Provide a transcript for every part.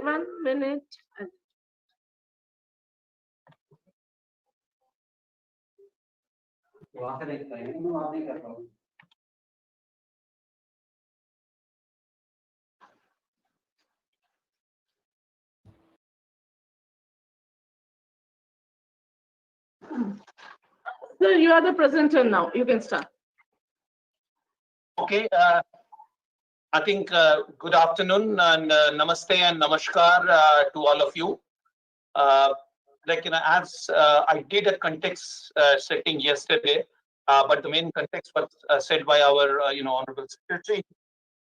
1 minute. Sir, you are the presenter now. You can start. Okay. I think good afternoon and namaste and namaskar to all of you. As I did a context setting yesterday, but the main context was said by our honorable secretary.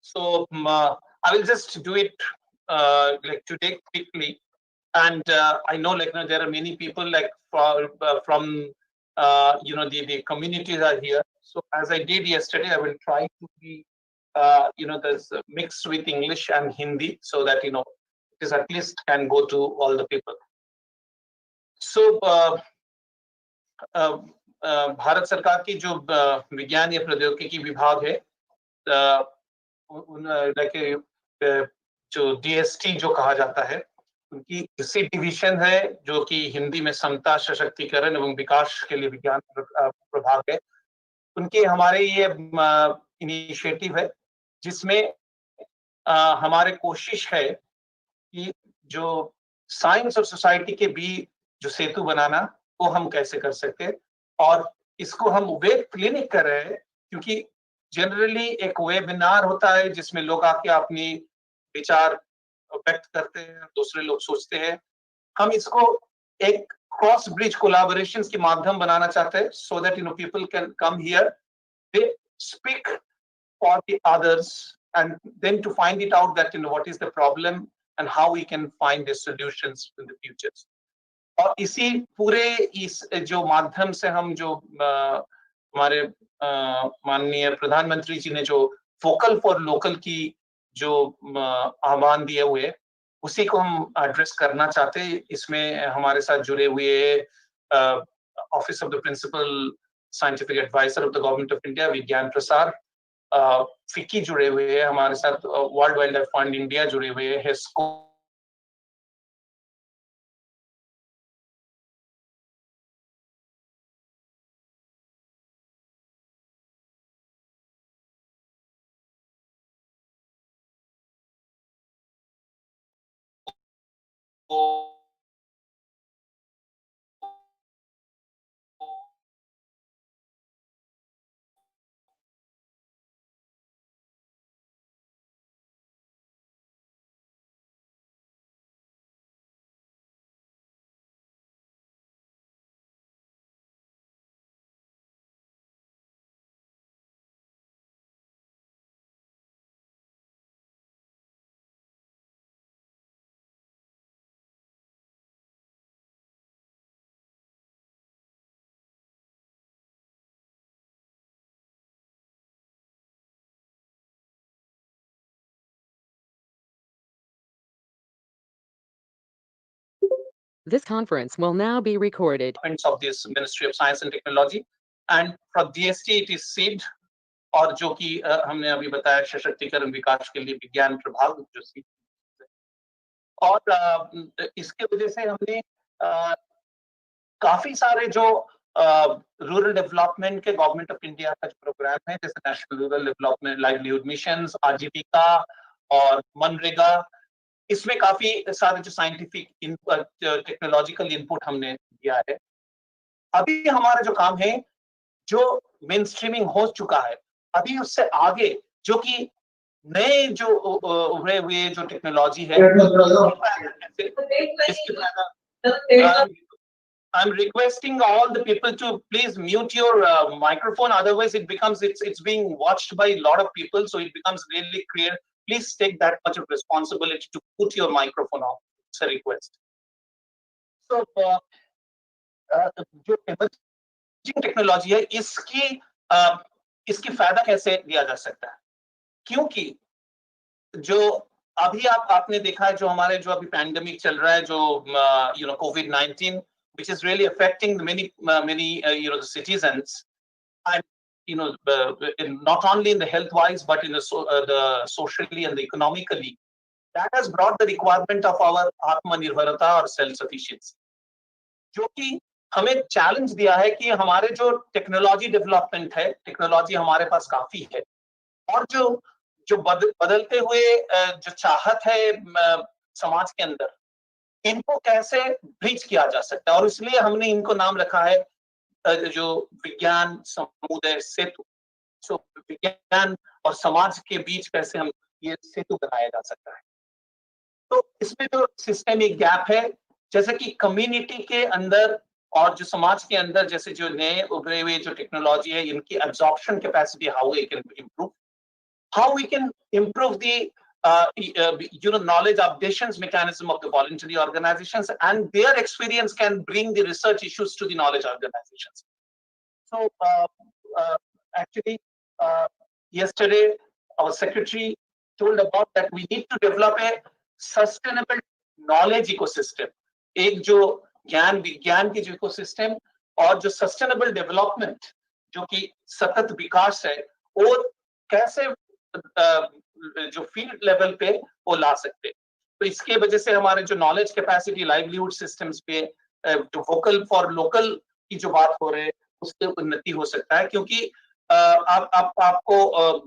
So I will just do it today quickly. And I know there are many people from the communities are here. So as I did yesterday, I will try to be there's mixed with English and Hindi so that it is at least can go to all the people. So Bharat सरकार की जो विज्ञान या प्रौद्योगिकी विभाग है जो DST जो कहा जाता है उनकी इसी डिवीजन है जो कि हिंदी में समता सशक्तिकरण एवं विकास के लिए विज्ञान प्रभाग है उनके हमारे ये इनिशिएटिव है जिसमें हमारे कोशिश है कि जो साइंस और सोसाइटी के बीच जो सेतु बनाना वो हम कैसे कर सकते हैं और इसको हम वेब क्लिनिक कर रहे हैं क्योंकि जनरली एक वेबिनार होता है जिसमें लोग आके अपनी विचार व्यक्त करते हैं दूसरे लोग सोचते हैं हम इसको एक क्रॉस ब्रिज कोलैबोरेशन के माध्यम बनाना चाहते हैं so that people can come here they speak for the others and then to find it out that what is the problem and how we can find the solutions in the future. और इसी पूरे इस जो माध्यम से हम जो हमारे माननीय प्रधानमंत्री जी ने जो वोकल फॉर लोकल की जो आह्वान दिए हुए उसी को हम एड्रेस करना चाहते हैं इसमें हमारे साथ जुड़े हुए office of the principal scientific adviser of the government of India Vigyan Prasar FICCI जुड़े हुए हैं हमारे साथ World Wildlife Fund India जुड़े हुए हैं HESCO This conference will now be recorded. Of this Ministry of Science and Technology, and for DST it is SEED, और जो कि हमने अभी बताया सशक्तिकरण विकास के लिए विज्ञान प्रभाग जो SEED और इसके वजह से हमने काफी सारे जो रूरल डेवलपमेंट के गवर्नमेंट ऑफ इंडिया का जो प्रोग्राम है जैसे national rural development livelihood missions आजीविका और मनरेगा इसमें काफी सारे जो साइंटिफिक टेक्नोलॉजिकल इनपुट हमने दिया है अभी हमारा जो काम है जो मेन स्ट्रीमिंग हो चुका है अभी उससे आगे जो कि नए जो उभरे हुए जो टेक्नोलॉजी है I'm requesting all the people to please mute your microphone otherwise it becomes it's being watched by a lot of people so it becomes really clear. Please take that much of responsibility to put your microphone off. It's a request. So, जो emerging technology है, इसकी फायदा कैसे लिया जा सकता है? क्योंकि जो अभी आपने देखा है जो हमारे जो अभी पैंडेमिक चल रहा है जो COVID-19, which is really affecting many the citizens, and not only in the health wise but in the socially and the economically that has brought the requirement of our आत्मनिर्भरता और self sufficiency, जो कि हमें challenge दिया है कि हमारे जो टेक्नोलॉजी डेवलपमेंट है, टेक्नोलॉजी हमारे पास काफी है, और जो जो बदलते हुए जो चाहत है समाज के अंदर, इनको कैसे ब्रिज किया जा सकता है, और इसलिए हमने इनको नाम रखा है जो विज्ञान समुदाय सेतु। सो विज्ञान और समाज के बीच कैसे हम ये सेतु बनाया जा सकता है। तो इसमें जो सिस्टमिक गैप है, जैसे कि कम्युनिटी के अंदर और जो समाज के अंदर, जैसे जो नए उभरे हुए जो टेक्नोलॉजी है, इनकी absorption capacity, how we can improve, how we can improve the knowledge updations mechanism of the voluntary organizations, and their experience can bring the research issues to the knowledge organizations. So actually yesterday our secretary told about that we need to develop a sustainable knowledge ecosystem, एक जो ज्ञान विज्ञान की जो ecosystem और जो sustainable development, जो कि सतत विकास है, वो कैसे जो फील्ड लेवल पे वो ला सकते। तो इसके वजह से हमारे जो नॉलेज कैपेसिटी, लाइवलीहुड सिस्टम्स पे, जो वोकल फॉर लोकल की जो बात हो रही है, उससे उन्नति हो सकता है। क्योंकि आपको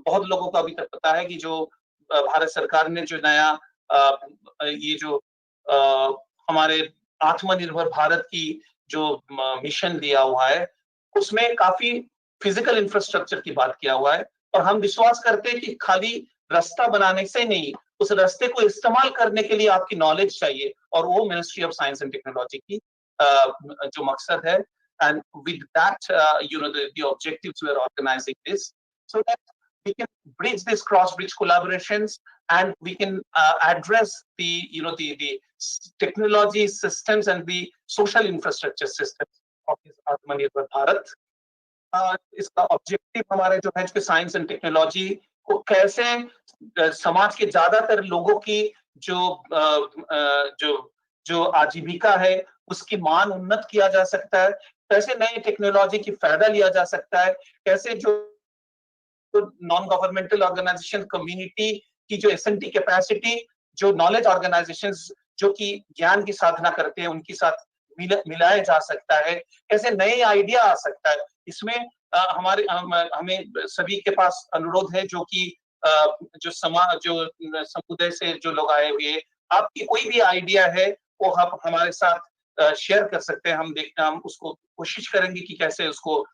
बहुत लोगों को अभी तक पता है कि जो भारत सरकार ने जो नया ये जो हमारे आत्मनिर्भर भारत की जो मिशन दिया हुआ है, उसमें काफी फिजिकल इंफ्रास्ट्रक्चर की बात किया हुआ है, और हम विश्वास करते हैं कि खाली रास्ता बनाने से नहीं, उस रास्ते को इस्तेमाल करने के लिए आपकी नॉलेज चाहिए, और वो ministry of science and technology की जो मकसद है। And with that the objectives we are organizing this, so that we can bridge this cross bridge collaborations, and we can address the the technology systems and the social infrastructure systems of this Atmanirbhar Bharat. इसका objective हमारे जो है कि science and technology को कैसे समाज के ज्यादातर लोगों की जो आजीविका है, उसकी मान उन्नत किया जा सकता है, कैसे नई टेक्नोलॉजी की फायदा लिया जा सकता है, कैसे जो नॉन गवर्नमेंटल ऑर्गेनाइजेशन कम्युनिटी की जो एसएनटी कैपेसिटी, जो नॉलेज ऑर्गेनाइजेशंस जो कि ज्ञान की साधना करते हैं, उनके साथ मिलाया जा सकता है, कैसे नए आइडिया आ सकता है। इसमें हमें सभी के पास अनुरोध है, जो कि जो समुदाय से जो लोग आए हुए, आपकी कोई भी आइडिया है वो आप हमारे साथ शेयर कर सकते हैं। हम उसको कोशिश करेंगे कि कैसे उसको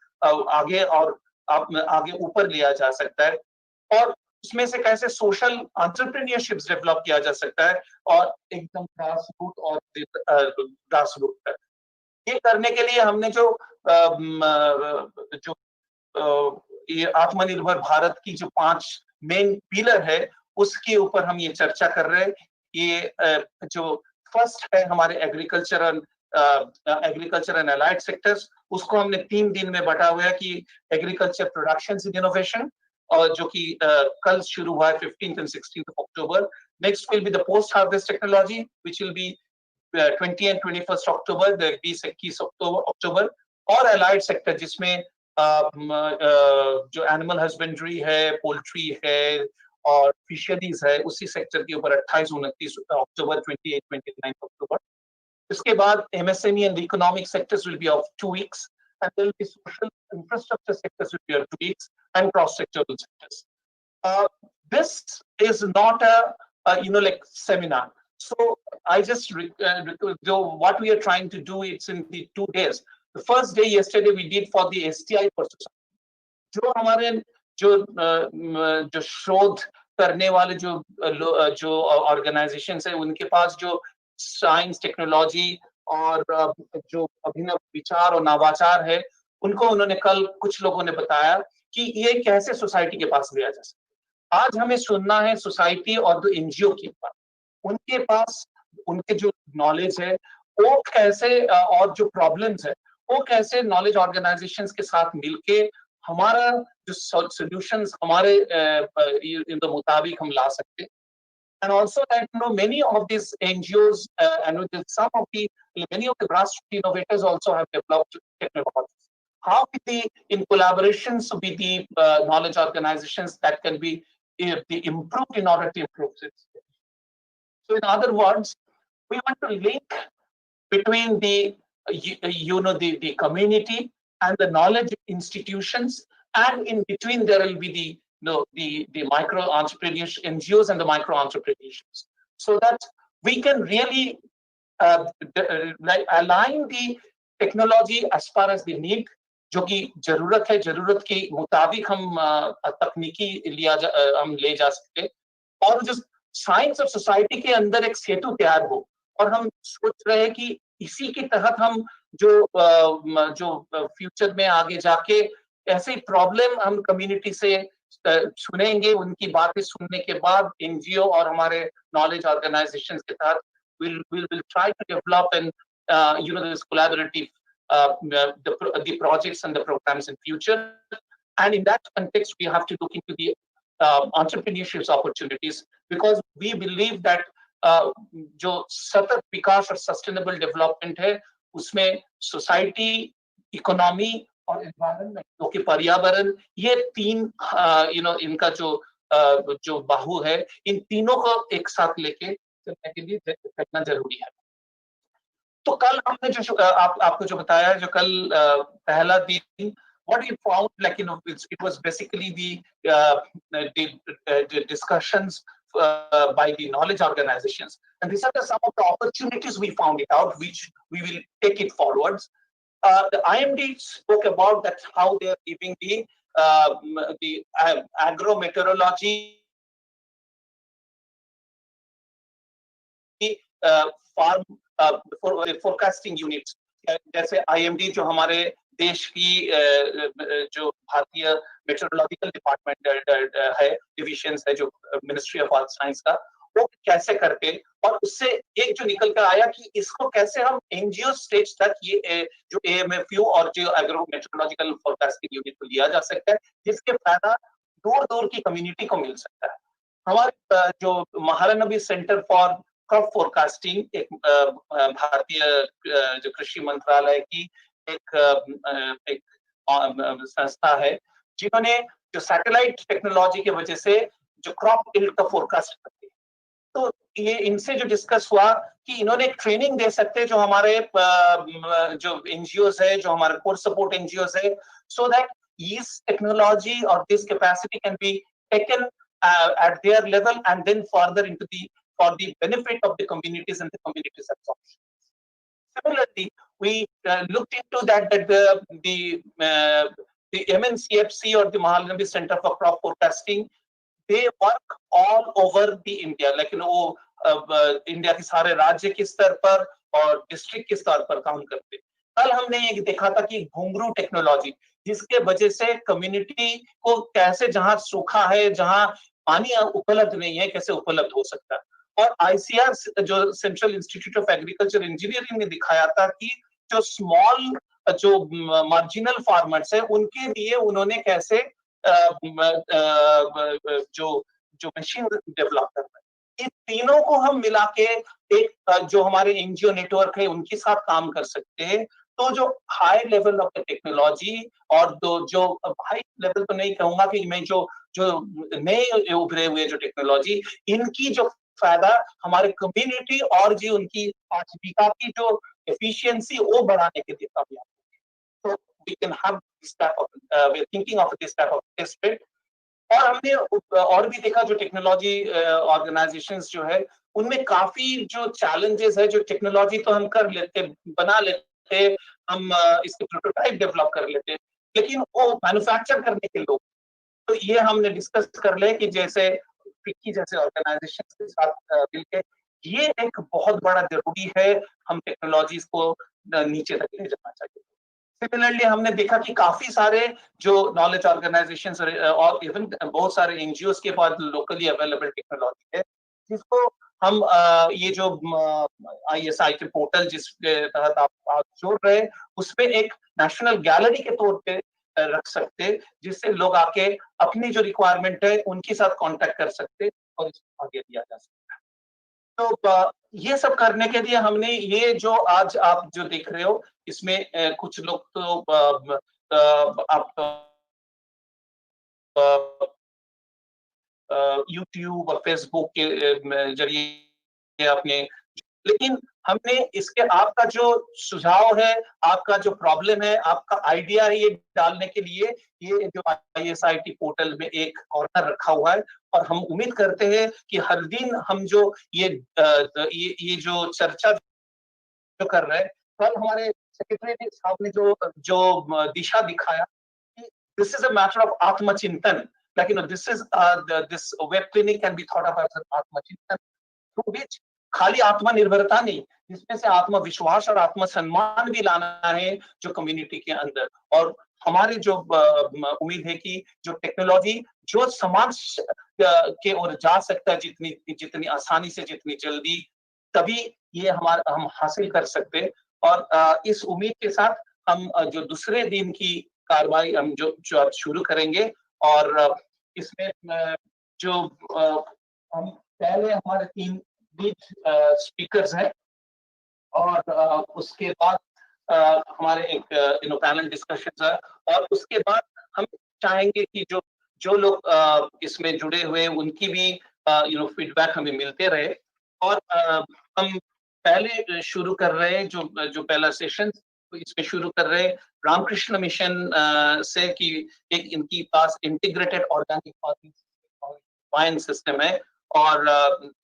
आगे और आगे ऊपर लिया जा सकता है, और उसमें से कैसे सोशल एंटरप्रेन्योरशिप डेवलप किया जा सकता है, और एकदम ग्रास रूट और ग्रास रूट तक। ये करने के लिए हमने जो ये आत्मनिर्भर भारत की जो 5 मेन पिलर है, उसके ऊपर हम ये चर्चा कर रहे हैं। ये जो फर्स्ट है हमारे एग्रीकल्चर एंड अलाइड सेक्टर्स, उसको हमने 3 दिन में बांटा हुआ है कि एग्रीकल्चर प्रोडक्शन एंड इनोवेशन, और जो कि कल शुरू हुआ है 15th and 16th of October. Next will be the post harvest technology, which will be 20 and 21st October. There will be 21 October, और allied sector जिसमें जो एनिमल हस्बेंड्री है, पोल्ट्री है और फिशरीज है, उसी सेक्टर के ऊपर 28-29 अक्टूबर, 28-29 अक्टूबर। इसके बाद MSME and the economic sectors will be of 2 weeks, and there will be social infrastructure sectors will be of 2 weeks, and cross-sectoral sectors. This is not a like seminar. So I just what we are trying to do, it's in the 2 days. The first day yesterday we did for the STI person, जो हमारे जो शोध करने वाले जो organisations है, उनके पास जो साइंस, टेक्नोलॉजी और जो अभिनव विचार और नवाचार है, उनको उन्होंने कल कुछ लोगों ने बताया कि ये कैसे सोसाइटी के पास लिया जा सकता है। आज हमें सुनना है सोसाइटी और जो एनजीओ के पास, उनके पास उनके जो नॉलेज है वो कैसे, और जो प्रॉब्लम्स है वो कैसे नॉलेज ऑर्गेनाइजेशंस के साथ मिलके हमारा जो सॉल्यूशंस हमारे इन द मुताबिक हम ला सकते हैं। And also that many of these NGOs and many of the grassroots innovators also have developed technologies. How in collaborations with the knowledge organizations that can be improved in order to improve it. So in other words, we want to link between the the community and the knowledge institutions, and in between there will be the micro entrepreneurs, NGOs, and the micro entrepreneurs, so that we can really like align the technology as far as the need, जो कि जरूरत है, जरूरत के मुताबिक हम तकनीकी हम ले जा सकते, और जो साइंस और सोसाइटी के अंदर एक सेतु तैयार हो। और हम सोच रहे हैं कि इसी के तहत हम जो फ्यूचर में आगे जाके ऐसे प्रॉब्लम हम कम्युनिटी से सुनेंगे, उनकी बातें सुनने के बाद एनजीओ और हमारे नॉलेज ऑर्गेनाइजेशंस के तहत we'll try to develop and this collaborative the projects and the programs in future. And in that context, we have to look into the entrepreneurship opportunities, because we believe that जो सतत विकास और sustainable development है, उसमें society, economy और environment, क्योंकि पर्यावरण, ये तीन इनका जो बाहु है, इन तीनों को एक साथ लेके चलने के लिए करना जरूरी है। तो कल हमने जो आपको जो बताया, जो कल पहला दिन, what we found, like it was basically the discussions by the knowledge organizations, and these are some of the opportunities we found it out, which we will take it forwards. The IMD spoke about that, how they are giving the agro-meteorology farm forecasting units, जैसे IMD जो हमारे देश की जो भारतीय meteorological department है, division है जो मिनिस्ट्री ऑफ अर्थ साइंस का, वो कैसे करके, और उससे एक जो निकल कर आया कि इसको कैसे हम एनजीओ स्टेज तक ये जो AMFU और जो एग्रो मेट्रोलॉजिकल फोरकास्टिंग यूनिट को लिया जा सकता है, जिसके फायदा दूर दूर की कम्युनिटी को मिल सकता है। हमारे जो महारानबी सेंटर फॉर क्रॉप फोरकास्टिंग, एक भारतीय जो कृषि मंत्रालय की एक संस्था है, जिन्होंने जो सैटेलाइट टेक्नोलॉजी की वजह से जो क्रॉप यील्ड का फोरकास्ट करती है, तो ये इनसे जो डिस्कस हुआ कि इन्होंने एक ट्रेनिंग दे सकते हैं जो हमारे जो एनजीओस है, जो हमारे कोर सपोर्ट एनजीओस है, so that this technology or this capacity can be taken at their level and then further into for the benefit of the communities and the communities absorption. Similarly, we looked into that the MNCFC or the Mahalanobis Center for Crop Forecasting, they work all over the India, like India के सारे राज्य के स्तर पर और district के स्तर पर काम करते। कल हमने ये देखा था कि घुंघरू टेक्नोलॉजी, जिसके वजह से कम्युनिटी को कैसे, जहां सूखा है, जहां पानी उपलब्ध नहीं है, कैसे उपलब्ध हो सकता है। और ICR जो central institute of agriculture engineering ने दिखाया था कि जो स्मॉल जो मार्जिनल फार्मर्स है, उनके लिए उन्होंने कैसे जो मशीन डेवलप करना है। इन तीनों को हम मिला के एक जो हमारे एनजीओ नेटवर्क है, उनके साथ काम कर सकते हैं। तो जो high level of the technology और जो हाई लेवल तो नहीं कहूंगा कि मैं जो नए उभरे हुए जो टेक्नोलॉजी, इनकी जो फायदा हमारे कम्युनिटी और जी उनकी आजीविका की जो एफिशिएंसी वो बढ़ाने के लिए कामयाब होगी। तो we can have this type of we are thinking of this type of aspect. और हमने और भी देखा जो टेक्नोलॉजी ऑर्गेनाइजेशंस जो है, उनमें काफी जो चैलेंजेस है, जो टेक्नोलॉजी तो हम कर लेते, बना लेते, हम इसके प्रोटोटाइप डेवलप कर लेते, लेकिन वो मैन्युफैक्चर करने के लोग, तो ये हमने डिस्कस कर ले कि जैसे फिक्की जैसे ऑर्गेनाइजेशन के साथ मिलकर ये एक बहुत बड़ा जरूरी है, हम टेक्नोलॉजीज को नीचे तक ले जाना चाहिए। सिमिलरली हमने देखा कि काफी सारे जो नॉलेज ऑर्गेनाइजेशंस और इवन बहुत सारे एनजीओस के पास लोकली अवेलेबल टेक्नोलॉजी है, जिसको हम ये जो ISI के पोर्टल जिसके तहत आप जोड़ रहे हैं, उसमें एक नेशनल गैलरी के तौर पे रख सकते, जिससे लोग आके अपनी जो रिक्वायरमेंट है उनके साथ कांटेक्ट कर सकते और इसको आगे दिया जा सकता है। तो ये सब करने के लिए हमने ये जो आज आप जो देख रहे हो, इसमें कुछ लोग तो आप यूट्यूब और फेसबुक के जरिए अपने, लेकिन हमने इसके आपका जो सुझाव है, आपका जो प्रॉब्लम है, आपका आइडिया है, ये डालने के लिए ये जो ISIT पोर्टल में एक कॉर्नर रखा हुआ है, और हम उम्मीद करते हैं कि हर दिन हम जो ये जो चर्चा जो कर रहे हैं, कल हमारे सेक्रेटरी साहब ने जो दिशा दिखाया, this is a matter of आत्मचिंतन, like this is this web clinic can be thought of as an आत्मचिंतन, through which खाली आत्मनिर्भरता नहीं, जिसमें से आत्मविश्वास और आत्मसम्मान भी लाना है जो कम्युनिटी के अंदर। और हमारी जो उम्मीद है कि जो टेक्नोलॉजी जो समाज के ओर जा सकता है, जितनी आसानी से, जितनी जल्दी, तभी ये हम हासिल कर सकते हैं। और इस उम्मीद के साथ हम जो दूसरे दिन की कार्रवाई हम जो अब शुरू करेंगे, और इसमें जो हम पहले हमारे 3 लीड स्पीकर्स हैं, और उसके बाद हमारे एक पैनल डिस्कशंस है, और उसके बाद हम चाहेंगे कि जो लोग इसमें जुड़े हुए उनकी भी फीडबैक हमें मिलते रहे। और हम पहले शुरू कर रहे हैं जो पहला सेशन, इसमें शुरू कर रहे हैं रामकृष्ण मिशन से, कि एक इनकी पास इंटीग्रेटेड ऑर्गेनिक फार्मिंग सिस्टम है, और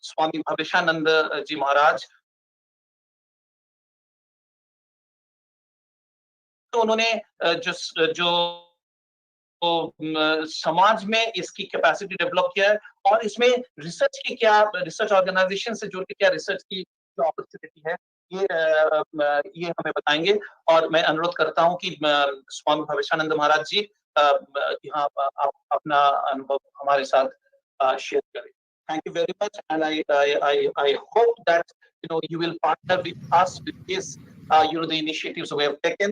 स्वामी भवेशानंद जी महाराज, तो उन्होंने जो समाज में इसकी कैपेसिटी डेवलप किया है, और इसमें रिसर्च ऑर्गेनाइजेशन से जुड़ के क्या रिसर्च की जो अपॉर्चुनिटी है, ये हमें बताएंगे। और मैं अनुरोध करता हूं कि स्वामी भवेशानंद महाराज जी यहाँ आप अपना अनुभव हमारे साथ शेयर करें। Thank you very much, and I hope that you will partner with us with this the initiatives we have taken.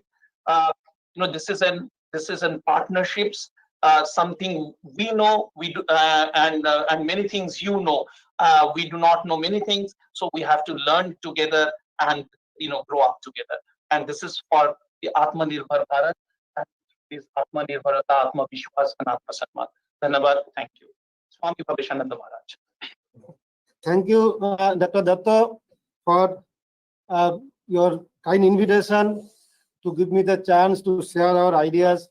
This is in partnerships. Something we know, we do, and many things we do not know many things, so we have to learn together and grow up together. And this is for the Atmanirbhar Bharat, and this Atmanirbharata, Atmavishwas, and Atmasamman. Dhanyavad. Thank you. Swami Bhavishananda Maharaj. Thank you, Dr. Datta, for your kind invitation to give me the chance to share our ideas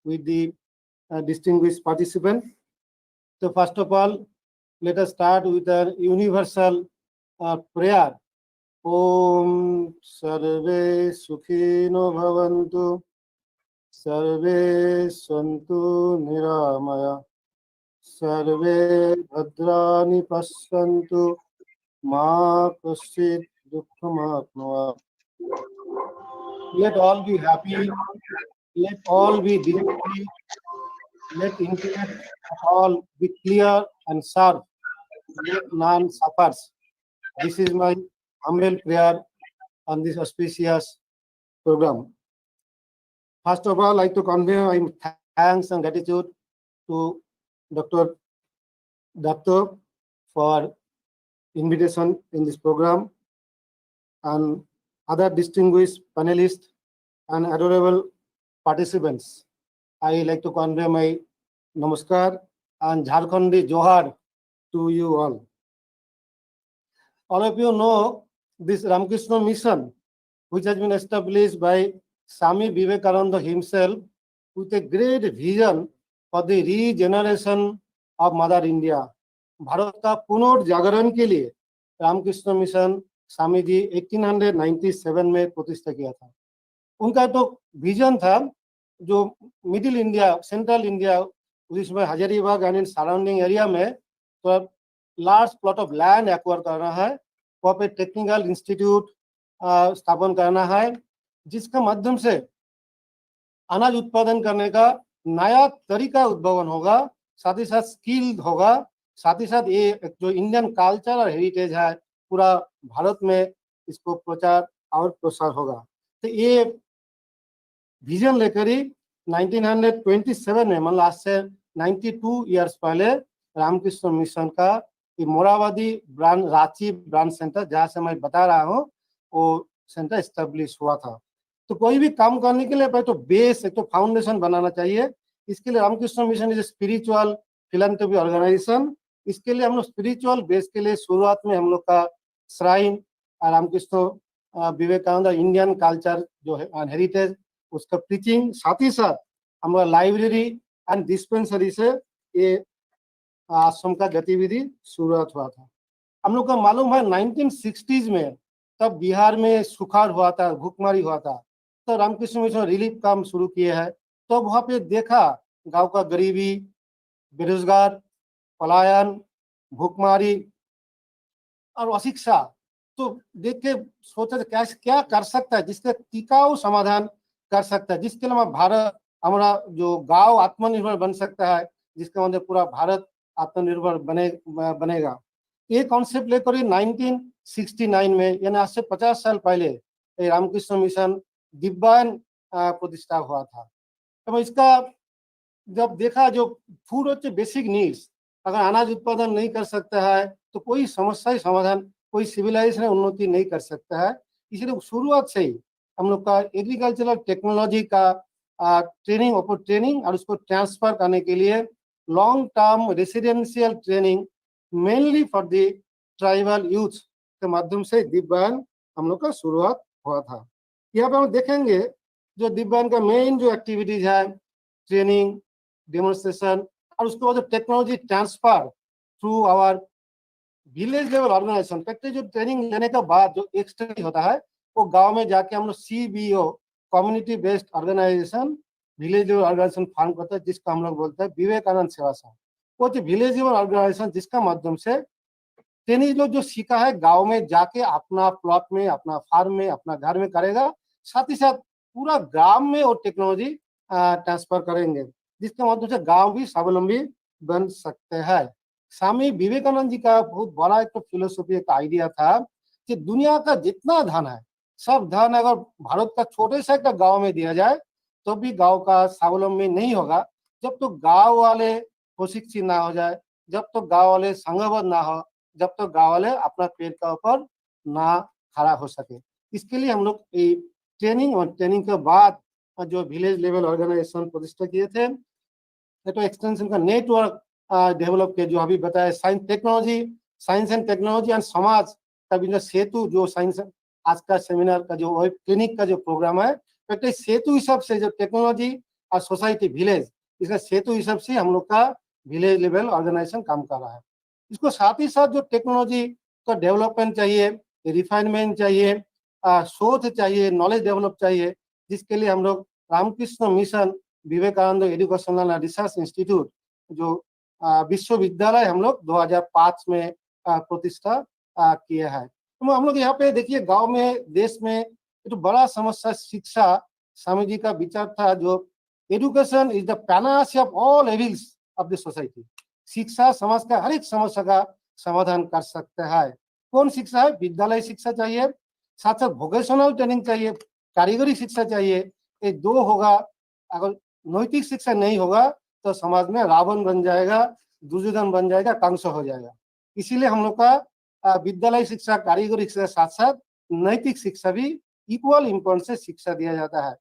with the distinguished participants. So first of all, let us start with a universal prayer. Om Sarve Sukhino Bhavantu, Sarve Santu Niramaya, Sarve Bhadrani Pasyantu, Ma Kaschit Dukkhamatmava. Let all be happy, let all be dignity, let intellect of all be clear and sharp, let none suffers. This is my humble prayer on this auspicious program. First of all, I'd like to convey my thanks and gratitude to Dr. Datta for invitation in this program, and other distinguished panelists and adorable participants. I like to convey my namaskar and Jharkhandi Johar to you all. All of you know this Ramakrishna mission, which has been established by Swami Vivekananda himself with a great vision for the regeneration of Mother India. Bharat का पुनर्जागरण के लिए Ramakrishna mission Swami ji 1897 में प्रतिष्ठा किया था। उनका तो विजन था जो मिडिल इंडिया, सेंट्रल इंडिया, जिसमें हजारीबाग एंड सराउंडिंग एरिया में तो large plot of land acquire करना है, वहाँ पे टेक्निकल इंस्टीट्यूट स्थापन करना है, जिसका माध्यम से अनाज उत्पादन करने का नया तरीका उद्भावन होगा, साथ ही साथ स्किल होगा, साथ ही साथ ये जो इंडियन कल्चर और हेरिटेज है पूरा भारत में इसको प्रचार और प्रसार होगा। तो ये विजन लेकर ही 1927 में, मतलब आज से 92 इयर्स पहले रामकृष्ण मिशन का ये Morabadi branch, Ranchi branch centre, जहाँ से मैं बता रहा हूँ, वो सेंटर एस्टेब्लिश हुआ था। तो कोई भी काम करने के लिए पहले तो बेस, एक तो फाउंडेशन बनाना चाहिए। इसके लिए Ramakrishna Mission is spiritual philanthropy organization. इसके लिए हम लोग स्पिरिचुअल बेस के लिए शुरुआत में हम लोग का shrine Ramakrishna Vivekananda Indian culture जो है हेरिटेज उसका प्रीचिंग, साथ ही साथ हम लोग लाइब्रेरी एंड डिस्पेंसरी से ये आश्रम का गतिविधि शुरुआत हुआ था। हम लोग को मालूम है 1960s में तब बिहार में सुखाड़ हुआ था, भूखमरी हुआ था, तो रामकृष्ण मिशन रिलीफ काम शुरू किए हैं। तो वहाँ पे देखा गांव का गरीबी, बेरोजगार, पलायन, भूखमरी और अशिक्षा, तो देख के सोचा क्या क्या कर सकता है जिसका टिकाऊ समाधान कर सकता है, जिसके लिए भारत हमारा जो गांव आत्मनिर्भर बन सकता है, जिसके मतलब पूरा भारत आत्मनिर्भर बनेगा। ये कॉन्सेप्ट लेकर 1969 में यानी आज से 50 साल पहले रामकृष्ण मिशन दिव्यांग प्रतिष्ठा हुआ था। तो इसका जब देखा जो फूड और बेसिक नीड्स, अगर अनाज उत्पादन नहीं कर सकता है तो कोई समस्या ही समाधान, कोई सिविलाइजेशन उन्नति नहीं कर सकता है। इसलिए शुरुआत से ही हम लोग का एग्रीकल्चरल टेक्नोलॉजी का ट्रेनिंग और उसको ट्रांसफर करने के लिए long term residential training mainly for the tribal youth के माध्यम से दिव्यांग हम लोग का शुरुआत हुआ था। यहाँ पे हम देखेंगे जो दिव्यांग का मेन जो एक्टिविटीज है, ट्रेनिंग, डेमोन्स्ट्रेशन और उसके बाद technology transfer through our village level organization. Practice जो ट्रेनिंग लेने के बाद जो एक्सटेंड होता है वो गांव में जाके हम लोग CBO community based organization village level organization form करता है, जिसका हम लोग बोलते हैं विवेकानंद सेवा संघ। वो जो विलेज लेवल ऑर्गेनाइजेशन जिसका माध्यम से ट्रेनिंग लोग जो सीखा है गांव में जाके अपना प्लॉट में, अपना फार्म में, अपना घर में करेगा, साथ ही साथ पूरा गांव में वो टेक्नोलॉजी ट्रांसफर करेंगे, जिसके माध्यम से गांव भी स्वावलंबी बन सकते हैं। स्वामी विवेकानंद जी का बहुत बड़ा एक फिलोसफी, एक आइडिया था कि दुनिया का जितना धन है सब धन अगर भारत का छोटे से एक गांव में दिया जाए तो भी गांव का स्वावलंबी नहीं होगा, जब तो गांव वाले प्रशिक्षित ना हो जाए, जब तो गांव वाले संघबद्ध ना हो, जब तो गांव वाले अपना पेड़ के ऊपर ना खड़ा हो सके। इसके लिए हम लोग ट्रेनिंग और ट्रेनिंग के बाद जो विलेज लेवल ऑर्गेनाइजेशन प्रतिष्ठा किए थे, तो एक्सटेंशन का नेटवर्क डेवलप किया, जो अभी बताया साइंस एंड टेक्नोलॉजी एंड समाज का भी सेतु, जो साइंस आज का सेमिनार का जो क्लिनिक का जो प्रोग्राम है, तो सेतु हिसाब से जो टेक्नोलॉजी और सोसाइटी विलेज, इसका सेतु हिसाब से हम लोग का विलेज लेवल ऑर्गेनाइजेशन काम कर रहा है। इसको साथ ही साथ जो टेक्नोलॉजी का डेवलपमेंट चाहिए, रिफाइनमेंट चाहिए, शोध चाहिए, नॉलेज डेवलप चाहिए, जिसके लिए हम लोग Ramakrishna Mission Vivekananda Educational Research Institute जो विश्वविद्यालय हम लोग 2005 में प्रतिष्ठा किया है। तो हम लोग यहाँ पे देखिए गांव में, देश में एक तो बड़ा समस्या शिक्षा। स्वामी जी का विचार था जो education is the panacea of all evils of the society. शिक्षा समाज का हर एक समस्या का समाधान कर सकता है। कौन शिक्षा है? विद्यालय शिक्षा चाहिए, साथ साथ वोकेशनल ट्रेनिंग चाहिए, कारीगरी शिक्षा चाहिए। ये दो होगा। अगर नैतिक शिक्षा नहीं होगा तो समाज में रावण बन जाएगा, दुर्योधन बन जाएगा, कंस हो जाएगा। इसीलिए हम लोग का विद्यालय शिक्षा, कारीगरी शिक्षा साथ साथ नैतिक शिक्षा भी इक्वल इम्पोर्टेंस से शिक्षा दिया जाता है।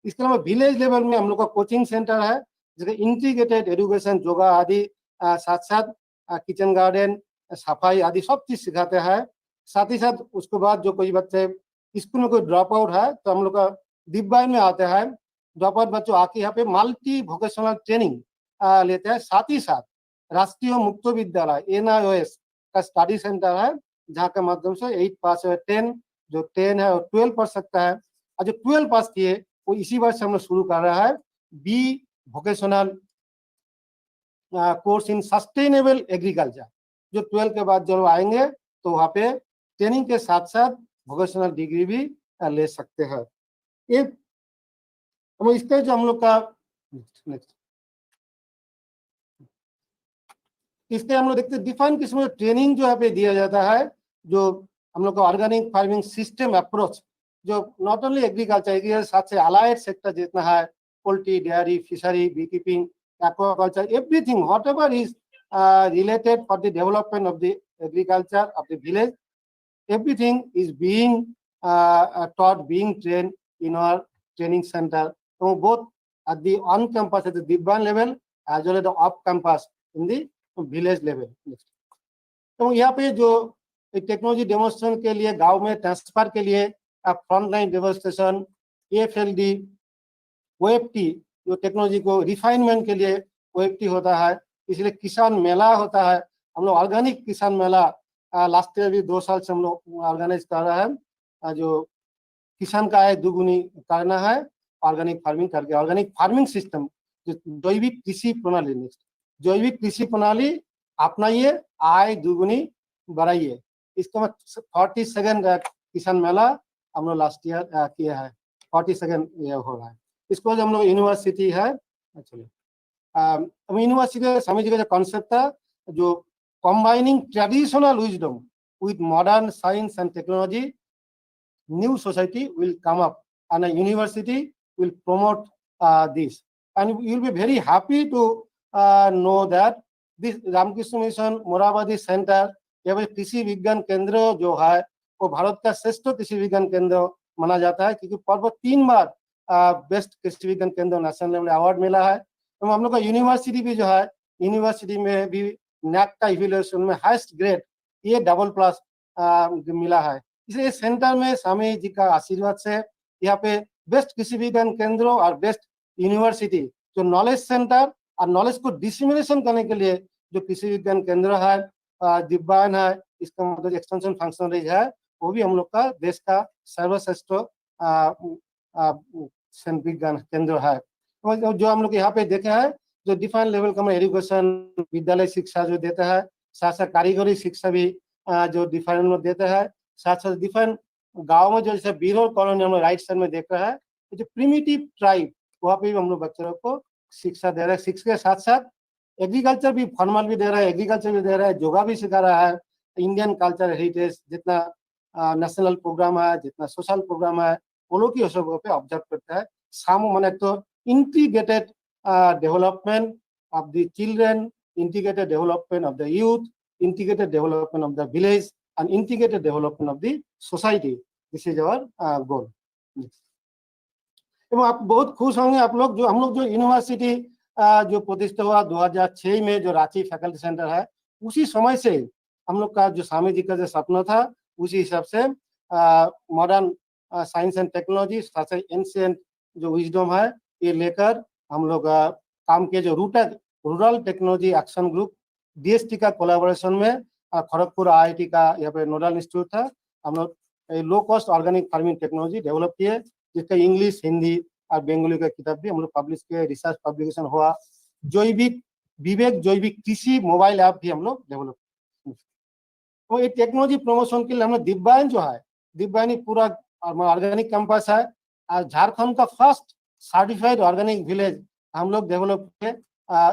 इसके अलावा विलेज लेवल में हम लोग का कोचिंग सेंटर है, जैसे इंटीग्रेटेड एजुकेशन, योगा आदि, साथ साथ किचन गार्डन, सफाई आदि सब चीज सिखाते हैं। साथ ही साथ उसके बाद जो कोई बच्चे स्कूल में कोई ड्रॉप आउट है तो हम लोग का दिव्यांग में आते हैं, ड्रॉप आउट बच्चों आके यहाँ पे मल्टी वोकेशनल ट्रेनिंग लेते हैं। साथ ही साथ राष्ट्रीय मुक्त विद्यालय NIOS का स्टडी सेंटर है, जहाँ के माध्यम से 8 पास है, 10 जो 10 है और 12 पढ़ सकता है। और जो 12 पास किए वो इसी वर्ष हम लोग शुरू कर रहा है B vocational course in sustainable agriculture. जो 12 के बाद जो आएंगे तो वहाँ पे ट्रेनिंग के साथ साथ वोकेशनल डिग्री भी ले सकते हैं। ये इसका जो हम लोग का इसके हम लोग देखते हैं डिफाइन किस्म का ट्रेनिंग जो यहाँ पे दिया जाता है। जो हम लोग का ऑर्गेनिक फार्मिंग सिस्टम अप्रोच, जो नॉट ओनली एग्रीकल्चर, साथ से अलाइड सेक्टर जितना है, poultry, dairy, fishery, beekeeping, aquaculture, everything whatever is related for the development of the agriculture of the village, everything is being taught, being trained in our training center, so both at the on campus at the divyang level as well as the off campus in the village level. तो यहाँ पे जो technology demonstration के लिए गांव में transfer के लिए front line demonstration, AFLD, OFT जो टेक्नोलॉजी को रिफाइनमेंट के लिए OFT होता है, इसलिए किसान मेला होता है। हम लोग ऑर्गेनिक किसान मेला लास्ट ईयर भी 2 साल से हम लोग ऑर्गेनाइज कर रहे हैं। जो किसान का आय दुगुनी करना है ऑर्गेनिक फार्मिंग करके, ऑर्गेनिक फार्मिंग सिस्टम जो जैविक कृषि प्रणाली, जैविक कृषि प्रणाली अपनाइए, आय दुगुनी बढ़ाइए। इसका 42nd किसान मेला हम लोग लास्ट ईयर किया है, 42nd ईयर हो रहा है। इसको हम लोग यूनिवर्सिटी है, चलिए यूनिवर्सिटी स्वामी जी का जो कॉन्सेप्ट था, जो combining traditional wisdom with modern science and technology, new society will come up and a university will promote this, and you will be very happy to know that this Ramakrishna Mission Morabadi centre या कृषि विज्ञान केंद्र जो है वो भारत का श्रेष्ठ कृषि विज्ञान केंद्र माना जाता है, क्योंकि परपो 3 बार बेस्ट कृषि विज्ञान केंद्र नेशनल लेवल अवार्ड मिला है। तो हम लोग का यूनिवर्सिटी भी जो है, यूनिवर्सिटी में भी NAC का इवैल्यूएशन में हाईएस्ट ग्रेड ये AA+ मिला है। इसलिए सेंटर में स्वामी जी का आशीर्वाद से यहाँ पे बेस्ट कृषि विज्ञान केंद्र और बेस्ट यूनिवर्सिटी जो नॉलेज सेंटर और नॉलेज को डिसिमिनेशन करने के लिए जो कृषि विज्ञान केंद्र है, दिव्यांग है, इसका मतलब एक्सटेंशन फंक्शनरीज है, वो भी हम लोग का देश का सर्वश्रेष्ठ विज्ञान केंद्र है। जो हम लोग यहाँ पे देखे हैं, जो डिफरेंट लेवल का एजुकेशन विद्यालय शिक्षा जो देता है, साथ साथ कारीगरी शिक्षा भी जो डिफरेंट में देता है, साथ साथ डिफरेंट गांव में जो जैसे बीरो कॉलोनी हम लोग राइट साइड में देख रहे हैं, जो प्रिमिटिव ट्राइब वहाँ पे भी हम लोग बच्चों को शिक्षा दे रहे हैं। शिक्षा के साथ साथ एग्रीकल्चर भी फॉर्मल भी दे रहा है, एग्रीकल्चर भी दे रहा है, योगा भी सिखा रहा है। इंडियन कल्चर हेरिटेज जितना नेशनल प्रोग्राम है, जितना सोशल प्रोग्राम है, वो लोग की सब पे ऑब्जर्व करता है। सामो माने तो integrated development of the children, integrated development of the youth, integrated development of the village, and integrated development of the society. This is our goal. एवं आप बहुत खुश होंगे आप लोग, जो हम लोग जो यूनिवर्सिटी जो प्रतिष्ठा हुआ 2006 में, जो रांची फैकल्टी सेंटर है, उसी समय से हम लोग का जो स्वामी जी का जो सपना था, उसी हिसाब से मॉडर्न साइंस एंड टेक्नोलॉजी साथ साथ एंशिएंट जो विजडम है ये लेकर हम लोग काम किए। जो rural technology action group DST का कोलैबोरेशन में खड़गपुर IIT का यहाँ पे नोडल इंस्टीट्यूट था, हम लोग low cost organic farming technology develop किए, जिसका इंग्लिश, हिंदी और बंगाली का किताब भी हम लोग पब्लिश किए, रिसर्च पब्लिकेशन हुआ। जैविक विवेक जैविक कृषि मोबाइल ऐप भी हम लोग डेवलप किए। तो ये टेक्नोलॉजी प्रमोशन के लिए हम लोग दिव्यांग जो है, दिव्यांग पूरा ऑर्गेनिक कैंपस है, झारखंड का फर्स्ट सर्टिफाइड ऑर्गेनिक विलेज हम लोग डेवलप किए।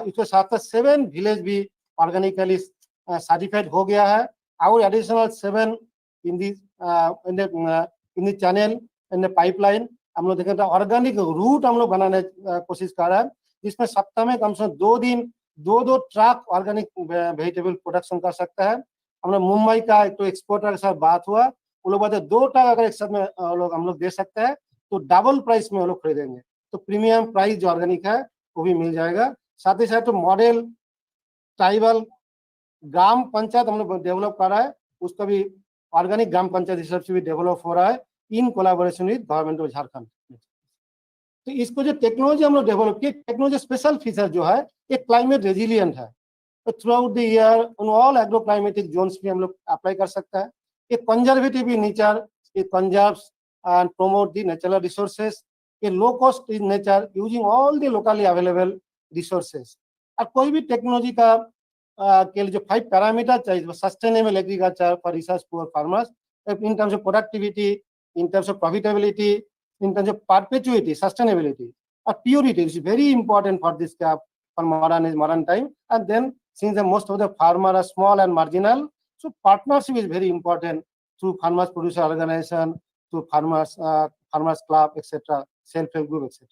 इसके साथ 7 विलेज भी ऑर्गेनिकली सर्टिफाइड हो गया है, और additional 7 in the channel in the pipeline. हम लोग देखें तो ऑर्गेनिक रूट हम लोग बनाने कोशिश कर रहे हैं, जिसमें सप्ताह में कम से कम 2 दिन 2 ट्रक ऑर्गेनिक वेजिटेबल प्रोडक्शन कर सकता है। हम लोग मुंबई का एक तो एक्सपोर्टर के साथ बात हुआ, वो लोग बोलते 2 ट्रक अगर एक साथ में हम लोग दे सकते हैं तो डबल प्राइस में वो लोग खरीदेंगे, तो प्रीमियम प्राइस जो ऑर्गेनिक है वो भी मिल जाएगा। साथ ही साथ तो मॉडल ट्राइबल ग्राम पंचायत हम लोग डेवलप कर रहा है, उसका भी ऑर्गेनिक ग्राम पंचायत हिसाब से भी डेवलप हो रहा है in collaboration with government of Jharkhand. तो इसको जो टेक्नोलॉजी हम लोग डेवलप किए, टेक्नोलॉजी स्पेशल फीचर जो है एक क्लाइमेट रेजिलियंट है, तो through out the year on all agro climatic zones भी हम लोग अप्लाई कर सकता है। एक conservative nature, it conserves and promote the natural resources, a low cost in nature using all the locally available resources। और कोई भी टेक्नोलॉजी का के लिए जो 5 पैरामीटर चाहिए, sustainable agriculture for research poor farmers in terms of productivity, in terms of profitability, in terms of perpetuity, sustainability और purity is very important for this for modern time। And then since the most of the farmer are small and marginal, so partnership is very important through farmers producer organization, through farmers club etc, self help group etc।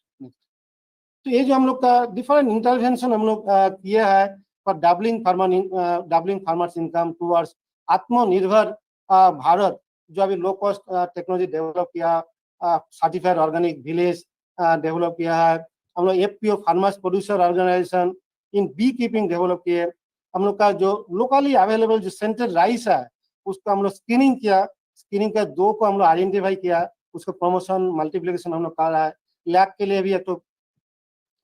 तो ये जो हम लोग का different intervention हम लोग किया है for doubling farmers income towards आत्मनिर्भर भारत, जो अभी लो कॉस्ट टेक्नोलॉजी डेवलप किया, सर्टिफाइड ऑर्गेनिक विलेज डेवलप किया है। हम लोग FPO farmers producer organisation in B keeping develop किए। हम लोग का जो लोकली अवेलेबल जो सेंट्रल राइस है उसको हम लोग स्क्रीनिंग किया, स्क्रीनिंग का 2 को हम लोग आइडेंटिफाई किया, उसको प्रमोशन मल्टीप्लिकेशन हम लोग कर रहा है। लैब के लिए भी एक तो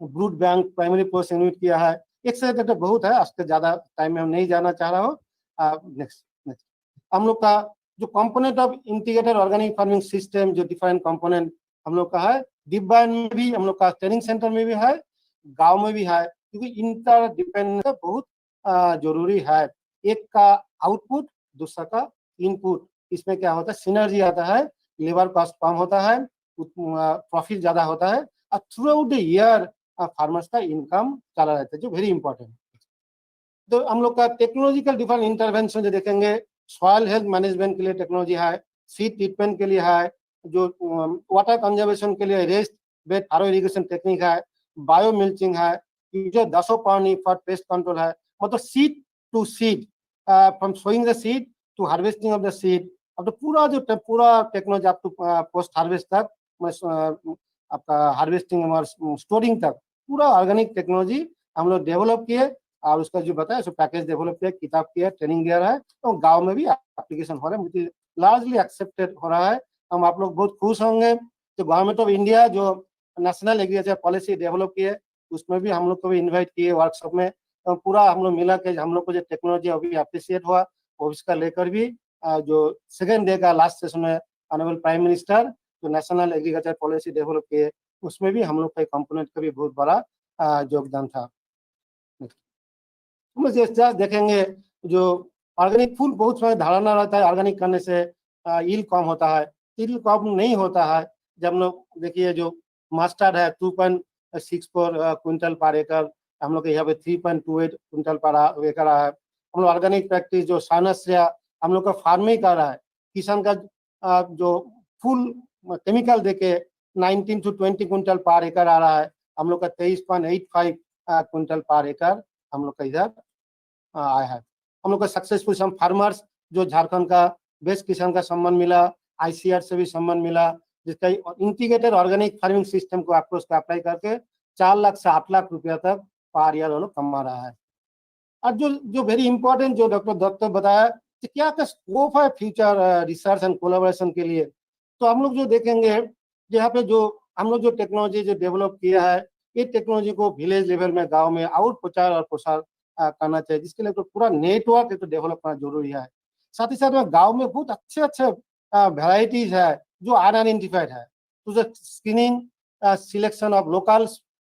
brood bank primary post unit किया है। एक से एक बहुत है, उसके ज्यादा टाइम में हम नहीं जाना चाह रहा हूँ। नेक्स्ट नेक्स्ट हम लोग का जो component of integrated organic farming system, जो डिफरेंट कंपोनेंट हम लोग का है, डिब्बा में भी हम लोग का, ट्रेनिंग सेंटर में भी है, गांव में भी है, क्योंकि इंटर डिपेंडेंस बहुत जरूरी है। एक का आउटपुट, दूसरा का इनपुट, इसमें क्या होता है, सिनर्जी आता है, लेबर कॉस्ट कम होता है, प्रॉफिट ज्यादा होता है, और through out the year farmers का इनकम चला रहता है, जो वेरी इंपॉर्टेंट है। तो हम लोग का टेक्नोलॉजिकल डिफरेंट इंटरवेंशन जो देखेंगे, सॉइल हेल्थ मैनेजमेंट के लिए टेक्नोलॉजी है, सीड ट्रीटमेंट के लिए है, जो वाटर कंजर्वेशन के लिए raised bed furrow irrigation technique है, बायो मिल्चिंग है, जो 10 पानी फॉर पेस्ट कंट्रोल है, मतलब seed to seed, from sowing the seed to harvesting of the seed, अब तो पूरा टेक्नोलॉजी आप तो पोस्ट हार्वेस्ट तक, आपका हार्वेस्टिंग और स्टोरिंग तक पूरा ऑर्गेनिक टेक्नोलॉजी हम लोग डेवलप किए, और उसका जो बताया सो पैकेज डेवलप किया, किताब किया, ट्रेनिंग दिया रहा है, तो गांव में भी एप्लीकेशन हो रहा है, मुझे लार्जली एक्सेप्टेड हो रहा है। हम आप लोग बहुत खुश होंगे। तो गवर्नमेंट ऑफ इंडिया जो नेशनल एग्रीकल्चर पॉलिसी डेवलप किए, उसमें भी हम लोग को भी इन्वाइट किए वर्कशॉप में, तो पूरा हम लोग मिला के हम लोग को जो टेक्नोलॉजी अभी अप्रिशिएट हुआ, और उसका लेकर भी जो सेकेंड डे का लास्ट सेशन में ऑनरेबल प्राइम मिनिस्टर जो नेशनल एग्रीकल्चर पॉलिसी डेवलप किए, उसमें भी हम लोग का कंपोनेंट का भी बहुत बड़ा योगदान था। मुझे देखेंगे जो ऑर्गेनिक फूड, बहुत सारी धारणा रहता है ऑर्गेनिक करने से यील्ड कम होता है, यील्ड कम नहीं होता है। जब हम लोग देखिए जो मस्टर्ड है 2.64 क्विंटल पर एकड़, हम लोग के यहाँ पे 3.28 क्विंटल पर एकड़ है। हम लोग ऑर्गेनिक प्रैक्टिस जो साइंस हम लोग का फार्मिंग कर रहा है, किसान का जो फुल केमिकल देके 19 to 20 क्विंटल पर एकड़ आ रहा है, हम लोग का 23.85 क्विंटल पर एकड़ हम लोग का इधर आया है। हम लोग का सक्सेसफुल सम फार्मर्स जो झारखंड का बेस्ट किसान का सम्मान मिला, ICR से भी सम्मान मिला, जिसका इंटीग्रेटेड ऑर्गेनिक फार्मिंग सिस्टम को आपको उसका अप्लाई करके 4 लाख से 8 लाख रुपया तक पर ईयर लोग कमा रहा है। और जो वेरी इंपॉर्टेंट जो डॉक्टर दत्त बताया कि क्या क्या स्कोप है फ्यूचर रिसर्च एंड कोलैबोरेशन के लिए, तो हम लोग जो देखेंगे यहाँ पे जो हम लोग जो टेक्नोलॉजी जो डेवलप किया है, ये टेक्नोलॉजी को विलेज लेवल में, गांव में और प्रचार और प्रसार करना चाहिए, जिसके लिए तो पूरा नेटवर्क तो डेवलप करना जरूरी है। साथ ही साथ में गांव में बहुत अच्छे वेराइटीज है जो अनआइडेंटिफाइड है, तो screening selection of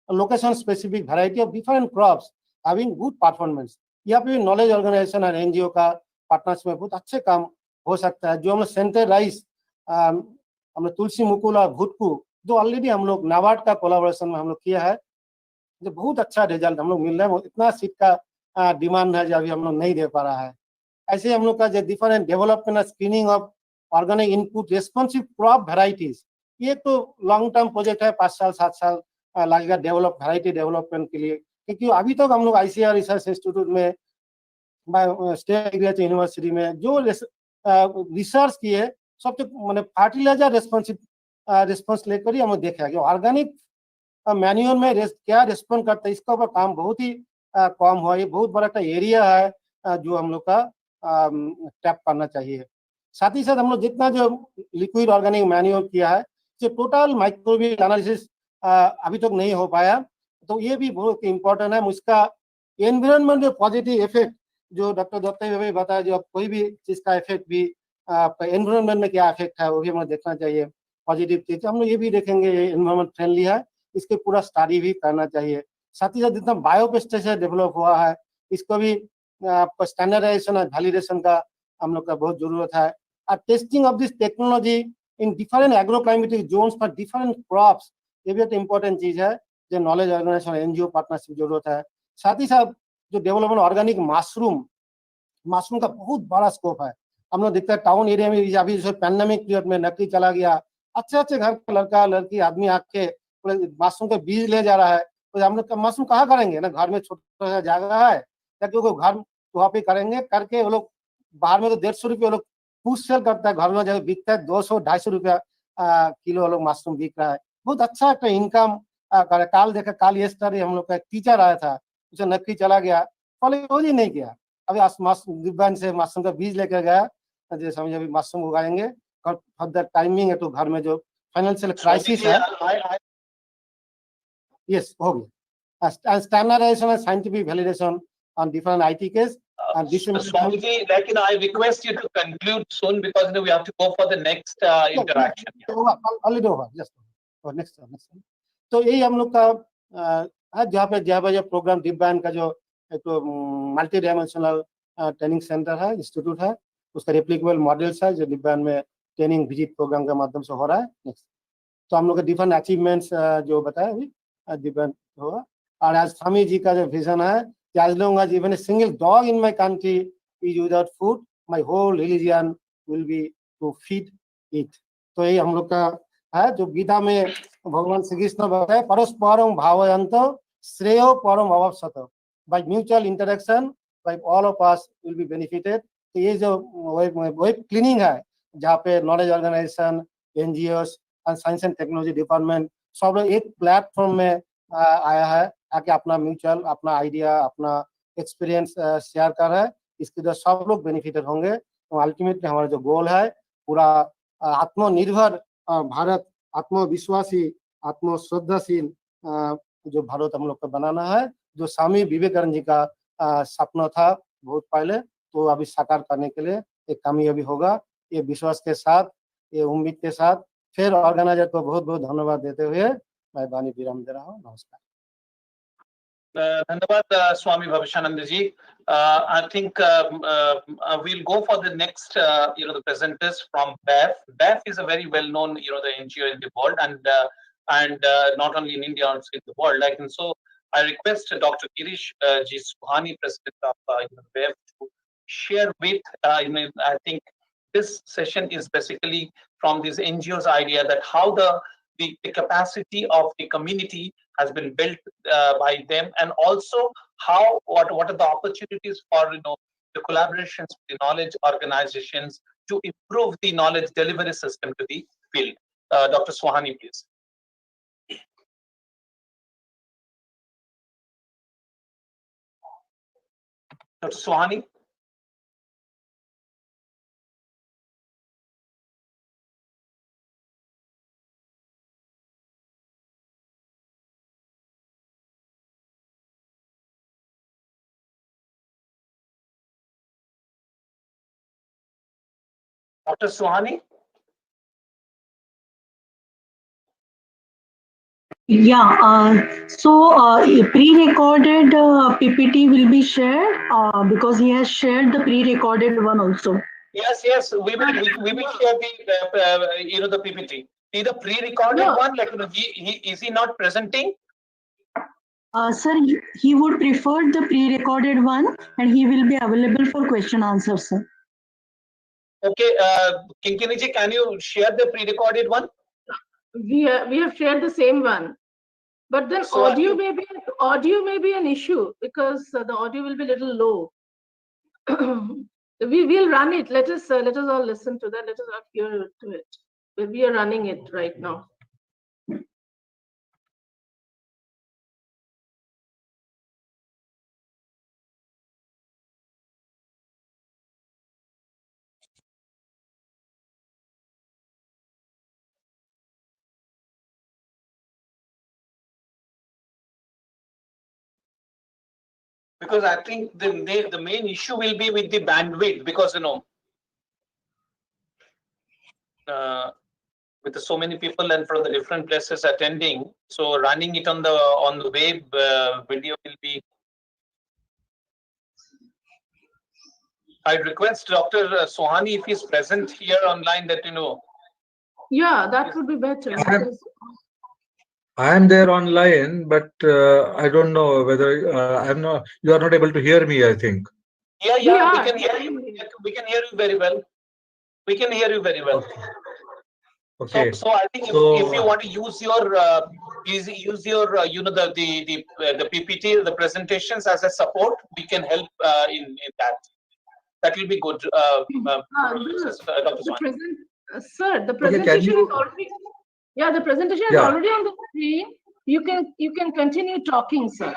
location specific variety of different crops having good performance, यहाँ पे नॉलेज ऑर्गेनाइजेशन और NGO का पार्टनर्स में बहुत अच्छे काम हो सकता है। जो हम लोग सेंटर राइस, हम लोग तुलसी मुकुल और भुटकू, जो ऑलरेडी हम लोग नाबार्ड का कोलैबोरेशन में हम लोग किया है, जो बहुत अच्छा रिजल्ट हम लोग मिल रहा है। इतना सीट का डिमांड है जो अभी हम लोग नहीं दे पा रहा है। ऐसे हम लोग का जो different development screening of organic input responsive crop varieties, ये तो लॉन्ग टर्म प्रोजेक्ट है, 5 साल 7 साल लगेगा डेवलप वेराइटी डेवलपमेंट के लिए, क्योंकि अभी तक हम लोग ICR रिसर्च इंस्टीट्यूट में, स्टेट एग्रीकल्चर यूनिवर्सिटी में जो रिसर्च किए, सबसे मैंने फर्टिलाइजर रिस्पॉन्स लेकर ही हम लोग देखा कि ऑर्गेनिक मैन्योर में क्या रिस्पॉन्ड करता है, इसका ऊपर काम बहुत ही कम हुआ। ये बहुत बड़ा एरिया है जो हम लोग का टैप करना चाहिए। साथ ही साथ हम लोग जितना जो लिक्विड ऑर्गेनिक मैन्योर किया है, जो टोटल माइक्रोबियल एनालिसिस अभी तक नहीं हो पाया, तो ये भी बहुत इंपॉर्टेंट है। उसका एनवायरनमेंट में पॉजिटिव इफेक्ट जो डॉक्टर दत्त ने बताया, जो कोई भी चीज का इफेक्ट भी आपका एनवायरनमेंट में क्या इफेक्ट है वो भी हमें देखना चाहिए, पॉजिटिव चीज हम लोग ये भी देखेंगे, एनवायरनमेंट फ्रेंडली है, इसके पूरा स्टडी भी करना चाहिए। साथ ही साथ जितना बायोपेस्टिसाइड डेवलप हुआ है, इसको भी आपका स्टैंडर्डाइजेशन और वैलिडेशन का हम लोग का बहुत जरूरत है। और testing of this technology in different agroclimatic Jones for different crops, ये भी एक इम्पोर्टेंट चीज है, जो नॉलेज ऑर्गेनाइजेशन NGO पार्टनरशिप जरूरत है। साथ ही साथ जो डेवलपमेंट ऑर्गेनिक मशरूम का बहुत बड़ा स्कोप है। हम लोग देखते हैं टाउन एरिया में अभी जैसे पैंडेमिक पीरियड में नकली चला गया, अच्छे घर का लड़का लड़की आदमी आके मशरूम के बीज ले जा रहा है, तो हम लोग मशरूम कहाँ करेंगे ना, घर में छोटा सा जगह है, क्योंकि घर वहाँ पे करेंगे, करके वो लोग बाहर में तो 150 रुपये वो लोग पुश सेल करता है, घर में जब बिकता है 200-250 रुपया किलो वो लोग मशरूम बिक रहा है। बहुत अच्छा एक इनकम करे। काल यस्टरडे हम लोग का एक टीचर आया था, उसे नकली चला गया, फॉलो ही नहीं किया, अभी दिव्यांग से मशरूम का बीज लेकर गया, जैसे समझे अभी मशरूम उगाएंगे, फर्दर टाइमिंग है तो घर में जो फाइनेंशियल क्राइसिस है, यस हो गया, standardization and scientific validation on different IT case and this will Swamiji, like I request you to conclude soon because we have to go for the next interaction. Already over, just next one. तो यही हम लोग का जहाँ पे जय बजे programme डिब्बैन का जो एक तो मल्टी डायमेंशनल ट्रेनिंग सेंटर है, इंस्टीट्यूट है, उसका रेप्लिकेबल मॉडल्स है जो डिब्बैन में ट्रेनिंग विजिट प्रोग्राम के माध्यम से हो रहा है। नेक्स्ट, तो हम लोग के डिफरेंट अचीवमेंट्स जो बताया अभी डिब्बैन होगा। और आज स्वामी जी का जो विजन है, as long as even a single dog in my country is without food, my whole religion will be to feed it. तो ये हम लोग का है जो गीता में भगवान श्री कृष्ण बताए, परस्परम भावयन्तो श्रेयो परम अवाप्स्यतो, by mutual interaction by all of us will be benefited। तो ये जो वेब क्लीनिंग है जहाँ पे नॉलेज ऑर्गेनाइजेशन, NGOs और साइंस एंड टेक्नोलॉजी डिपार्टमेंट सब लोग एक प्लेटफॉर्म में आया है, आके अपना म्यूचुअल, अपना आइडिया, अपना एक्सपीरियंस शेयर कर रहा है, इसके द्वारा सब लोग बेनिफिटेड होंगे। तो अल्टीमेटली हमारा जो गोल है पूरा आत्मनिर्भर भारत, आत्मविश्वासी, आत्मश्रद्धाशील जो भारत हम लोग को बनाना है, जो स्वामी विवेकानंद जी का सपना था बहुत पहले, तो अभी साकार करने के लिए एक कामयाबी होगा। ये विश्वास के साथ, ये उम्मीद के साथ फिर ऑर्गेनाइजर को बहुत बहुत धन्यवाद देते हुए मैं वाणी विराम दे रहा हूँ। नमस्कार। धन्यवाद स्वामी भविष्यानंद जी। I think we'll go for the next the presenters from BAF. BAF is a very well-known the NGO in the world, and not only in India, also in the world. And so I request Dr. Girish G. Suhani, president of BAF, to share with I think this session is basically from these NGOs idea that how the capacity of the community has been built by them, and also what are the opportunities for the collaborations with the knowledge organizations to improve the knowledge delivery system to the field. Dr. Suhani, please. Dr. Suhani. Dr. Suhani? Yeah, so pre-recorded PPT will be shared because he has shared the pre-recorded one also. Yes, we will share the the PPT. The pre-recorded one, like is he not presenting? Sir, he would prefer the pre-recorded one, and he will be available for question answer, sir. Okay, Kinkiniji, can you share the pre-recorded one? We have shared the same one, but then So audio may be an issue because the audio will be a little low. We will run it. Let us all listen to that. Let us all hear to it. But we are running it right now. Because I think the main issue will be with the bandwidth, because with so many people and from the different places attending, so running it on the web video will be. I request Dr. Suhani, if he's present here online, that Yeah, that would be better. I am there online, but I don't know whether you are not able to hear me, I think. Yeah, we can hear you. We can hear you very well. We can hear you very well. Okay. So I think if you want to use your the PPT, the presentations as a support, we can help in that. That will be good. Sir, the presentation is already. Yeah, the presentation is already on the screen. You can continue talking, sir.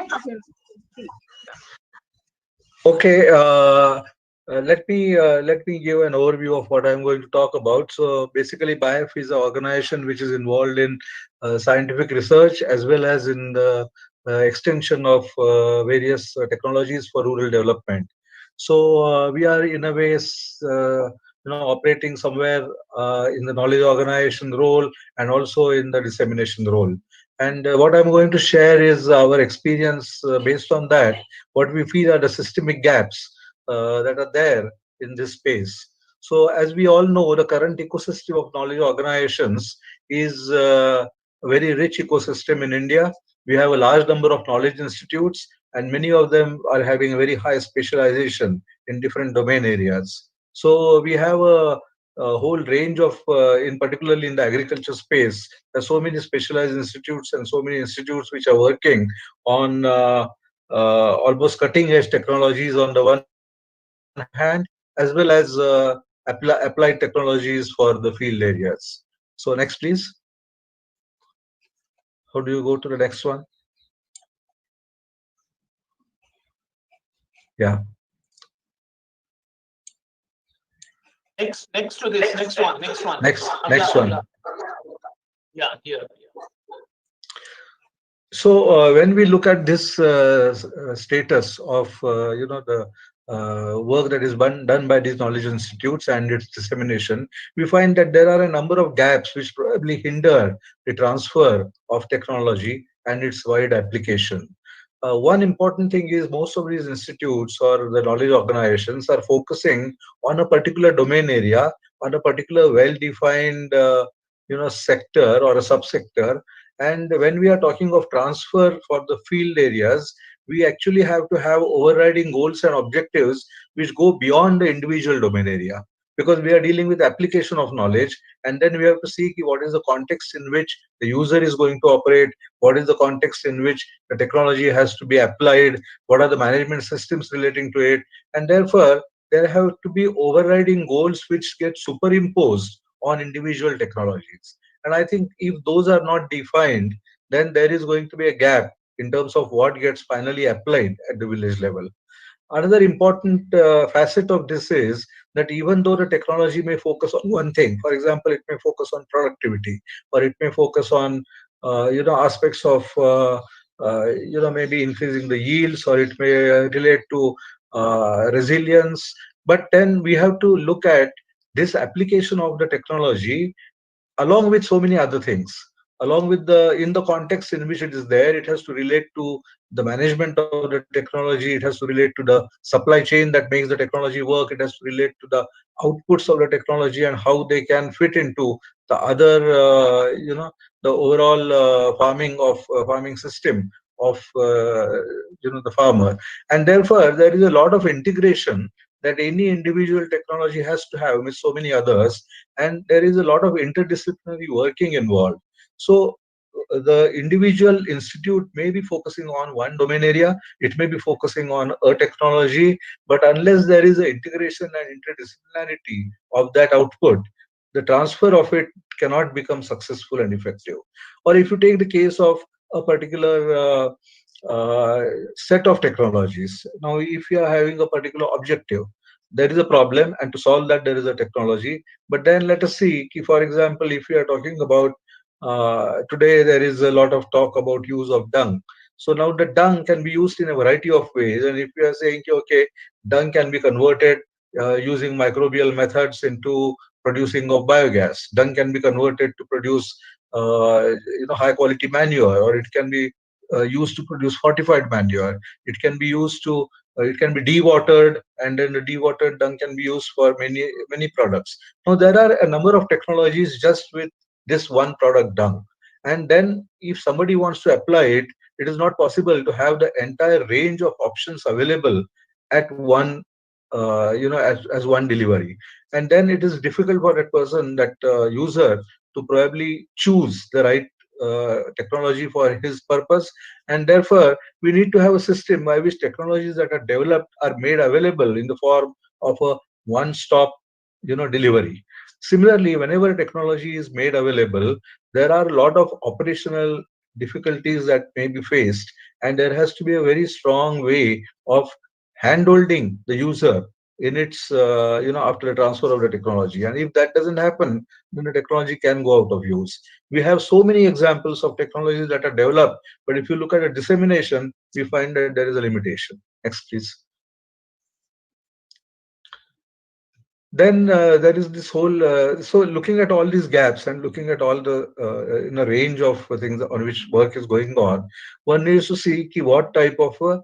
Okay. Let me give an overview of what I'm going to talk about. So basically, BIF is an organization which is involved in scientific research as well as in the extension of various technologies for rural development. So we are in a way, operating somewhere in the knowledge organization role and also in the dissemination role. And what I'm going to share is our experience based on that, what we feel are the systemic gaps that are there in this space. So, as we all know, the current ecosystem of knowledge organizations is a very rich ecosystem in India. We have a large number of knowledge institutes, and many of them are having a very high specialization in different domain areas. So, we have a whole range of, in particularly in the agriculture space, there are so many specialized institutes and so many institutes which are working on almost cutting edge technologies on the one hand, as well as applied technologies for the field areas. So next, please. How do you go to the next one? Yeah. Next to this, next one. Next one. Yeah, here. So when we look at this status of the work that is done by these knowledge institutes and its dissemination, we find that there are a number of gaps which probably hinder the transfer of technology and its wide application. One important thing is most of these institutes or the knowledge organizations are focusing on a particular domain area, on a particular well-defined sector or a subsector. And when we are talking of transfer for the field areas, we actually have to have overriding goals and objectives which go beyond the individual domain area, because we are dealing with application of knowledge, and then we have to see what is the context in which the user is going to operate, what is the context in which the technology has to be applied, what are the management systems relating to it, and therefore there have to be overriding goals which get superimposed on individual technologies. And I think if those are not defined, then there is going to be a gap in terms of what gets finally applied at the village level. Another important facet of this is that even though the technology may focus on one thing, for example, it may focus on productivity, or it may focus on aspects of maybe increasing the yields, or it may relate to resilience. But then we have to look at this application of the technology along with so many other things, along with the in the context in which it is there. It has to relate to the management of the technology, it has to relate to the supply chain that makes the technology work, it has to relate to the outputs of the technology and how they can fit into the other the overall farming system of the farmer. And therefore there is a lot of integration that any individual technology has to have with so many others, and there is a lot of interdisciplinary working involved. So the individual institute may be focusing on one domain area, it may be focusing on a technology, but unless there is an integration and interdisciplinarity of that output, the transfer of it cannot become successful and effective. Or if you take the case of a particular set of technologies, now if you are having a particular objective, there is a problem, and to solve that there is a technology. But then let us see, for example, if we are talking about today there is a lot of talk about use of dung. So now the dung can be used in a variety of ways, and if we are saying okay, dung can be converted using microbial methods into producing of biogas, dung can be converted to produce high quality manure, or it can be used to produce fortified manure, it can be used to it can be dewatered, and then the dewatered dung can be used for many products. Now there are a number of technologies just with this one product dung, and then if somebody wants to apply it, it is not possible to have the entire range of options available at one as one delivery. And then it is difficult for that person, that user, to probably choose the right technology for his purpose. And therefore we need to have a system by which technologies that are developed are made available in the form of a one stop delivery. Similarly, whenever technology is made available, there are a lot of operational difficulties that may be faced, and there has to be a very strong way of handholding the user in its after the transfer of the technology. And if that doesn't happen, then the technology can go out of use. We have so many examples of technologies that are developed, but if you look at the dissemination, we find that there is a limitation. Next, please. Then there is this whole so looking at all these gaps and looking at all the in a range of things on which work is going on, one needs to see what type of what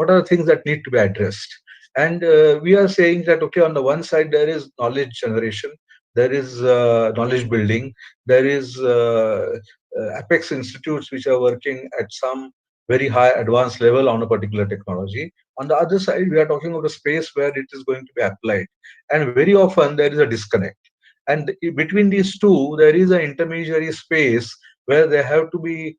are the things that need to be addressed. And we are saying that, okay, on the one side there is knowledge generation, there is knowledge building, there is apex institutes which are working at some very high advanced level on a particular technology. On the other side, we are talking about a space where it is going to be applied. And very often there is a disconnect. And between these two, there is an intermediary space where there have to be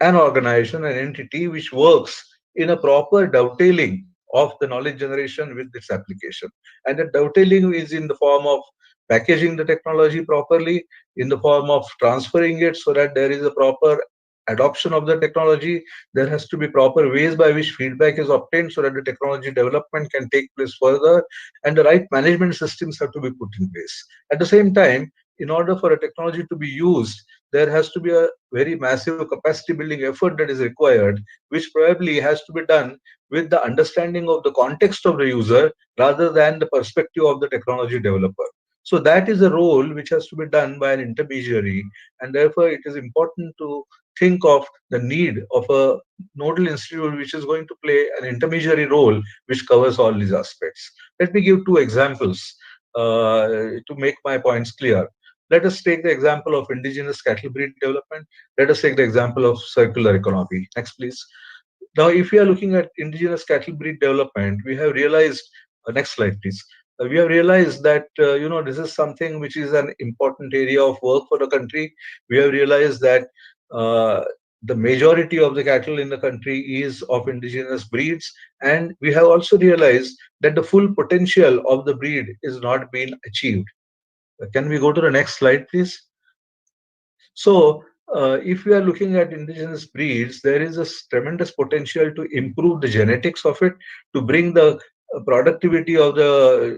an organization, an entity which works in a proper dovetailing of the knowledge generation with its application. And the dovetailing is in the form of packaging the technology properly, in the form of transferring it so that there is a proper adoption of the technology. There has to be proper ways by which feedback is obtained so that the technology development can take place further, and the right management systems have to be put in place. At the same time, in order for a technology to be used, there has to be a very massive capacity building effort that is required, which probably has to be done with the understanding of the context of the user rather than the perspective of the technology developer. So that is a role which has to be done by an intermediary, and therefore it is important to think of the need of a nodal institute which is going to play an intermediary role which covers all these aspects. Let me give two examples to make my points clear. Let us take the example of indigenous cattle breed development. Let us take the example of circular economy. Next, please. Now, if we are looking at indigenous cattle breed development, we have realized, next slide, please. We have realized that, this is something which is an important area of work for the country. We have realized that the majority of the cattle in the country is of indigenous breeds. And we have also realized that the full potential of the breed is not being achieved. Can we go to the next slide, please? So, if we are looking at indigenous breeds, there is a tremendous potential to improve the genetics of it, to bring the productivity of the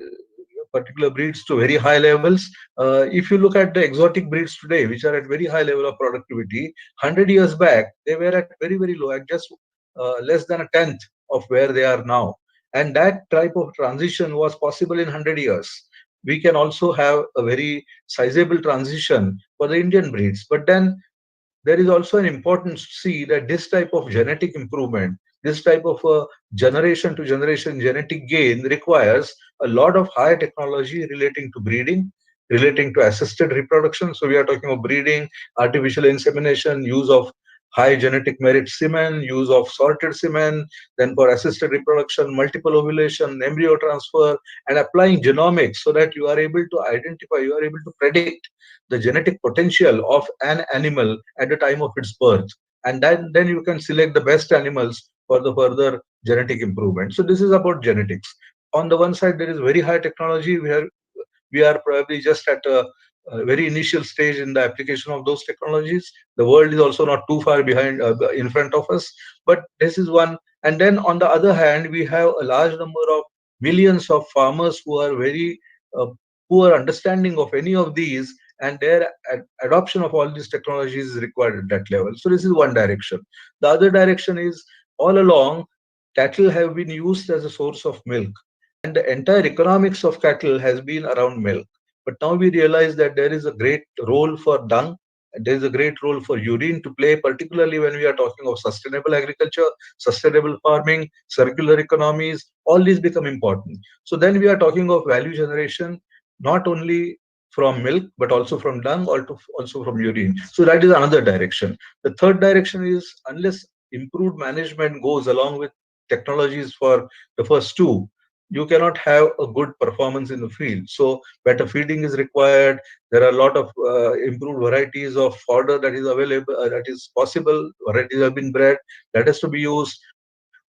particular breeds to very high levels. If you look at the exotic breeds today, which are at very high level of productivity, 100 years back, they were at very, very low, at just less than a tenth of where they are now. And that type of transition was possible in 100 years. We can also have a very sizable transition for the Indian breeds. But then there is also an importance to see that this type of genetic improvement, this type of generation to generation genetic gain requires a lot of high technology relating to breeding, relating to assisted reproduction. So we are talking of breeding, artificial insemination, use of high genetic merit semen, use of sorted semen, then for assisted reproduction, multiple ovulation, embryo transfer, and applying genomics so that you are able to identify, you are able to predict the genetic potential of an animal at the time of its birth. And then you can select the best animals for the further genetic improvement. So this is about genetics. On the one side, there is very high technology. We are probably just at a very initial stage in the application of those technologies. The world is also not too far behind, in front of us. But this is one. And then on the other hand, we have a large number of millions of farmers who are very poor understanding of any of these, and their adoption of all these technologies is required at that level. So this is one direction. The other direction is, all along, cattle have been used as a source of milk, and the entire economics of cattle has been around milk. But now we realize that there is a great role for dung, and there is a great role for urine to play, particularly when we are talking of sustainable agriculture, sustainable farming, circular economies. All these become important. So then we are talking of value generation, not only from milk, but also from dung, also from urine. So that is another direction. The third direction is, unless improved management goes along with technologies for the first two, you cannot have a good performance in the field. So better feeding is required. There are a lot of improved varieties of fodder that is available, that is possible. Varieties have been bred, that has to be used.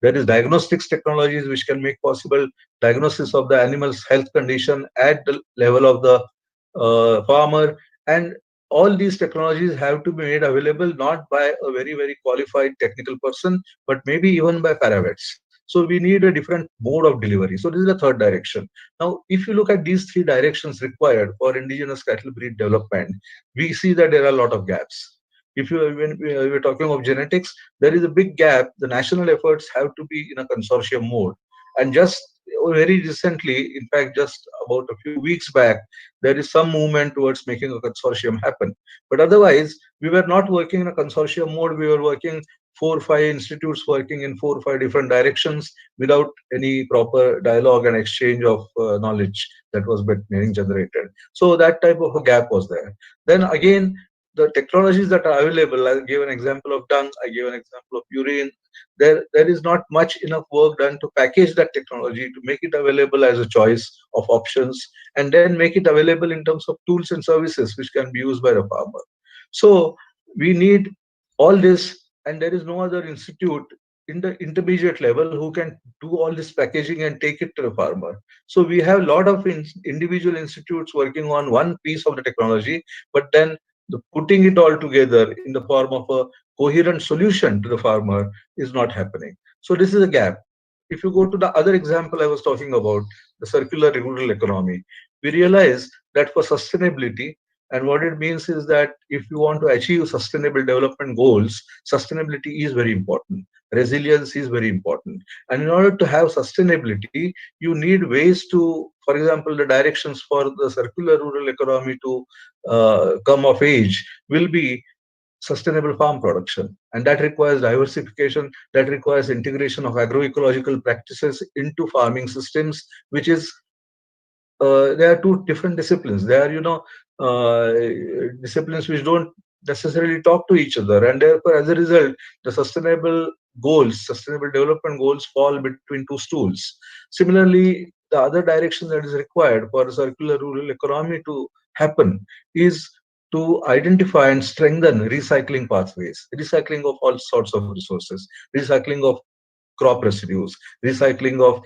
There is diagnostics technologies which can make possible diagnosis of the animal's health condition at the level of the farmer. And all these technologies have to be made available not by a very, very qualified technical person, but maybe even by paravets. So we need a different mode of delivery. So this is the third direction. Now, if you look at these three directions required for indigenous cattle breed development, we see that there are a lot of gaps. If you when we're talking of genetics, there is a big gap. The national efforts have to be in a consortium mode. And just very recently, in fact, just about a few weeks back, there is some movement towards making a consortium happen. But otherwise, we were not working in a consortium mode. We were working 4 or 5 institutes working in 4 or 5 different directions without any proper dialogue and exchange of knowledge that was being generated. So that type of a gap was there. Then again, the technologies that are available, I gave an example of dung, I gave an example of urine. There is not much enough work done to package that technology, to make it available as a choice of options, and then make it available in terms of tools and services which can be used by the farmer. So we need all this, and there is no other institute in the intermediate level who can do all this packaging and take it to the farmer. So we have a lot of individual institutes working on one piece of the technology, but then the putting it all together in the form of a coherent solution to the farmer is not happening. So this is a gap. If you go to the other example I was talking about, the circular rural economy, we realize that for sustainability, and what it means is that if you want to achieve sustainable development goals, sustainability is very important. Resilience is very important. And in order to have sustainability, you need ways to, for example, the directions for the circular rural economy to come of age will be sustainable farm production, and that requires diversification, that requires integration of agroecological practices into farming systems, which is there are two different disciplines. There are, disciplines which don't necessarily talk to each other, and therefore, as a result, the sustainable development goals fall between two stools. Similarly, the other direction that is required for a circular rural economy to happen is to identify and strengthen recycling pathways, recycling of all sorts of resources, recycling of crop residues, recycling of,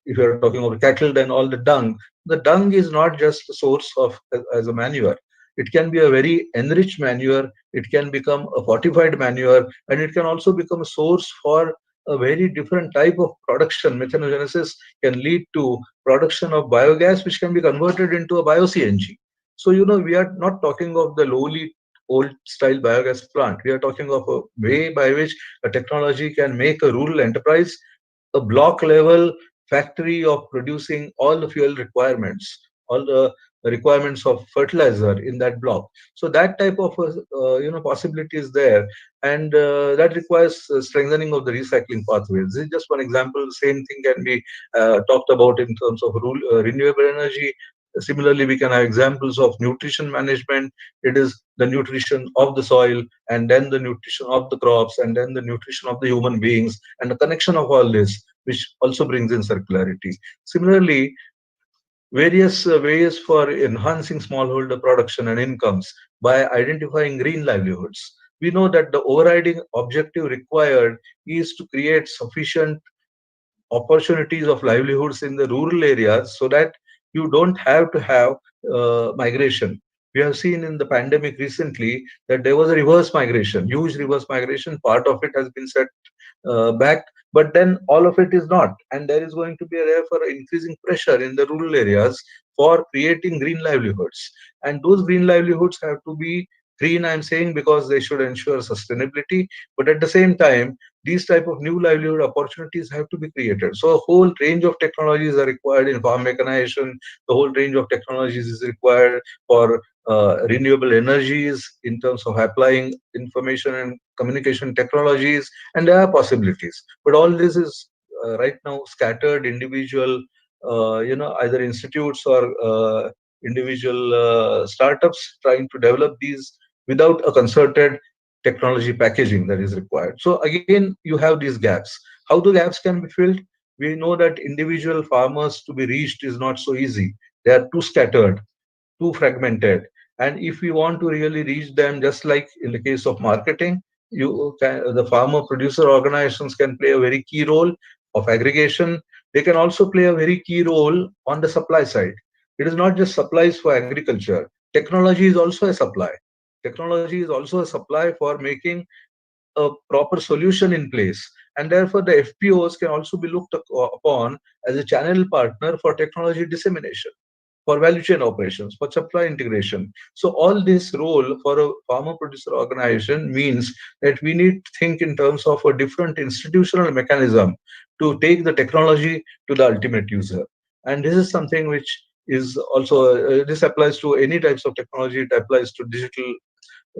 if you're talking about cattle, then all the dung. The dung is not just a source of as a manure. It can be a very enriched manure. It can become a fortified manure, and it can also become a source for a very different type of production. Methanogenesis can lead to production of biogas, which can be converted into a bio-CNG. So, we are not talking of the lowly old style biogas plant. We are talking of a way by which a technology can make a rural enterprise a block level factory of producing all the fuel requirements, all the requirements of fertilizer in that block. So that type of possibility is there, and that requires strengthening of the recycling pathways. This is just one example. The same thing can be talked about in terms of renewable energy. Similarly, we can have examples of nutrition management. It is the nutrition of the soil, and then the nutrition of the crops, and then the nutrition of the human beings, and the connection of all this, which also brings in circularity. Similarly, various ways for enhancing smallholder production and incomes by identifying green livelihoods. We know that the overriding objective required is to create sufficient opportunities of livelihoods in the rural areas so that you don't have to have migration. We have seen in the pandemic recently that there was a reverse migration, huge reverse migration. Part of it has been set back, but then all of it is not. And there is going to be therefore increasing pressure in the rural areas for creating green livelihoods. And those green livelihoods have to be green, I'm saying, because they should ensure sustainability. But at the same time, these type of new livelihood opportunities have to be created. So a whole range of technologies are required in farm mechanization. The whole range of technologies is required for renewable energies in terms of applying information and communication technologies, and there are possibilities. But all this is right now scattered individual, either institutes or individual startups trying to develop these without a concerted technology packaging that is required. So again, you have these gaps. How the gaps can be filled? We know that individual farmers to be reached is not so easy. They are too scattered, too fragmented. And if we want to really reach them, just like in the case of marketing, the farmer producer organizations can play a very key role of aggregation. They can also play a very key role on the supply side. It is not just supplies for agriculture. Technology is also a supply. Technology is also a supply for making a proper solution in place. And therefore, the FPOs can also be looked upon as a channel partner for technology dissemination, for value chain operations, for supply integration. So all this role for a farmer producer organization means that we need to think in terms of a different institutional mechanism to take the technology to the ultimate user. And this is something which is also, this applies to any types of technology. It applies to digital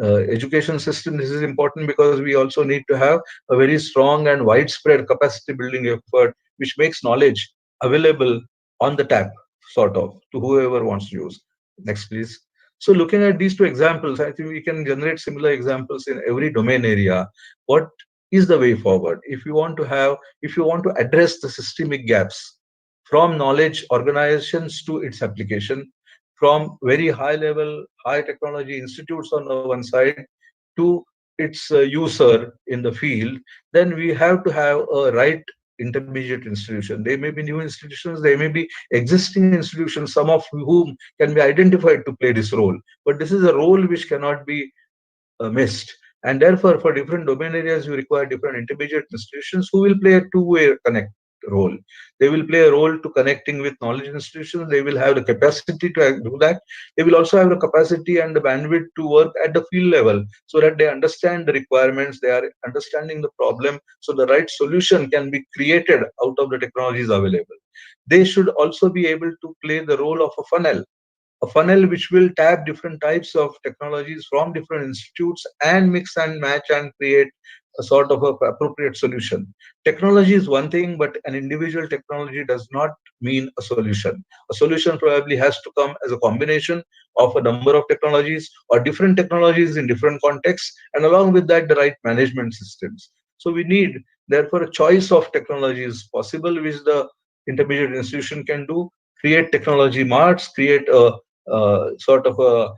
education system. This is important because we also need to have a very strong and widespread capacity building effort which makes knowledge available on the tap, sort of, to whoever wants to use. Next, please. So looking at these two examples, I think we can generate similar examples in every domain area. What is the way forward? If you want to address the systemic gaps from knowledge organizations to its application, from very high level, high technology institutes on the one side to its user in the field, then we have to have a right intermediate institution. They may be new institutions, they may be existing institutions, some of whom can be identified to play this role. But this is a role which cannot be missed. And therefore, for different domain areas, you require different intermediate institutions who will play a two-way connect role. They will play a role to connecting with knowledge institutions. They will have the capacity to do that. They will also have the capacity and the bandwidth to work at the field level so that they understand the requirements, they are understanding the problem, so the right solution can be created out of the technologies available. They should also be able to play the role of a funnel which will tap different types of technologies from different institutes and mix and match and create a sort of a appropriate solution. Technology is one thing, but an individual technology does not mean a solution. A solution probably has to come as a combination of a number of technologies or different technologies in different contexts, and along with that, the right management systems. So we need, therefore, a choice of technologies possible, which the intermediate institution can do, create technology marts, create a sort of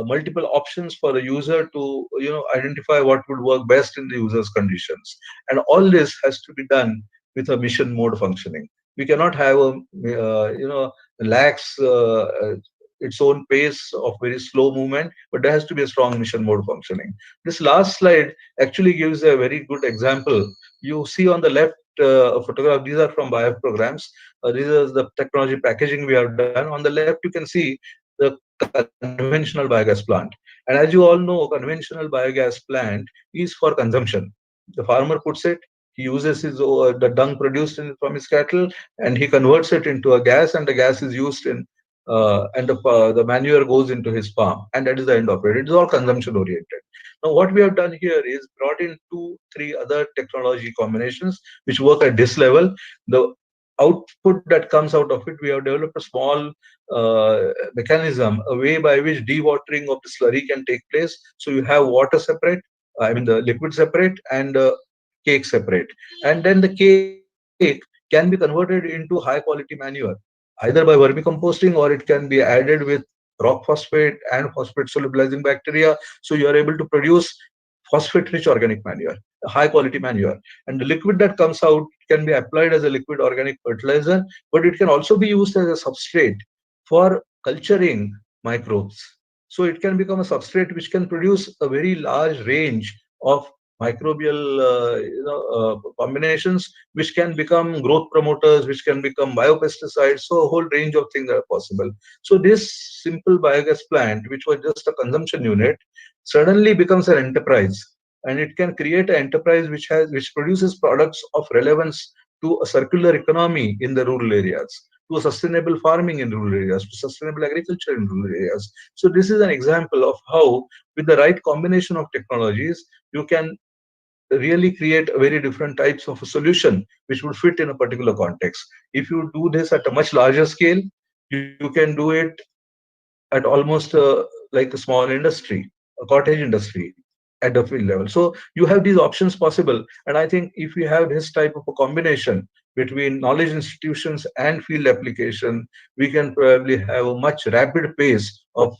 multiple options for the user to identify what would work best in the user's conditions. And all this has to be done with a mission mode functioning. We cannot have a lax its own pace of very slow movement, but there has to be a strong mission mode functioning. This last slide actually gives a very good example. You see on the left photograph, these are from BIF programs. This is the technology packaging we have done. On the left, you can see the conventional biogas plant. And as you all know, conventional biogas plant is for consumption. The farmer puts it, he uses the dung produced from his cattle, and he converts it into a gas, and the gas is used in and the manure goes into his farm, and that is the end of it. It is all consumption oriented. Now, what we have done here is brought in 2-3 other technology combinations which work at this level. The output that comes out of it, we have developed a small mechanism, a way by which dewatering of the slurry can take place. So you have water separate, I mean the liquid separate, and cake separate. And then the cake can be converted into high quality manure, either by vermicomposting, or it can be added with rock phosphate and phosphate solubilizing bacteria. So you are able to produce phosphate rich organic manure, high quality manure. And the liquid that comes out can be applied as a liquid organic fertilizer, but it can also be used as a substrate for culturing microbes. So it can become a substrate which can produce a very large range of microbial combinations, which can become growth promoters, which can become biopesticides. So a whole range of things are possible. So this simple biogas plant, which was just a consumption unit, suddenly becomes an enterprise, and it can create an enterprise which produces products of relevance to a circular economy in the rural areas, to a sustainable farming in rural areas, to sustainable agriculture in rural areas. So this is an example of how, with the right combination of technologies, you can really create a very different types of a solution which would fit in a particular context. If you do this at a much larger scale, you can do it at almost like a small industry, a cottage industry at the field level. So you have these options possible. And I think if we have this type of a combination between knowledge institutions and field application, we can probably have a much rapid pace of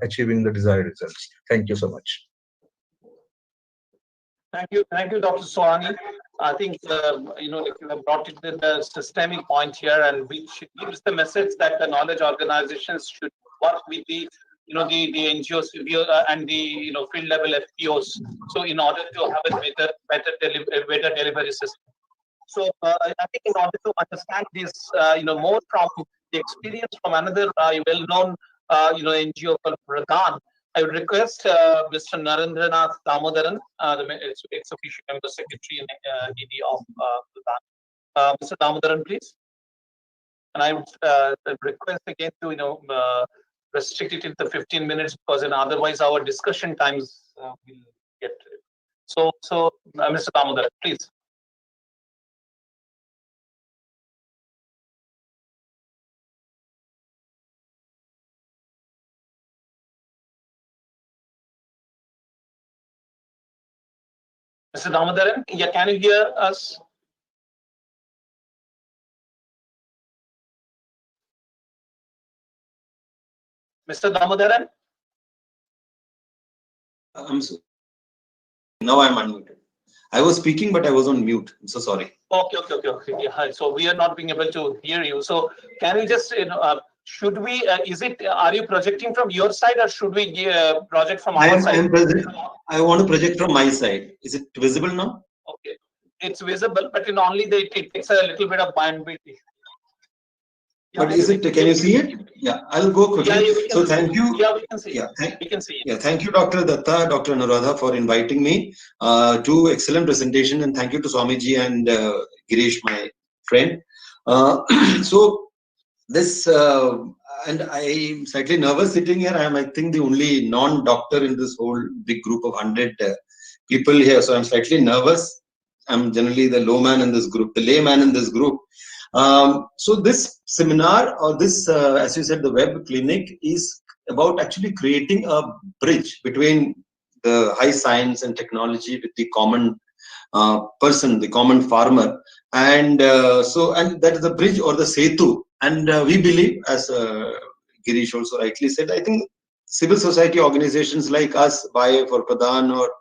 achieving the desired results. Thank you so much. Thank you, Dr. Sohani. I think you have brought it to the systemic point here, and which gives the message that the knowledge organizations should work with the the NGOs and the field level FPOs. So in order to have a better delivery system. So I think in order to understand this, more from the experience from another well-known NGO called Pradhan, I would request Mr. Narendranath Damodaran, the ex-official member secretary and ED of Pradhan. Mr. Damodaran, please. And I would request again to restrict it to 15 minutes because otherwise our discussion times will get. So Mr. Damodaran, please. Mr. Damodaran, yeah, can you hear us? Mr. Damodaran? Now I'm unmuted. I was speaking, but I was on mute. I'm so sorry. Okay. Yeah, so we are not being able to hear you. So can we just, should we, are you projecting from your side or should we project from our side? I want to project from my side. Is it visible now? Okay. It's visible, but only it takes a little bit of bandwidth. But is it? Can you see it? Yeah, I'll go quickly. Yeah, so thank you. Yeah, we can see. Yeah, we can see. Yeah, thank you, Dr. Datta, Dr. Anuradha, for inviting me to excellent presentation, and thank you to Swamiji and Girish, my friend. So this, and I'm slightly nervous sitting here. I think, the only non-doctor in this whole big group of 100 people here. So I'm slightly nervous. I'm generally the layman in this group. So this seminar, or this, as you said, the web clinic is about actually creating a bridge between the high science and technology with the common person, the common farmer, and that is the bridge or the setu. And we believe, as Girish also rightly said, I think civil society organizations like us, BAE for Pradhan or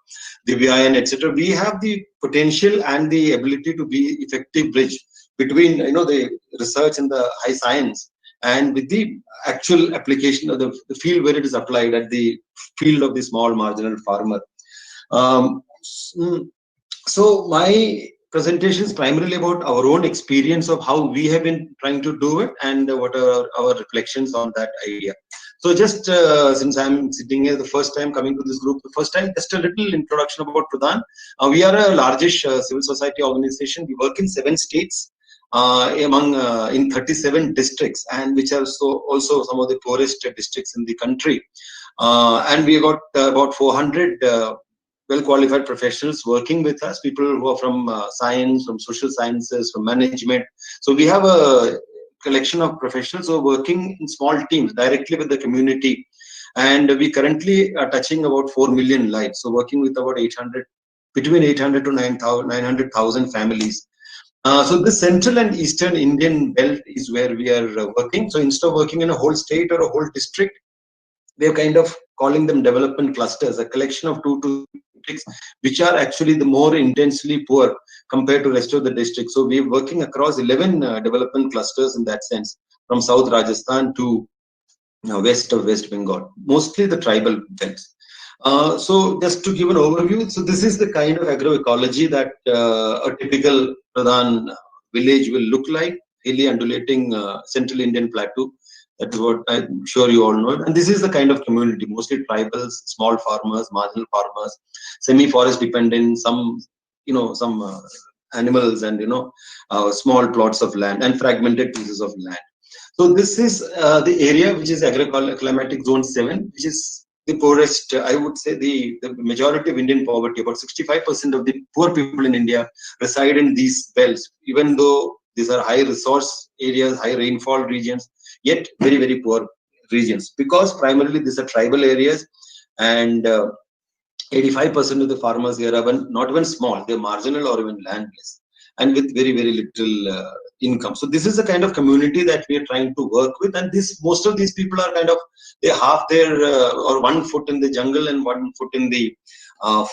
Divyayan, etc., we have the potential and the ability to be effective bridge between the research and the high science and with the actual application of the field where it is applied at the field of the small marginal farmer. So my presentation is primarily about our own experience of how we have been trying to do it and what are our reflections on that idea. So just since I'm sitting here the first time coming to this group, the first time, just a little introduction about Pradhan. We are a largish civil society organization. We work in 7 states. In 37 districts, and which are also some of the poorest districts in the country. And we got about 400 well-qualified professionals working with us, people who are from science, from social sciences, from management. So we have a collection of professionals who are working in small teams directly with the community. And we currently are touching about 4 million lives. So working with about between 800 to 900,000 families. So the central and eastern Indian belt is where we are working. So instead of working in a whole state or a whole district, we are kind of calling them development clusters, a collection of 2 to 3 districts, which are actually the more intensely poor compared to the rest of the districts. So we are working across 11 development clusters in that sense, from South Rajasthan to west of West Bengal, mostly the tribal belts. So just to give an overview, so this is the kind of agroecology that a typical Pradhan village will look like, hilly undulating central Indian plateau. That is what I'm sure you all know. And this is the kind of community, mostly tribals, small farmers, marginal farmers, semi-forest dependent, some animals and, small plots of land and fragmented pieces of land. So this is the area which is agroclimatic zone 7, which is the poorest. I would say the majority of Indian poverty, about 65% of the poor people in India reside in these belts, even though these are high resource areas, high rainfall regions, yet very, very poor regions, because primarily these are tribal areas, and 85% of the farmers here are not even small, they're marginal or even landless, and with very, very little income. So this is the kind of community that we are trying to work with, and most of these people are kind of, they half their or 1 foot in the jungle and 1 foot in the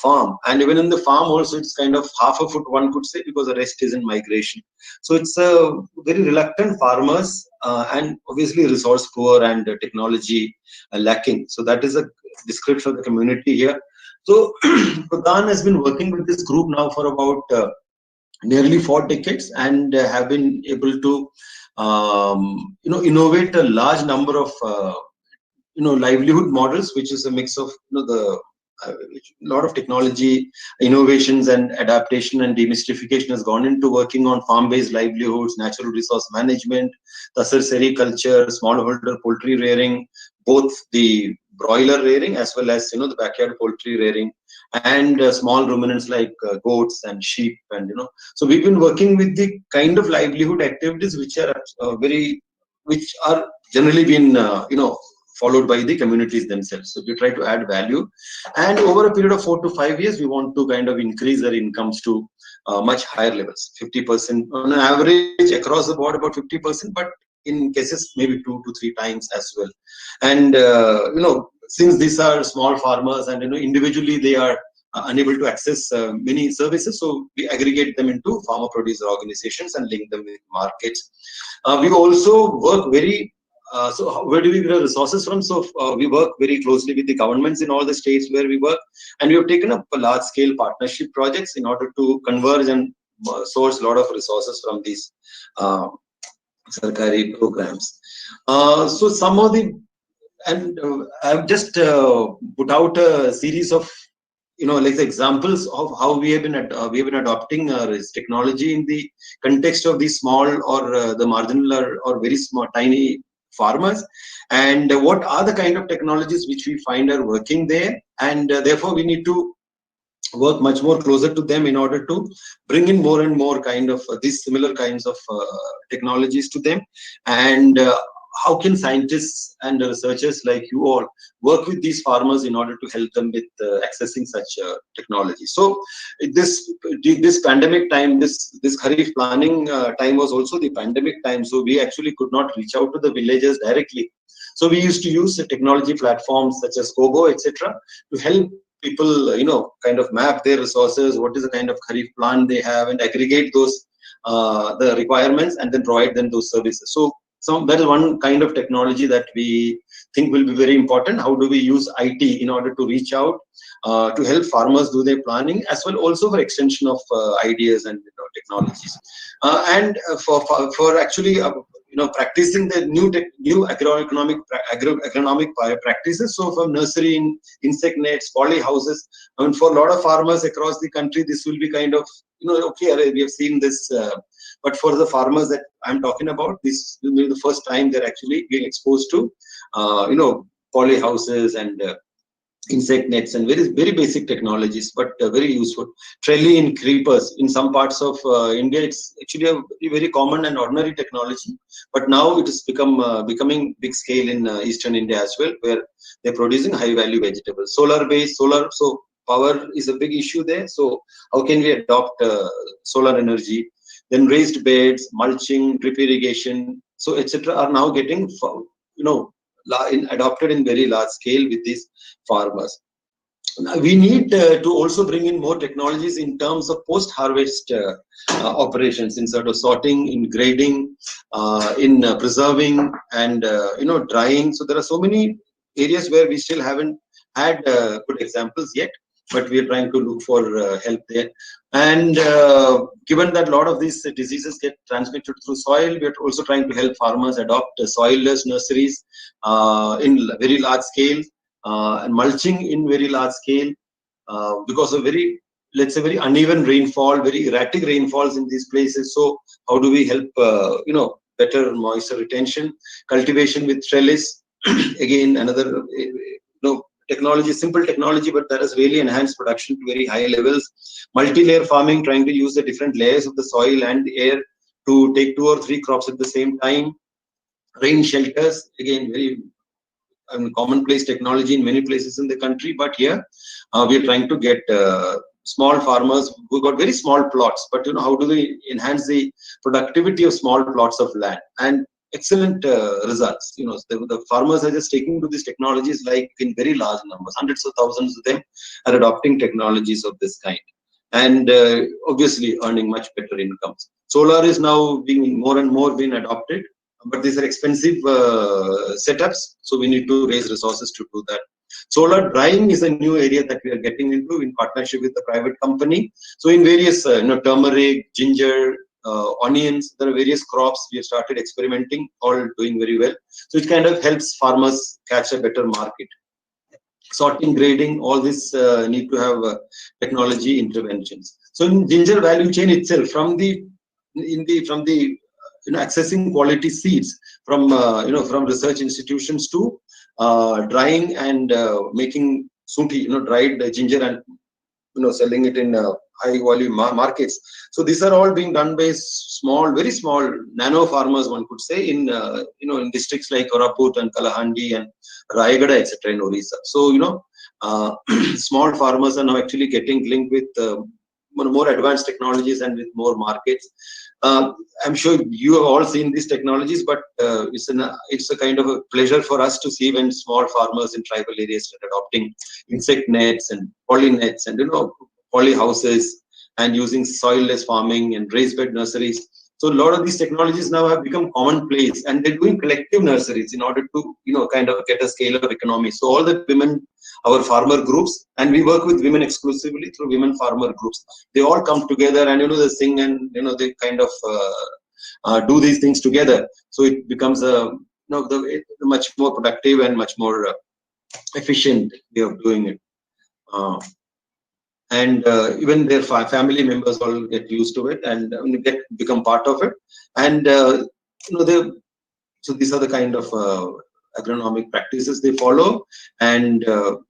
farm, and even in the farm also it's kind of half a foot, one could say, because the rest is in migration. So it's very reluctant farmers, and obviously resource poor and technology lacking. So that is a description of the community here. So Pradhan has been working with this group now for about nearly 4 decades, and have been able to innovate a large number of livelihood models, which is a mix of the a lot of technology innovations and adaptation and demystification has gone into working on farm-based livelihoods, natural resource management, tasar sericulture, smallholder poultry rearing, both the broiler rearing as well as the backyard poultry rearing, and small ruminants like goats and sheep, and so we've been working with the kind of livelihood activities which are generally been followed by the communities themselves. So we try to add value, and over a period of 4 to 5 years, we want to kind of increase their incomes to much higher levels, 50% on average across the board, about 50%, but in cases maybe 2 to 3 times as well. And since these are small farmers and individually they are unable to access many services, so we aggregate them into farmer producer organizations and link them with markets. We also work very so where do we get resources from? So we work very closely with the governments in all the states where we work, and we have taken up large-scale partnership projects in order to converge and source a lot of resources from these sarkari programs. So some of the, and I've just put out a series of like the examples of how we have been adopting this technology in the context of these small or the marginal or very small tiny farmers, and what are the kind of technologies which we find are working there, and therefore we need to work much more closer to them in order to bring in more and more kind of these similar kinds of technologies to them. And how can scientists and researchers like you all work with these farmers in order to help them with accessing such technology? So this pandemic time, this Kharif planning time was also the pandemic time. So we actually could not reach out to the villagers directly. So we used to use the technology platforms such as Kobo, etc., to help people, kind of map their resources, what is the kind of Kharif plan they have, and aggregate those the requirements and then provide them those services. So that is one kind of technology that we think will be very important. How do we use IT in order to reach out to help farmers do their planning, as well also for extension of ideas and technologies, and for actually practicing the new agronomic practices. So from nursery, insect nets, poly houses. I mean, for a lot of farmers across the country, this will be kind of okay, we have seen this. But for the farmers that I'm talking about, this will be the first time they're actually being exposed to, poly houses and insect nets and very basic technologies, but very useful. Trellis in creepers. In some parts of India, it's actually a very common and ordinary technology, but now it is becoming big scale in Eastern India as well, where they're producing high value vegetables. So power is a big issue there. So how can we adopt solar energy? Then raised beds, mulching, drip irrigation, so etc. are now getting adopted in very large scale with these farmers. Now, we need to also bring in more technologies in terms of post-harvest operations, in sort of sorting, in grading, in preserving, and drying. So there are so many areas where we still haven't had good examples yet, but we are trying to look for help there. And given that a lot of these diseases get transmitted through soil, we are also trying to help farmers adopt soil-less nurseries in very large scale, and mulching in very large scale, because of very uneven rainfall, very erratic rainfalls in these places. So how do we help better moisture retention? Cultivation with trellis, again another technology, simple technology, but that has really enhanced production to very high levels. Multi-layer farming, trying to use the different layers of the soil and the air to take 2 or 3 crops at the same time. Rain shelters, again very commonplace technology in many places in the country, but here we are trying to get small farmers who got very small plots, but how do we enhance the productivity of small plots of land? And excellent results. The farmers are just taking to these technologies like in very large numbers. Hundreds of thousands of them are adopting technologies of this kind, and obviously earning much better incomes. Solar is now being more and more being adopted, but these are expensive setups, so we need to raise resources to do that. Solar drying is a new area that we are getting into in partnership with the private company. So in various turmeric, ginger, onions, there are various crops we have started experimenting, all doing very well. So it kind of helps farmers catch a better market. Sorting, grading, all this need to have technology interventions. So in ginger value chain itself, from accessing quality seeds from from research institutions to drying and making sunthi, dried ginger, and selling it in high volume markets. So these are all being done by small, very small nano farmers, one could say, in in districts like Koraput and Kalahandi and Rayagada, etc. in Orissa. So small farmers are now actually getting linked with more advanced technologies and with more markets. I'm sure you have all seen these technologies, but it's a kind of a pleasure for us to see when small farmers in tribal areas start adopting insect nets and poly nets and poly houses and using soil-less farming and raised bed nurseries. So a lot of these technologies now have become commonplace, and they're doing collective nurseries in order to kind of get a scale of economy. So all the women, our farmer groups, and we work with women exclusively through women farmer groups. They all come together and they sing and they kind of do these things together. So it becomes a much more productive and much more efficient way of doing it. And even their family members all get used to it and become part of it. And so these are the kind of agronomic practices they follow, and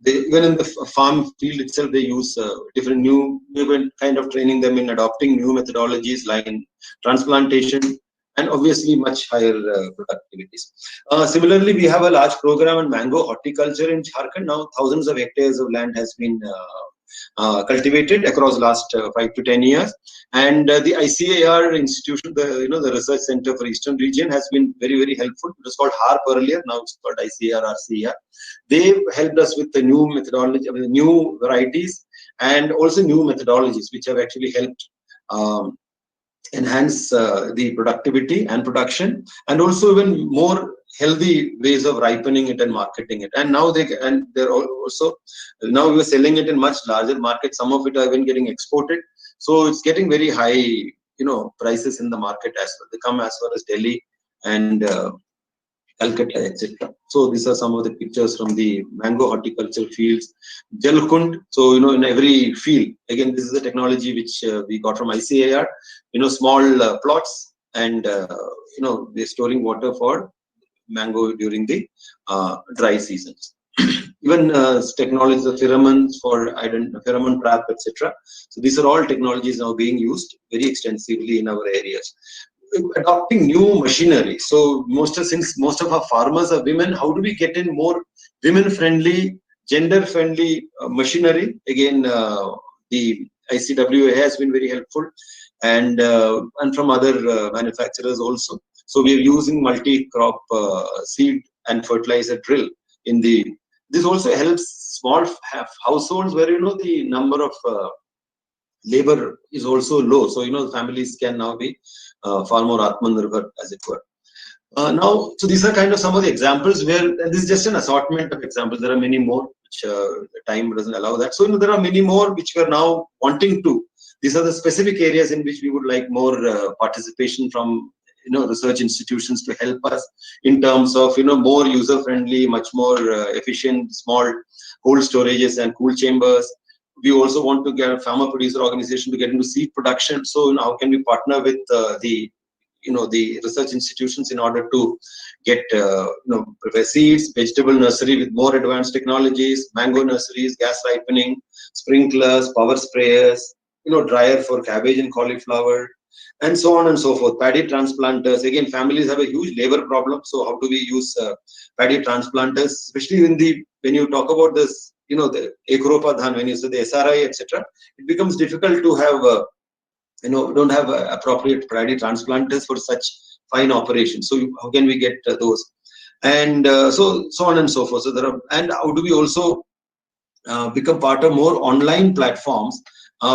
even in the farm field itself, they use different new kind of training them in adopting new methodologies like in transplantation, and obviously much higher productivities. Similarly, we have a large program in mango horticulture in Jharkhand. Now thousands of hectares of land has been cultivated across last 5 to 10 years, and the ICAR institution, the Research Center for Eastern Region, has been very, very helpful. It was called HARP earlier, now it's called ICAR RCER. They helped us with the new methodology, new varieties, and also new methodologies, which have actually helped enhance the productivity and production, and also even more healthy ways of ripening it and marketing it. And now they're also now we're selling it in much larger markets. Some of it are even getting exported, so it's getting very high prices in the market as well. They come as far as Delhi and Calcutta, etc. So these are some of the pictures from the mango horticulture fields. Jalkund, so in every field, again, this is a technology which we got from ICAR. Small plots, and they're storing water for mango during the dry seasons. Even technologies of pheromones for pheromone trap, etc. So these are all technologies now being used very extensively in our areas. Adopting new machinery. So since most of our farmers are women, how do we get in more women-friendly, gender-friendly machinery? Again, the ICWA has been very helpful, and from other manufacturers also. So we are using multi-crop seed and fertilizer drill in the. This also helps small households where the number of labor is also low. So families can now be far more Atmanirbhar, as it were. Now, so these are kind of some of the examples where, and this is just an assortment of examples. There are many more which time doesn't allow that. So there are many more which we are now wanting to. These are the specific areas in which we would like more participation from research institutions to help us in terms of more user friendly, much more efficient small cold storages and cool chambers. We also want to get a farmer producer organization to get into seed production. So how can we partner with the research institutions in order to get prepare seeds, vegetable nursery with more advanced technologies, mango nurseries, gas ripening, sprinklers, power sprayers, dryer for cabbage and cauliflower, and so on and so forth. Paddy transplanters. Again, families have a huge labor problem. So how do we use paddy transplanters, especially when you talk about this the Ekropadhan, when you say the SRI, etc., it becomes difficult to have, don't have appropriate priority transplanters for such fine operations. So how can we get those? And so on and so forth. So there are, and how do we also become part of more online platforms?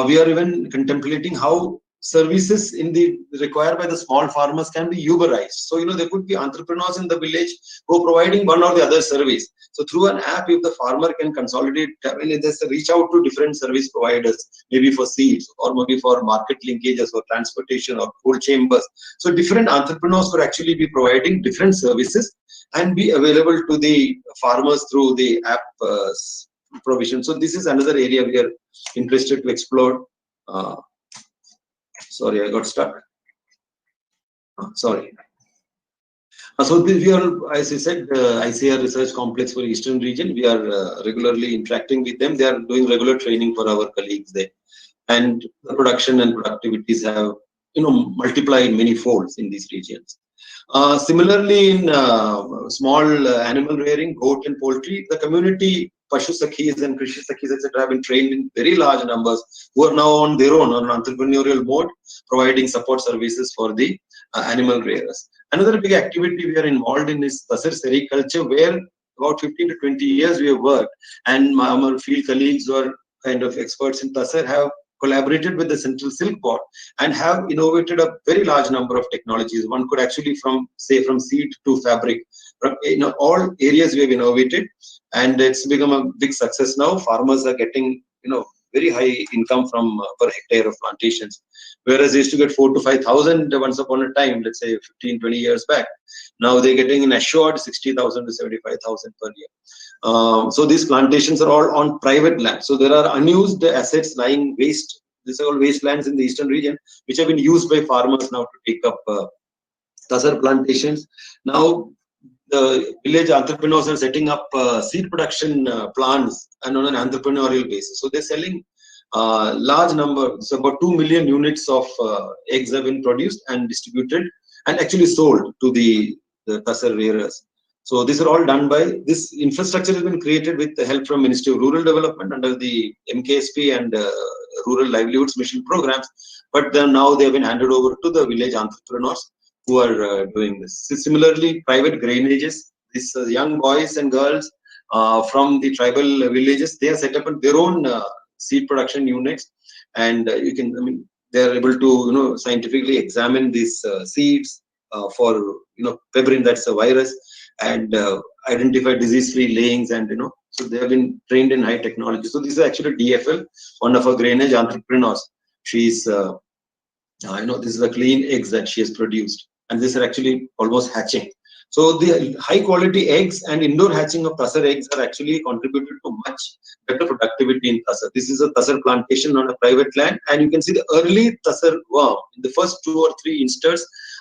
We are even contemplating how services in the required by the small farmers can be Uberized. So there could be entrepreneurs in the village who are providing one or the other service. So through an app, if the farmer can consolidate, there's a reach out to different service providers, maybe for seeds or maybe for market linkages or transportation or cold chambers. So different entrepreneurs could actually be providing different services and be available to the farmers through the app provision. So this is another area we are interested to explore. Sorry, I got stuck. Sorry. So we are, as I said, ICR Research Complex for Eastern Region. We are regularly interacting with them. They are doing regular training for our colleagues there, and the production and productivities have multiplied many folds in these regions. Similarly, in small animal rearing, goat and poultry, the community Pashu Sakhis and Krishi Sakhis, etc., have been trained in very large numbers, who are now on their own, on entrepreneurial mode, providing support services for the animal rearers. Another big activity we are involved in is Tasar sericulture, where about 15 to 20 years we have worked, and our field colleagues who are kind of experts in Tasar have collaborated with the Central Silk Board and have innovated a very large number of technologies. One could actually from seed to fabric, all areas we have innovated, and it's become a big success now. Farmers are getting very high income from per hectare of plantations, whereas they used to get 4,000 to 5,000 once upon a time, let's say 15, 20 years back. Now they're getting an assured 60,000 to 75,000 per year. So these plantations are all on private land. So there are unused assets lying waste. These are all wastelands in the eastern region, which have been used by farmers now to take up Tasar plantations. Now the village entrepreneurs are setting up seed production plants and on an entrepreneurial basis. So they're selling large number, so about 2 million units of eggs have been produced and distributed and actually sold to the Tasar rearers. So these are all done by, this infrastructure has been created with the help from Ministry of Rural Development under the MKSP and Rural Livelihoods Mission programs. But then now they have been handed over to the village entrepreneurs who are doing this. So similarly, private grainages, these young boys and girls from the tribal villages, they are set up their own seed production units, and they are able to scientifically examine these seeds for pebrine, that's a virus, and identify disease-free layings, and so they have been trained in high technology. So this is actually DFL, one of our grainage entrepreneurs. She's this is the clean eggs that she has produced, and these are actually almost hatching. So the high quality eggs and indoor hatching of Tasar eggs are actually contributed to much better productivity in Tasar. This is a Tasar plantation on a private land, and you can see the early Tasar worm in the first 2 or 3 instars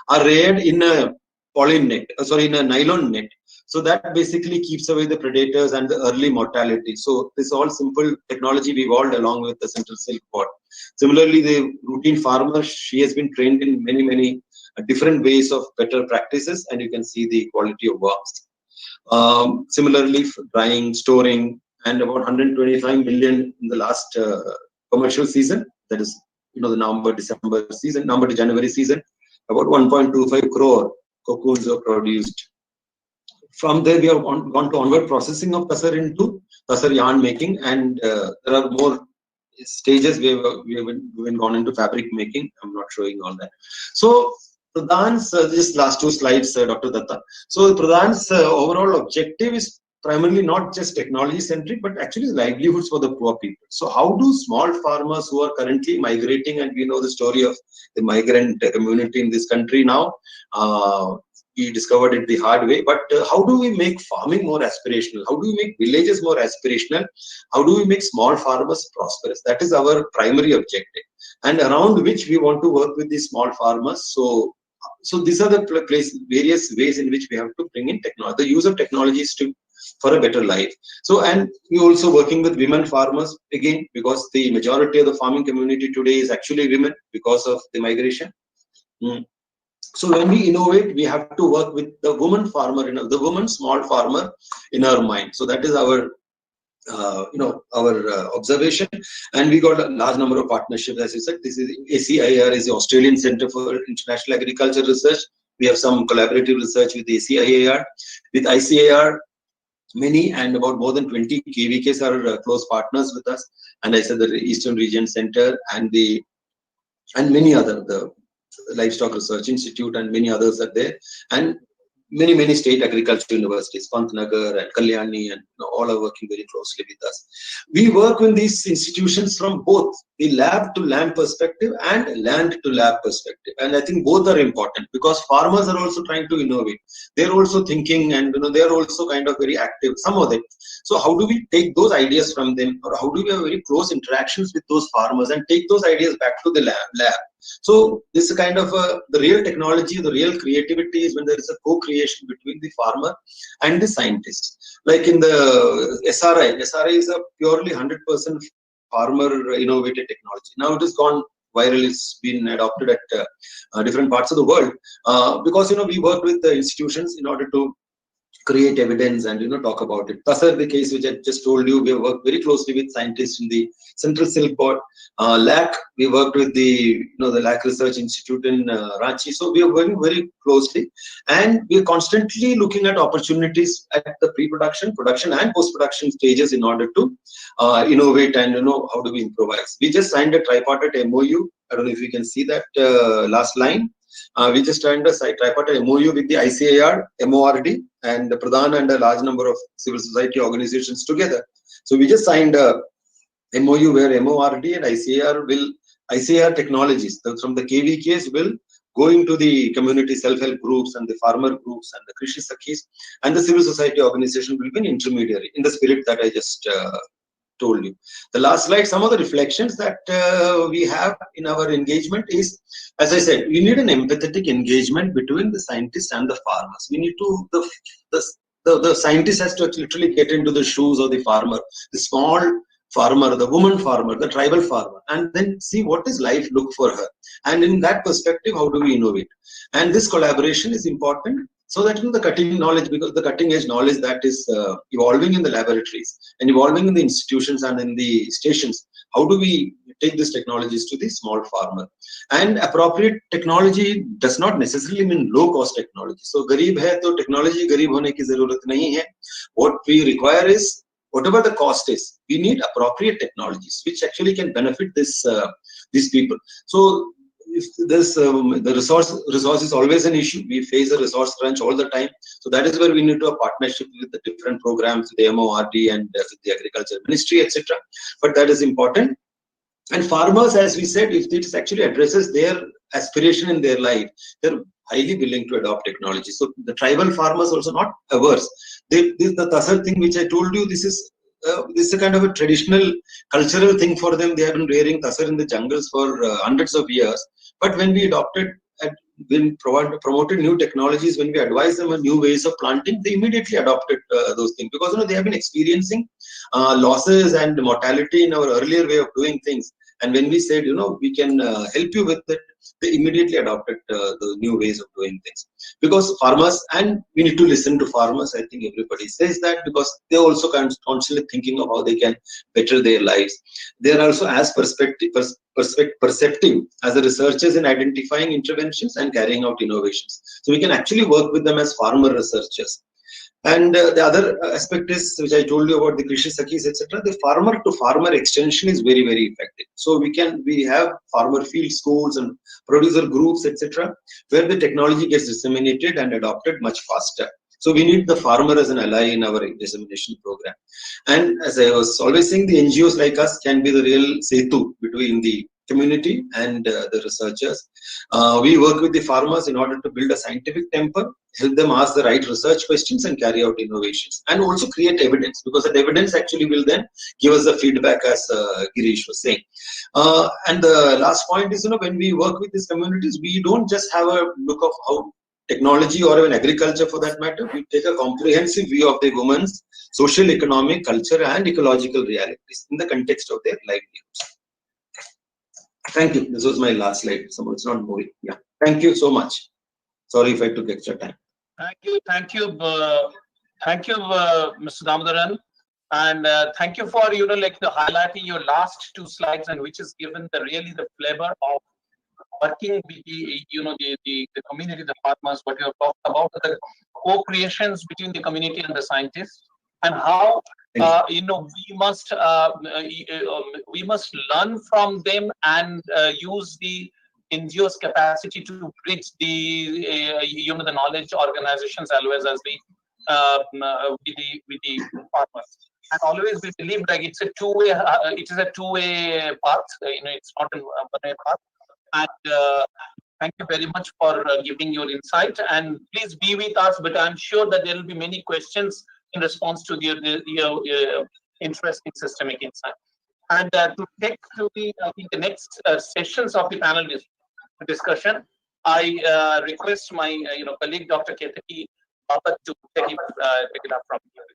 are reared in a in a nylon net. So that basically keeps away the predators and the early mortality. So this all simple technology we evolved along with the Central Silk Board. Similarly, the routine farmer, she has been trained in many different ways of better practices, and you can see the quality of worms. Similarly, drying, storing, and about 125 million in the last commercial season, that is the November to January season, about 1.25 crore cocoons are produced. From there, we have gone to onward processing of Tasar into Tasar yarn making, and there are more stages. We have gone into fabric making. I'm not showing all that. So Pradhan's, just last 2 slides, Dr. Datta. So Pradhan's overall objective is primarily not just technology centric, but actually livelihoods for the poor people. So how do small farmers who are currently migrating, and we know the story of the migrant community in this country now, we discovered it the hard way, but how do we make farming more aspirational? How do we make villages more aspirational? How do we make small farmers prosperous? That is our primary objective, and around which we want to work with these small farmers. So these are the various ways in which we have to bring in technology, the use of technologies for a better life. So, and we also working with women farmers, again, because the majority of the farming community today is actually women because of the migration. So when we innovate, we have to work with the woman farmer, the woman small farmer in our mind. So that is our our observation, and we got a large number of partnerships. As you said, this is ACIAR is the Australian Centre for International Agriculture Research. We have some collaborative research with ACIAR, with ICAR. Many and about more than 20 KVKs are close partners with us, and I said the Eastern Region Center and many other, the Livestock Research Institute and many others are there, and many state agriculture universities, Pantnagar and Kalyani, and all are working very closely with us. We work with these institutions from both the lab to land perspective and land to lab perspective, and I think both are important because farmers are also trying to innovate. They're also thinking, and they're also kind of very active, some of them. So how do we take those ideas from them, or how do we have very close interactions with those farmers and take those ideas back to the lab? So this is kind of the real technology, the real creativity is when there is a co-creation between the farmer and the scientist. Like in the SRI is a purely 100% farmer innovated technology. Now it has gone viral, it's been adopted at different parts of the world because we work with the institutions in order to create evidence and talk about it. Tasar, the case which I just told you, we have worked very closely with scientists in the Central Silk Board. LAC, we worked with the the LAC Research Institute in Ranchi. So we are working very closely, and we are constantly looking at opportunities at the pre-production, production, and post-production stages in order to innovate and how do we improvise. We just signed a tripartite MOU. I don't know if you can see that last line. We just signed a tripartite MOU with the ICAR, MORD, and the Pradhan and a large number of civil society organizations together. So we just signed a MOU where MORD and ICAR technologies from the KVKs will go into the community self-help groups and the farmer groups and the Krishi Sakhis, and the civil society organization will be an intermediary in the spirit that I just told you. The last slide, some of the reflections that we have in our engagement is, as I said, we need an empathetic engagement between the scientists and the farmers. We need to, the scientist has to literally get into the shoes of the farmer, the small farmer, the woman farmer, the tribal farmer, and then see what is life look for her. And in that perspective, how do we innovate? And this collaboration is important so that the cutting knowledge, because the cutting edge knowledge that is evolving in the laboratories and evolving in the institutions and in the stations, how do we take these technologies to the small farmer? And appropriate technology does not necessarily mean low cost technology. So garib hai to technology garib hone ki zarurat nahi hai. What we require is, whatever the cost is, we need appropriate technologies which actually can benefit these people. So if this the resource is always an issue. We face a resource crunch all the time. So that is where we need to have partnership with the different programs, with the MORD and with the Agriculture Ministry, etc. But that is important. And farmers, as we said, if it actually addresses their aspiration in their life, they're highly willing to adopt technology. So the tribal farmers also not averse. The Tasar thing which I told you, this is a kind of a traditional cultural thing for them. They have been rearing Tasar in the jungles for hundreds of years. But when we adopted and when promoted new technologies, when we advised them on new ways of planting, they immediately adopted those things, because they have been experiencing losses and mortality in our earlier way of doing things. And when we said, we can help you with it, they immediately adopted the new ways of doing things. Because farmers, and we need to listen to farmers, I think everybody says that, because they're also constantly thinking of how they can better their lives. They are also as perceptive as the researchers in identifying interventions and carrying out innovations. So we can actually work with them as farmer researchers. And the other aspect is, which I told you about the Krishi Sakhis, etc. The farmer to farmer extension is very, very effective. So we have farmer field schools and producer groups, etc., where the technology gets disseminated and adopted much faster. So we need the farmer as an ally in our dissemination program. And as I was always saying, the NGOs like us can be the real setu between the community and the researchers. We work with the farmers in order to build a scientific temper, help them ask the right research questions and carry out innovations, and also create evidence, because that evidence actually will then give us the feedback, as Girish was saying. And the last point is, when we work with these communities, we don't just have a look of how technology or even agriculture for that matter, we take a comprehensive view of the women's social, economic, cultural and ecological realities in the context of their livelihoods. Thank you. This was my last slide. So it's not moving. Yeah. Thank you so much. Sorry if I took extra time. Thank you, Mr. Damodaran. And thank you for, like highlighting your last two slides, and which is given really the flavor of working with the community, the farmers, what you have talked about, the co-creations between the community and the scientists, and how we must learn from them and use the NGO's capacity to bridge the the knowledge organizations as well as the with the farmers. And always we believe like it's a two-way. It is a two-way path. It's not a one-way path. And thank you very much for giving your insight. And please be with us. But I'm sure that there will be many questions in response to your interesting systemic insight. And to take to the next sessions of the panel discussion, I request my colleague Dr. Ketaki Bharat to take it up from here.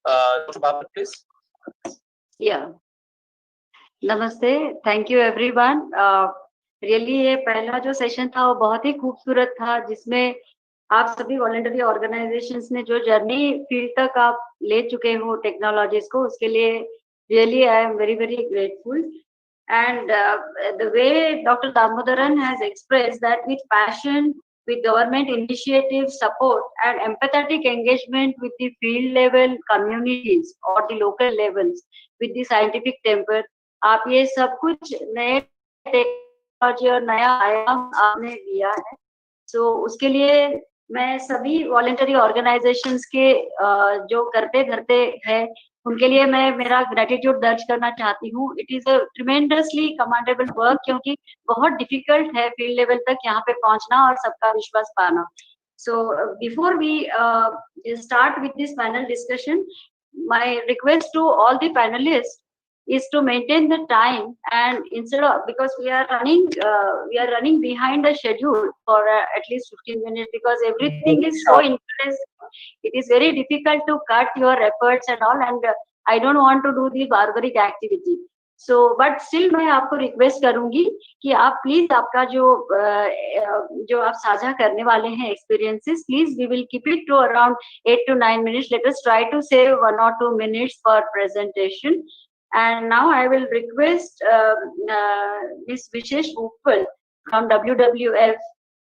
Dr. Bharat, please. Yeah. Namaste. Thank you, everyone. Really ये पहला जो session था वो बहुत ही खूबसूरत था, जिसमें आप सभी वॉलंटरी ऑर्गेनाइजेशंस ने जो जर्नी फील्ड तक आप ले चुके हो टेक्नोलॉजीज को, उसके लिए really I am very very grateful. And the way Dr. Damodaran has expressed that with passion, with government initiative support and empathetic engagement with the field level communities or the local levels, with the scientific temper, आप ये सब कुछ नए technology और नया आयाम आपने दिया है. So उसके लिए मैं सभी वॉलंटरी ऑर्गेनाइजेशंस के जो करते धरते हैं उनके लिए मैं मेरा ग्रेटिट्यूड दर्ज करना चाहती हूँ. It is a tremendously commendable work, क्योंकि बहुत डिफिकल्ट है फील्ड लेवल तक यहाँ पे पहुंचना और सबका विश्वास पाना. So before we start with this panel discussion, my request to all the panelist is to maintain the time, and instead of, because we are running behind the schedule for at least 15 minutes, because everything is so interesting, it is very difficult to cut your efforts and all, and I don't want to do the barbaric activity. So but still मैं आपको request करूंगी कि आप please आपका जो आप साझा करने वाले हैं experiences, please we will keep it to around 8 to 9 minutes. Let us try to save 1 or 2 minutes for presentation. And now I will request Miss Vishesh Uppal from WWF,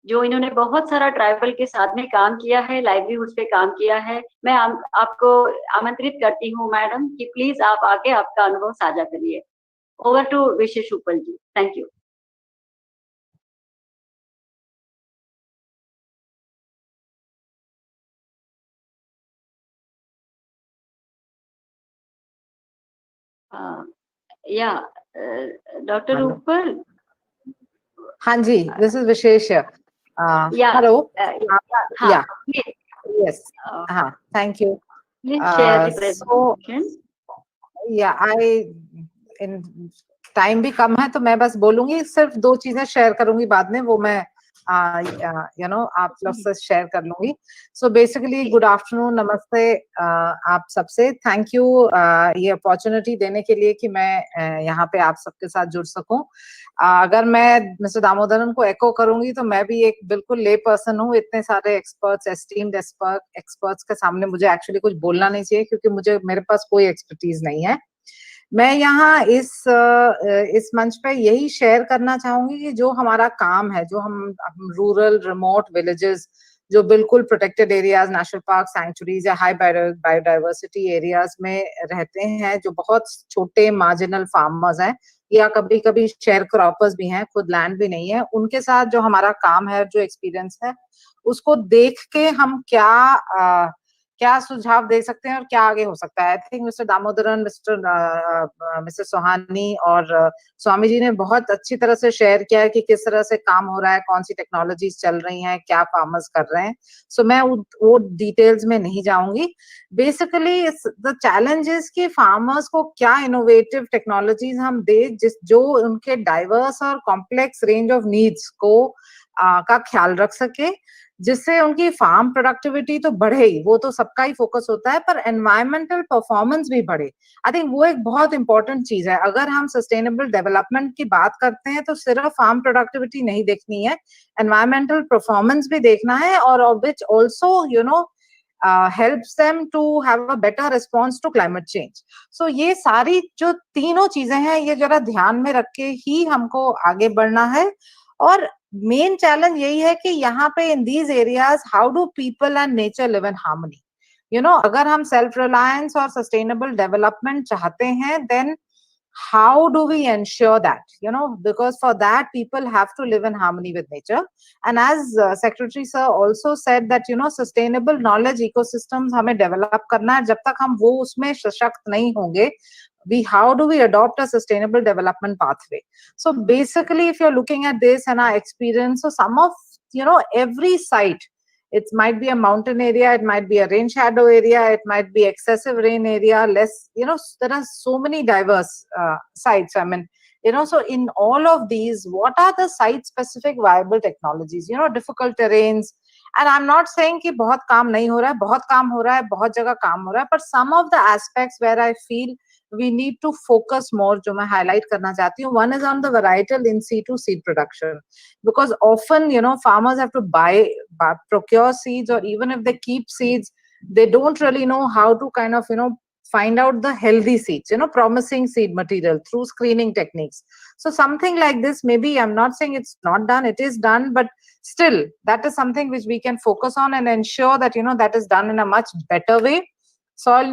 जो इन्होंने बहुत सारा ट्राइबल के साथ में काम किया है, लाइवलीहुड पे काम किया है. मैं आपको आमंत्रित करती हूँ मैडम कि प्लीज आप आके आपका अनुभव साझा करिए. Over to Vishesh Uppal ji. Thank you. Yeah, Dr. Uppal. हाँ जी, this is Vishesh. Yeah. Hello. Yeah. Yes. Thank you. Please share the presentation. Time भी कम है तो मैं बस बोलूंगी, सिर्फ 2 चीजें शेयर करूंगी, बाद में वो मैं आप लोग से शेयर कर लूंगी. सो बेसिकली गुड आफ्टरनून, नमस्ते आप सबसे. थैंक यू ये अपॉर्चुनिटी देने के लिए कि मैं यहाँ पे आप सबके साथ जुड़ सकूं. अगर मैं मिस्टर दामोदरन को एको करूंगी तो मैं भी एक बिल्कुल ले पर्सन हूँ. इतने सारे एक्सपर्ट्स, एस्टीम्ड एक्सपर्ट्स के सामने मुझे एक्चुअली कुछ बोलना नहीं चाहिए, क्योंकि मेरे पास कोई एक्सपर्टीज नहीं है. मैं यहाँ इस मंच पे यही शेयर करना चाहूंगी कि जो हमारा काम है, जो हम रूरल रिमोट विलेजेस, जो बिल्कुल protected areas, national park, sanctuaries या हाई बायोडाइवर्सिटी एरियाज में रहते हैं, जो बहुत छोटे मार्जिनल फार्मर्स हैं या कभी कभी शेयर क्रॉपर्स भी हैं, खुद लैंड भी नहीं है, उनके साथ जो हमारा काम है, जो एक्सपीरियंस है, उसको देख के हम क्या सुझाव दे सकते हैं और क्या आगे हो सकता है. I think mister Damodaran, mister Sohani और स्वामी जी ने बहुत अच्छी तरह से शेयर किया है कि किस तरह से काम हो रहा है, कौन सी टेक्नोलॉजीज चल रही हैं, क्या फार्मर्स कर रहे हैं. सो मैं वो डिटेल्स में नहीं जाऊंगी. बेसिकली द चैलेंज इज कि फार्मर्स को क्या इनोवेटिव टेक्नोलॉजीज हम दे जो उनके डाइवर्स और कॉम्प्लेक्स रेंज ऑफ नीड्स को का ख्याल रख सके, जिससे उनकी फार्म प्रोडक्टिविटी तो बढ़े ही, वो तो सबका ही फोकस होता है, पर एनवायरमेंटल परफॉर्मेंस भी बढ़े. आई थिंक वो एक बहुत इंपॉर्टेंट चीज है. अगर हम सस्टेनेबल डेवलपमेंट की बात करते हैं तो सिर्फ फार्म प्रोडक्टिविटी नहीं देखनी है, एनवायरमेंटल परफॉर्मेंस भी देखना है, और which also helps them to have a better response to climate change. So ये सारी जो तीनों चीजें हैं ये जरा ध्यान में रख के ही हमको आगे बढ़ना है. और मेन चैलेंज यही है कि यहाँ पे in these areas how do people and nature live in harmony. You know, अगर हम self reliance और sustainable development चाहते हैं, then how do we ensure that, you know, because for that people have to live in harmony with nature. And as secretary sir also said that, you know, sustainable knowledge ecosystems हमें develop करना है. जब तक हम वो उसमें सशक्त नहीं होंगे, how do we adopt a sustainable development pathway? So basically if you're looking at this and our experience, so some of, you know, every site, it might be a mountain area, it might be a rain shadow area, it might be excessive rain area, less, you know, there are so many diverse sites. I mean, you know, so in all of these, what are the site specific viable technologies? You know, difficult terrains. And I'm not saying कि बहुत काम नहीं हो रहा है, बहुत काम हो रहा है, बहुत जगह काम हो रहा है, but some of the aspects where I feel we need to focus more, जो मैं highlight करना चाहती हूँ. One is on the varietal in situ seed production, because often, you know, farmers have to procure seeds, or even if they keep seeds, they don't really know how to kind of, you know, find out the healthy seeds, you know, promising seed material through screening techniques. So something like this, maybe I'm not saying it's not done, it is done, but still that is something which we can focus on and ensure that, you know, that is done in a much better way. Soil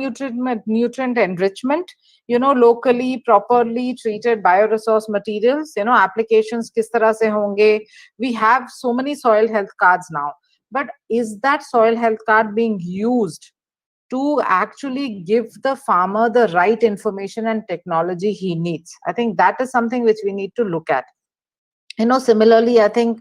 nutrient enrichment, you know, locally properly treated bioresource materials, you know, applications kis tarah se honge. We have so many soil health cards now, but is that soil health card being used to actually give the farmer the right information and technology he needs? I think that is something which we need to look at. You know, similarly, I think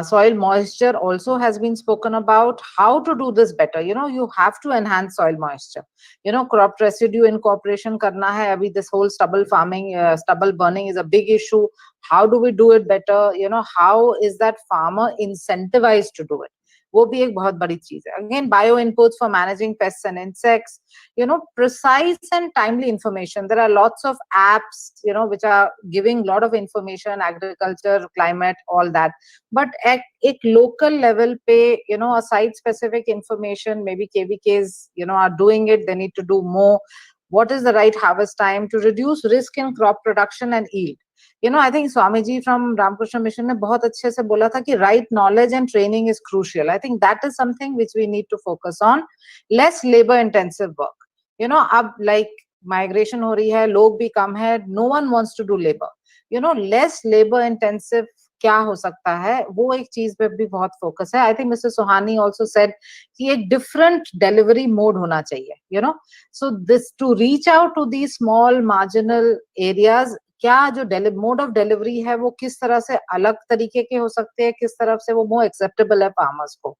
soil moisture also has been spoken about. How to do this better? You know, you have to enhance soil moisture. You know, crop residue incorporation karna hai. Abhi this whole stubble farming, stubble burning is a big issue. How do we do it better? You know, how is that farmer incentivized to do it? वो भी एक बहुत बड़ी चीज है. Again, bio inputs for managing pests and insects, you know, precise and timely information. There are lots of apps, you know, which are giving a lot of information, agriculture, climate, all that. But at a local level pe, you know, a site specific information, maybe KVKs, you know, are doing it, they need to do more. What is the right harvest time to reduce risk in crop production and yield? You know, I think Swamiji from Ramakrishna Mission ने बहुत अच्छे से बोला था कि right knowledge and training is crucial. I think that is something which we need to focus on. Less labor intensive work. You know, अब like migration हो रही है, लोग भी कम है, no one wants to do labor. You know, less labor intensive क्या हो सकता है, वो एक चीज पे भी बहुत फोकस है. I think Mr. Sohani also said कि एक different delivery mode होना चाहिए. You know, so this to reach out to these small marginal areas, क्या जो मोड ऑफ डिलीवरी है वो किस तरह से अलग तरीके के हो सकते हैं, किस तरफ से वो मोर एक्सेप्टेबल है फार्मर्स को.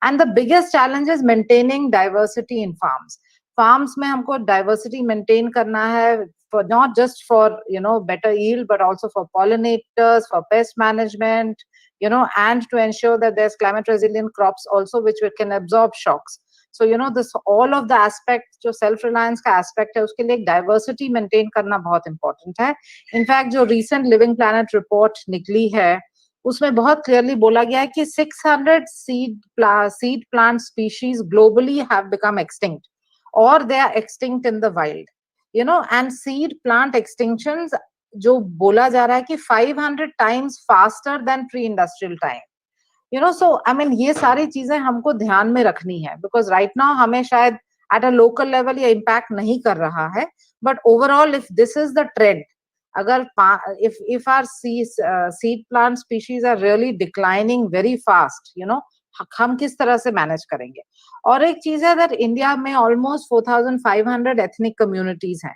And the biggest challenge is maintaining diversity in farms में हमको डाइवर्सिटी मेंटेन करना है, for not just for, you know, better yield, but also for pollinators, for pest management, you know, and to ensure that there's climate resilient crops also which can absorb shocks. So, you know, this all of the aspects, जो self reliance का aspect है, उसके लिए diversity maintain करना बहुत important है. In fact, जो recent Living Planet report निकली है, उसमें बहुत clearly बोला गया है कि 600 seed plant species globally have become extinct, or they are extinct in the wild. You know, and seed plant extinctions जो बोला जा रहा है कि 500 times faster than pre-industrial time. You know, so I mean ये सारी चीजें हमको ध्यान में रखनी है, because right now हमें शायद at a local level ये impact नहीं कर रहा है, but overall if this is the trend, अगर if our seed plant species are really declining very fast, you know, हम किस तरह से मैनेज करेंगे. और एक चीज है that इंडिया में almost 4,500 ethnic communities हैं,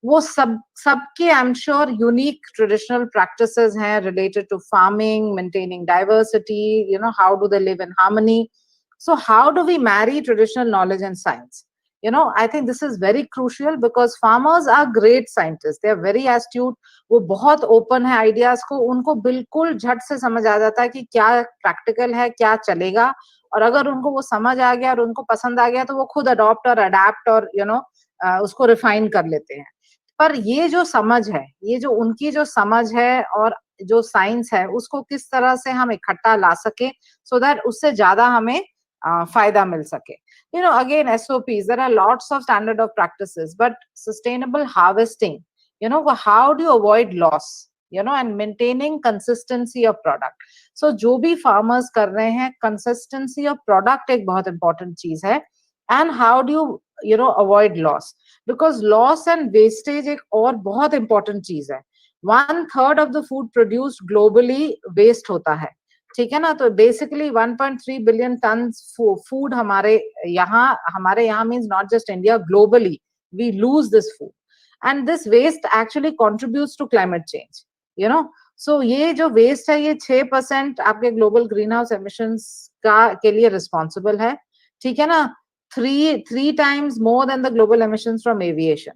वो सबके I am sure unique traditional practices हैं related to farming, maintaining diversity, you know, how do they live in harmony. So how do we marry traditional knowledge and science? You know, I think this is very crucial because farmers are great scientists. They are very astute. वो बहुत open है ideas को, उनको बिल्कुल झट से समझ आ जाता है कि क्या practical है, क्या चलेगा, और अगर उनको वो समझ आ गया और उनको पसंद आ गया तो वो खुद adopt और adapt और you know उसको refine कर लेते हैं. पर ये जो समझ है, ये जो उनकी जो समझ है और जो साइंस है, उसको किस तरह से हम इकट्ठा ला सके so that उससे ज्यादा हमें फायदा मिल सके. You know, again, SOPs, there are lots of standard of practices, but sustainable harvesting, you know, how do you avoid loss, you know, and maintaining consistency of product. So जो भी farmers कर रहे हैं, consistency of product एक बहुत important चीज है, and how do you know, avoid loss, because loss and wastage एक और बहुत important चीज है. 1/3 of the food produced globally waste होता है, ठीक है ना. तो बेसिकली 1.3 बिलियन टन फूड हमारे यहाँ means not just India, globally we lose this food, and this waste actually contributes to climate change, you know. So ये जो वेस्ट है, ये 6% आपके ग्लोबल ग्रीन हाउस एमिशंस के लिए रिस्पॉन्सिबल है, ठीक है ना. 3 times more than the global emissions from aviation,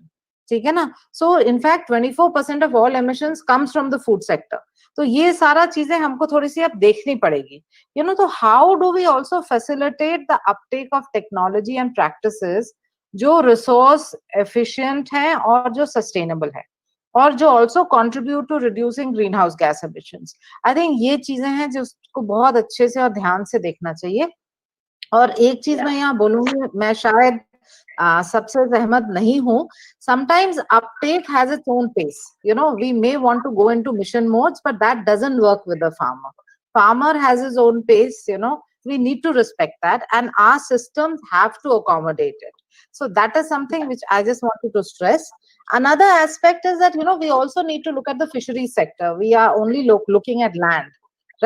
ठीक है ना. So in fact 24% of all emissions comes from the food sector. तो ये सारा चीजें हमको थोड़ी सी अब देखनी पड़ेगी, यू नो. तो how do we also facilitate the uptake of technology and practices जो रिसोर्स एफिशिएंट है और जो सस्टेनेबल है, और जो also contribute to reducing greenhouse gas emissions. I think ये चीजें हैं जिसको बहुत अच्छे से और ध्यान से देखना चाहिए. और एक चीज मैं यहाँ बोलूंगी, मैं शायद सबसे सहमत नहीं हूँ. Sometimes uptake has its own pace. You know, we may want to go into mission modes, but that doesn't work with the farmer. Farmer has his own pace, you know. We need to respect that, and our systems have to accommodate it. So that is something which I just wanted to stress. Another aspect is that, you know, we also need to look at the fisheries sector. We are only looking at land,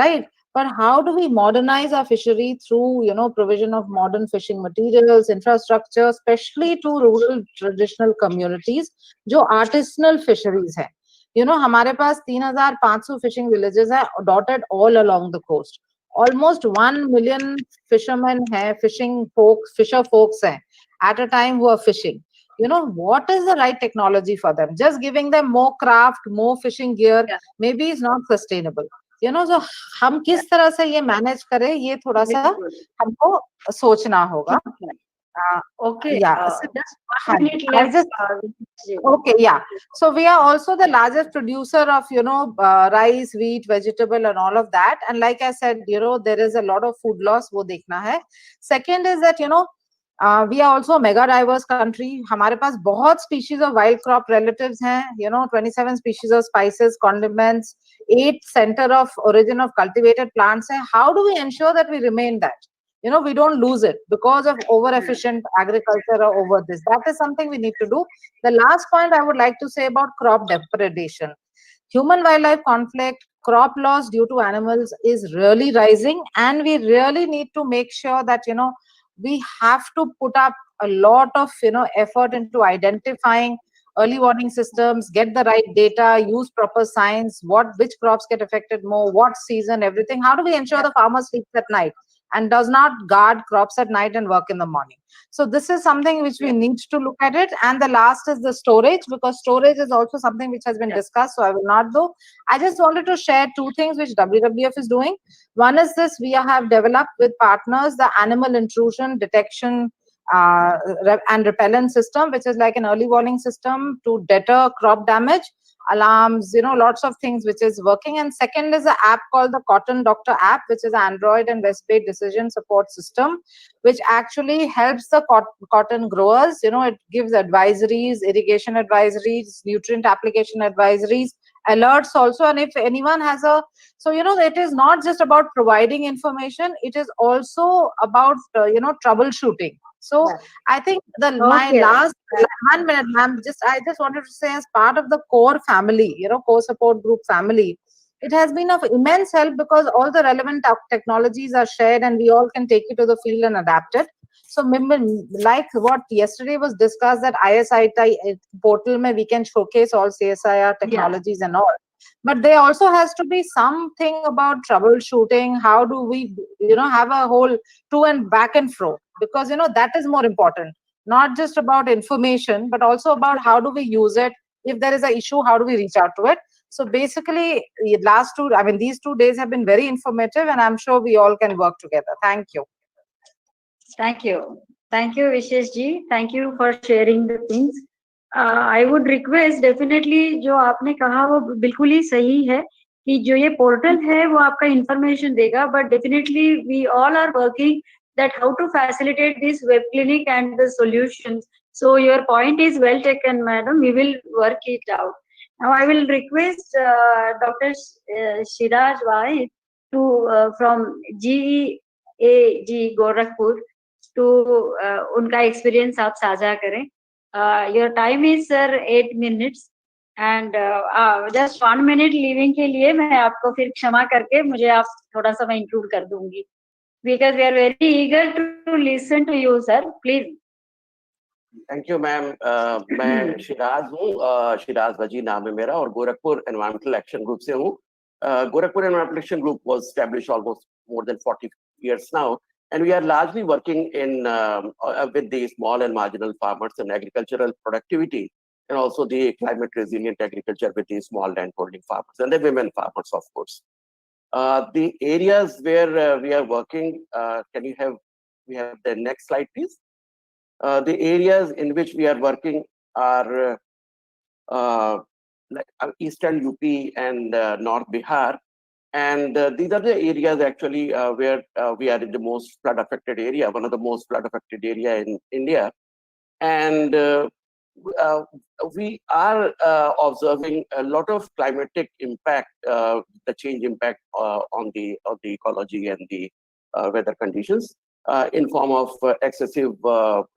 right? But how do we modernize our fishery through, you know, provision of modern fishing materials, infrastructure, especially to rural traditional communities, जो artisanal fisheries है. You know, हमारे पास 3,500 fishing villages है dotted all along the coast. Almost 1 million fishermen है, fisher folks हैं at a time who are fishing. You know, what is the right technology for them? Just giving them more craft, more fishing gear, maybe is not sustainable. You know, so हम किस तरह से ये manage करें, ये थोड़ा सा हमको सोचना होगा. Okay. Yeah. Just okay. Yeah. So we are also the largest producer of, you know, rice, wheat, vegetable, and all of that. And like I said, you know, there is a lot of food loss. वो देखना है. Second is that, you know, we are also a mega diverse country. हमारे पास बहुत species of wild crop relatives हैं, you know, 27 species of spices, condiments, 8 center of origin of cultivated plants हैं. How do we ensure that we remain that? You know, we don't lose it because of over efficient agriculture or over this. That is something we need to do. The last point I would like to say about crop depredation. Human wildlife conflict, crop loss due to animals is really rising, and we really need to make sure that, you know, we have to put up a lot of, you know, effort into identifying early warning systems, get the right data, use proper science, which crops get affected more, what season, everything. How do we ensure the farmer sleeps at night and does not guard crops at night and work in the morning? So this is something which we need to look at it. And the last is the storage, because storage is also something which has been discussed, so I will not do. I just wanted to share 2 things which WWF is doing. One is this: we have developed with partners the animal intrusion detection and repellent system, which is like an early warning system to deter crop damage, alarms, you know, lots of things which is working. And second is an app called the Cotton Doctor app, which is an Android and web-based decision support system, which actually helps the cotton growers. You know, it gives advisories, irrigation advisories, nutrient application advisories, alerts also. And if anyone has so, you know, it is not just about providing information, it is also about, you know, troubleshooting. So I think my last 1 minute, ma'am, I just wanted to say, as part of the core family, you know, core support group family, it has been of immense help because all the relevant technologies are shared and we all can take it to the field and adapt it. So like what yesterday was discussed, that ISIT portal mein we can showcase all CSIR technologies and all. But there also has to be something about troubleshooting. How do we, you know, have a whole to and back and fro? Because, you know, that is more important. Not just about information, but also about how do we use it. If there is an issue, how do we reach out to it? So basically, these 2 days have been very informative, and I'm sure we all can work together. Thank you. Thank you. Thank you, Vishesh ji. Thank you for sharing the things. I would request, definitely जो आपने कहा वो बिल्कुल ही सही है कि जो ये पोर्टल है वो आपका इंफॉर्मेशन देगा, but definitely we all are working that how to facilitate this web clinic and the solutions. So your point is well taken, madam. We will work it out. Now I will request Dr. Shiraj Wahid to from GEAG Gorakhpur to उनका experience आप साझा करें. Your time is sir 8 minutes and just 1 minute leaving के लिए मैं आपको फिर क्षमा करके मुझे आप थोड़ा सा मैं include कर दूंगी. Because we are very eager to listen to you, sir. Please. Thank you ma'am. मैं शिराज हूँ, शिराज वजी नाम है मेरा और गोरखपुर एनवायरमेंटल एक्शन ग्रुप से हूँ. Gorakhpur environmental action group was established almost more than 40 years now, and we are largely working in with the small and marginal farmers and agricultural productivity, and also the climate resilient agriculture with the small land holding farmers and the women farmers, of course. The areas where we are working, we have the next slide, please. The areas in which we are working are like Eastern UP and North Bihar. And these are the areas actually where we are in the most flood affected area, one of the most flood affected area in India. And we are observing a lot of climatic impact, the change impact on the ecology and the weather conditions in form of excessive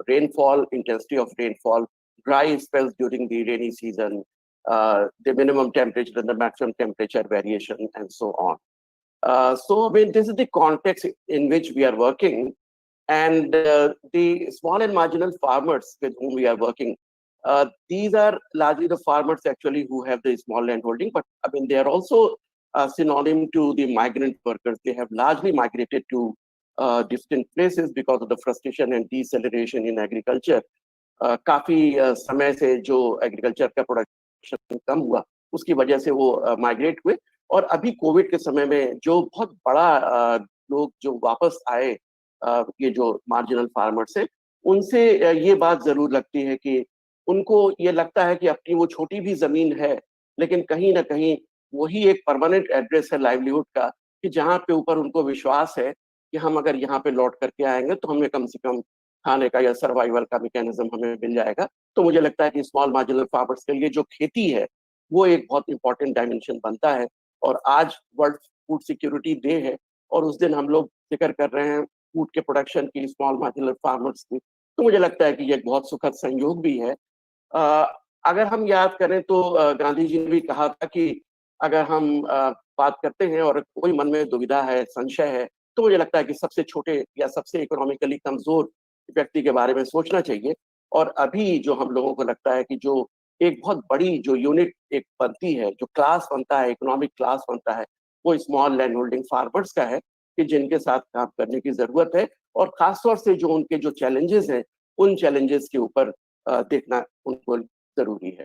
rainfall, intensity of rainfall, dry spells during the rainy season, the minimum temperature and the maximum temperature variation, and so on. So I mean, this is the context in which we are working, and the small and marginal farmers with whom we are working, these are largely the farmers actually who have the small land holding, but I mean, they are also synonym to the migrant workers. They have largely migrated to distant places because of the frustration and deceleration in agriculture. काफी समय से जो agriculture का production कम हुआ उसकी वजह से वो माइग्रेट हुए, और अभी कोविड के समय में जो बहुत बड़ा लोग जो वापस आए, ये जो मार्जिनल फार्मर्स हैं, उनसे ये बात जरूर लगती है कि उनको ये लगता है कि अपनी वो छोटी भी जमीन है लेकिन कहीं ना कहीं वही एक परमानेंट एड्रेस है लाइवलीहुड का, कि जहाँ पे ऊपर उनको विश्वास है कि हम अगर यहाँ पे लौट करके आएंगे तो हमें कम से कम खाने का या सर्वाइवल का मैकेनिज्म हमें मिल जाएगा. तो मुझे लगता है कि स्मॉल मार्जिनल फार्मर्स के लिए जो खेती है वो एक बहुत इंपॉर्टेंट डायमेंशन बनता है. और आज वर्ल्ड फूड सिक्योरिटी डे है और उस दिन हम लोग जिक्र कर रहे हैं फूड के प्रोडक्शन की, स्मॉल मार्जिनल फार्मर्स की. तो मुझे लगता है कि ये एक बहुत सुखद संयोग भी है. अगर हम याद करें तो गांधी जी ने भी कहा था कि अगर हम बात करते हैं और कोई मन में दुविधा है, संशय है, तो मुझे लगता है कि सबसे छोटे या सबसे इकोनॉमिकली कमजोर व्यक्ति के बारे में सोचना चाहिए. और अभी जो हम लोगों को लगता है कि जो एक बहुत बड़ी जो यूनिट एक बनती है, जो क्लास बनता है, इकोनॉमिक क्लास बनता है, वो स्मॉल लैंड होल्डिंग फार्मर्स का है, कि जिनके साथ काम करने की जरूरत है. और खासतौर से जो उनके जो चैलेंजेस हैं, उन चैलेंजेस के ऊपर देखना उनको जरूरी है.